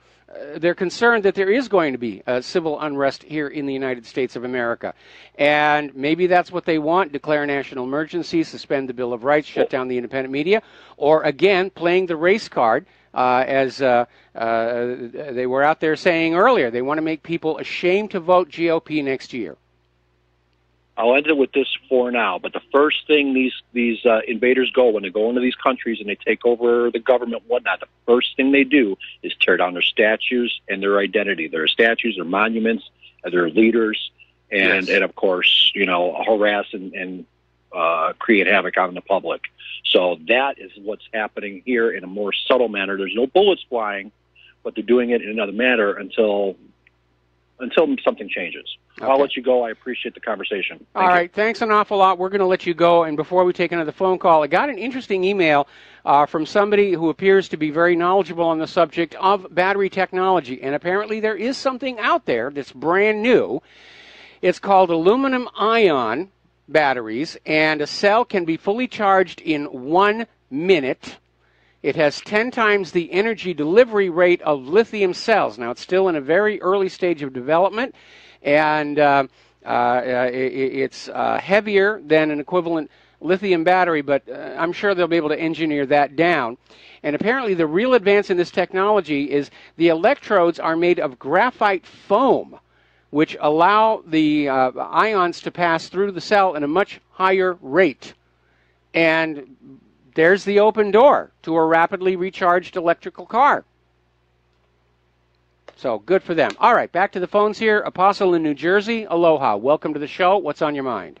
they're concerned that there is going to be civil unrest here in the United States of America. And maybe that's what they want, declare national emergency, suspend the Bill of Rights, shut down the independent media, or again, playing the race card, as they were out there saying earlier. They want to make people ashamed to vote GOP next year. I'll end it with this for now, but the first thing these invaders when they go into these countries and they take over the government and whatnot, the first thing they do is tear down their statues and their identity. Their statues, their monuments, their leaders, and of course, harass and create havoc out in the public. So that is what's happening here in a more subtle manner. There's no bullets flying, but they're doing it in another manner until until something changes. Okay. I'll let you go. I appreciate the conversation. All right, thanks an awful lot. We're going to let you go. And before we take another phone call, I got an interesting email from somebody who appears to be very knowledgeable on the subject of battery technology. And apparently there is something out there that's brand new. It's called aluminum ion batteries, and a cell can be fully charged in 1 minute. It has 10 times the energy delivery rate of lithium cells. Now, it's still in a very early stage of development, and it's heavier than an equivalent lithium battery, but I'm sure they'll be able to engineer that down. And apparently the real advance in this technology is the electrodes are made of graphite foam, which allow the ions to pass through the cell at a much higher rate. And there's the open door to a rapidly recharged electrical car. So good for them. All right, back to the phones here. Apostle in New Jersey. Aloha. Welcome to the show. What's on your mind?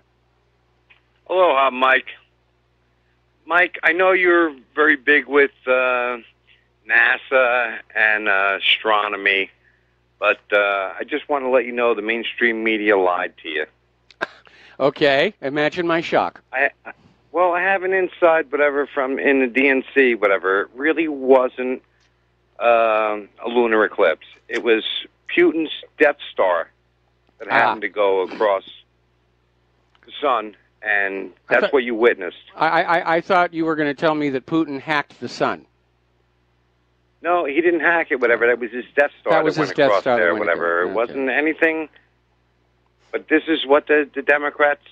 Aloha, Mike. Mike, I know you're very big with NASA and astronomy, but I just want to let you know the mainstream media lied to you. Okay, imagine my shock. Well, I have an inside, whatever, from in the DNC, whatever. It really wasn't a lunar eclipse. It was Putin's Death Star that happened to go across the sun, and that's what you witnessed. I thought you were going to tell me that Putin hacked the sun. No, he didn't hack it, whatever. That was his Death Star that went across Star there, whatever. It wasn't anything, but this is what the Democrats...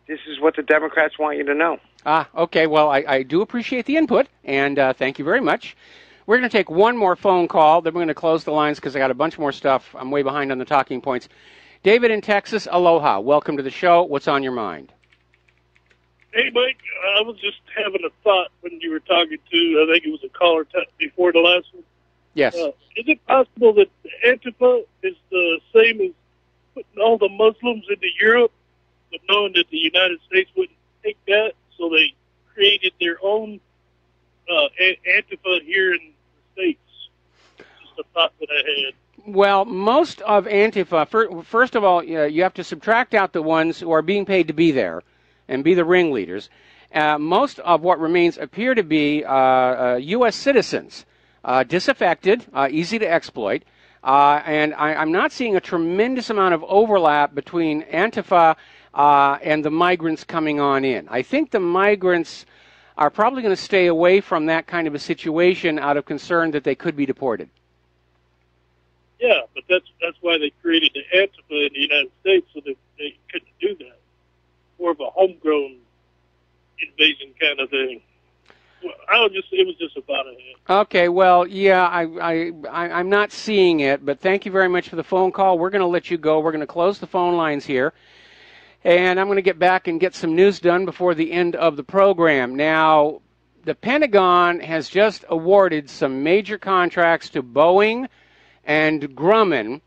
this is what the Democrats want you to know. Okay. Well, I do appreciate the input, and thank you very much. We're going to take one more phone call. Then we're going to close the lines because I got a bunch more stuff. I'm way behind on the talking points. David in Texas, aloha. Welcome to the show. What's on your mind? Hey, Mike, I was just having a thought when you were talking to, I think it was a caller before the last one. Yes. Is it possible that Antifa is the same as putting all the Muslims into Europe, but knowing that the United States wouldn't take that, so they created their own Antifa here in the States? Just a thought that I had. Well, most of Antifa, first of all, you have to subtract out the ones who are being paid to be there and be the ringleaders. Most of what remains appear to be U.S. citizens, disaffected, easy to exploit, and I'm not seeing a tremendous amount of overlap between Antifa and the migrants coming on in. I think the migrants are probably going to stay away from that kind of a situation out of concern that they could be deported. Yeah, but that's why they created the Antifa in the United States, so that they couldn't do that. More of a homegrown invasion kind of thing. Well, it was just about it. Okay, well, yeah, I'm not seeing it, but thank you very much for the phone call. We're going to let you go. We're going to close the phone lines here, and I'm going to get back and get some news done before the end of the program. Now, the Pentagon has just awarded some major contracts to Boeing and Grumman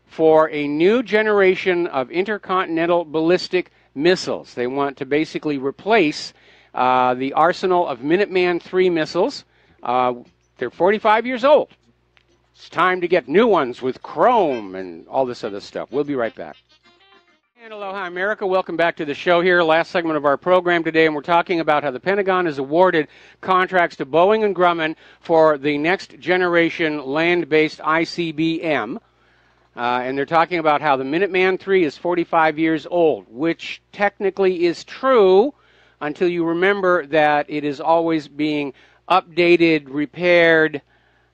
for a new generation of intercontinental ballistic missiles. They want to basically replace the arsenal of Minuteman III missiles. They're 45 years old. It's time to get new ones with chrome and all this other stuff. We'll be right back. And aloha, America. Welcome back to the show here. Last segment of our program today, and we're talking about how the Pentagon has awarded contracts to Boeing and Grumman for the next generation land-based ICBM. And they're talking about how the Minuteman III is 45 years old, which technically is true until you remember that it is always being updated, repaired,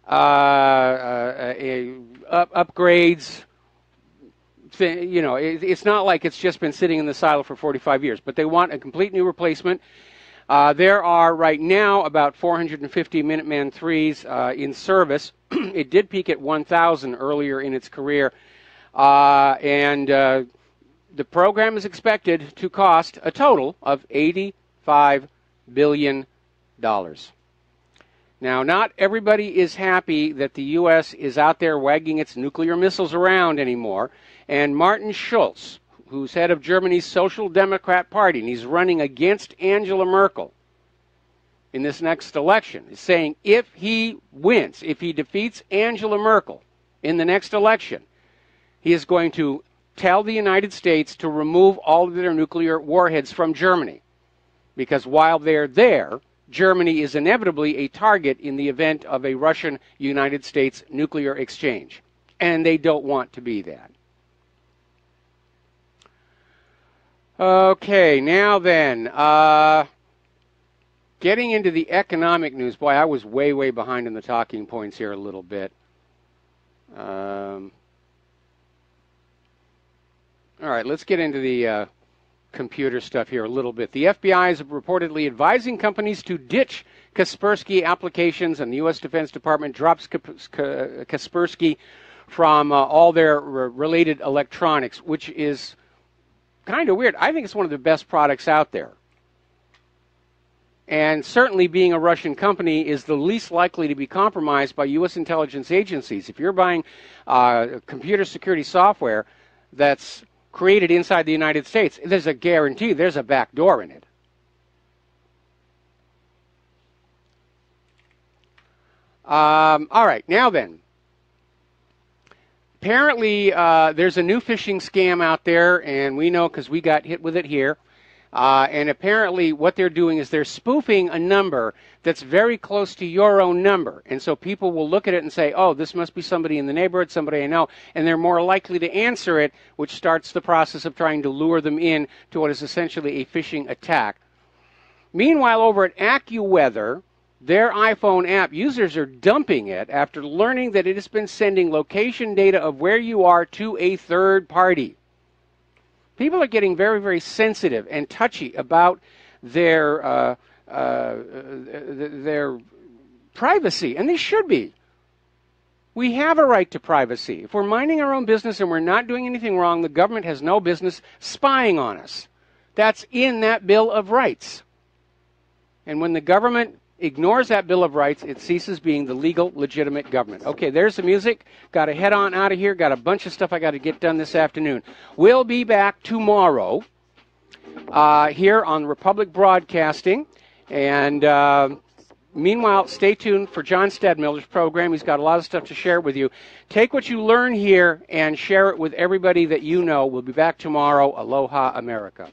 upgrades. You know, it's not like it's just been sitting in the silo for 45 years, but they want a complete new replacement. There are right now about 450 Minuteman IIIs in service. It did peak at 1,000 earlier in its career, and the program is expected to cost a total of $85 billion. Now, not everybody is happy that the U.S. is out there wagging its nuclear missiles around anymore. And Martin Schulz, who's head of Germany's Social Democrat Party, and he's running against Angela Merkel in this next election, is saying if he wins, if he defeats Angela Merkel in the next election, he is going to tell the United States to remove all of their nuclear warheads from Germany. Because while they're there, Germany is inevitably a target in the event of a Russian-United States nuclear exchange. And they don't want to be that. Okay, now then, getting into the economic news. Boy, I was way, way behind in the talking points here a little bit. All right, let's get into the computer stuff here a little bit. The FBI is reportedly advising companies to ditch Kaspersky applications, and the U.S. Defense Department drops Kaspersky from all their related electronics, which is kind of weird. I think it's one of the best products out there. And certainly being a Russian company is the least likely to be compromised by U.S. intelligence agencies. If you're buying computer security software that's created inside the United States, there's a guarantee there's a back door in it. All right, now then. Apparently, there's a new phishing scam out there, and we know because we got hit with it here. And apparently what they're doing is they're spoofing a number that's very close to your own number. And so people will look at it and say, oh, this must be somebody in the neighborhood, somebody I know. And they're more likely to answer it, which starts the process of trying to lure them in to what is essentially a phishing attack. Meanwhile, over at AccuWeather, their iPhone app, users are dumping it after learning that it has been sending location data of where you are to a third party. People are getting very, very sensitive and touchy about their privacy, and they should be. We have a right to privacy. If we're minding our own business and we're not doing anything wrong, the government has no business spying on us. That's in that Bill of Rights. And when the government ignores that Bill of Rights, it ceases being the legal, legitimate government. Okay, there's the music. Got to head on out of here. Got a bunch of stuff I got to get done this afternoon. We'll be back tomorrow here on Republic Broadcasting. And meanwhile, stay tuned for John Stedmiller's program. He's got a lot of stuff to share with you. Take what you learn here and share it with everybody that you know. We'll be back tomorrow. Aloha, America.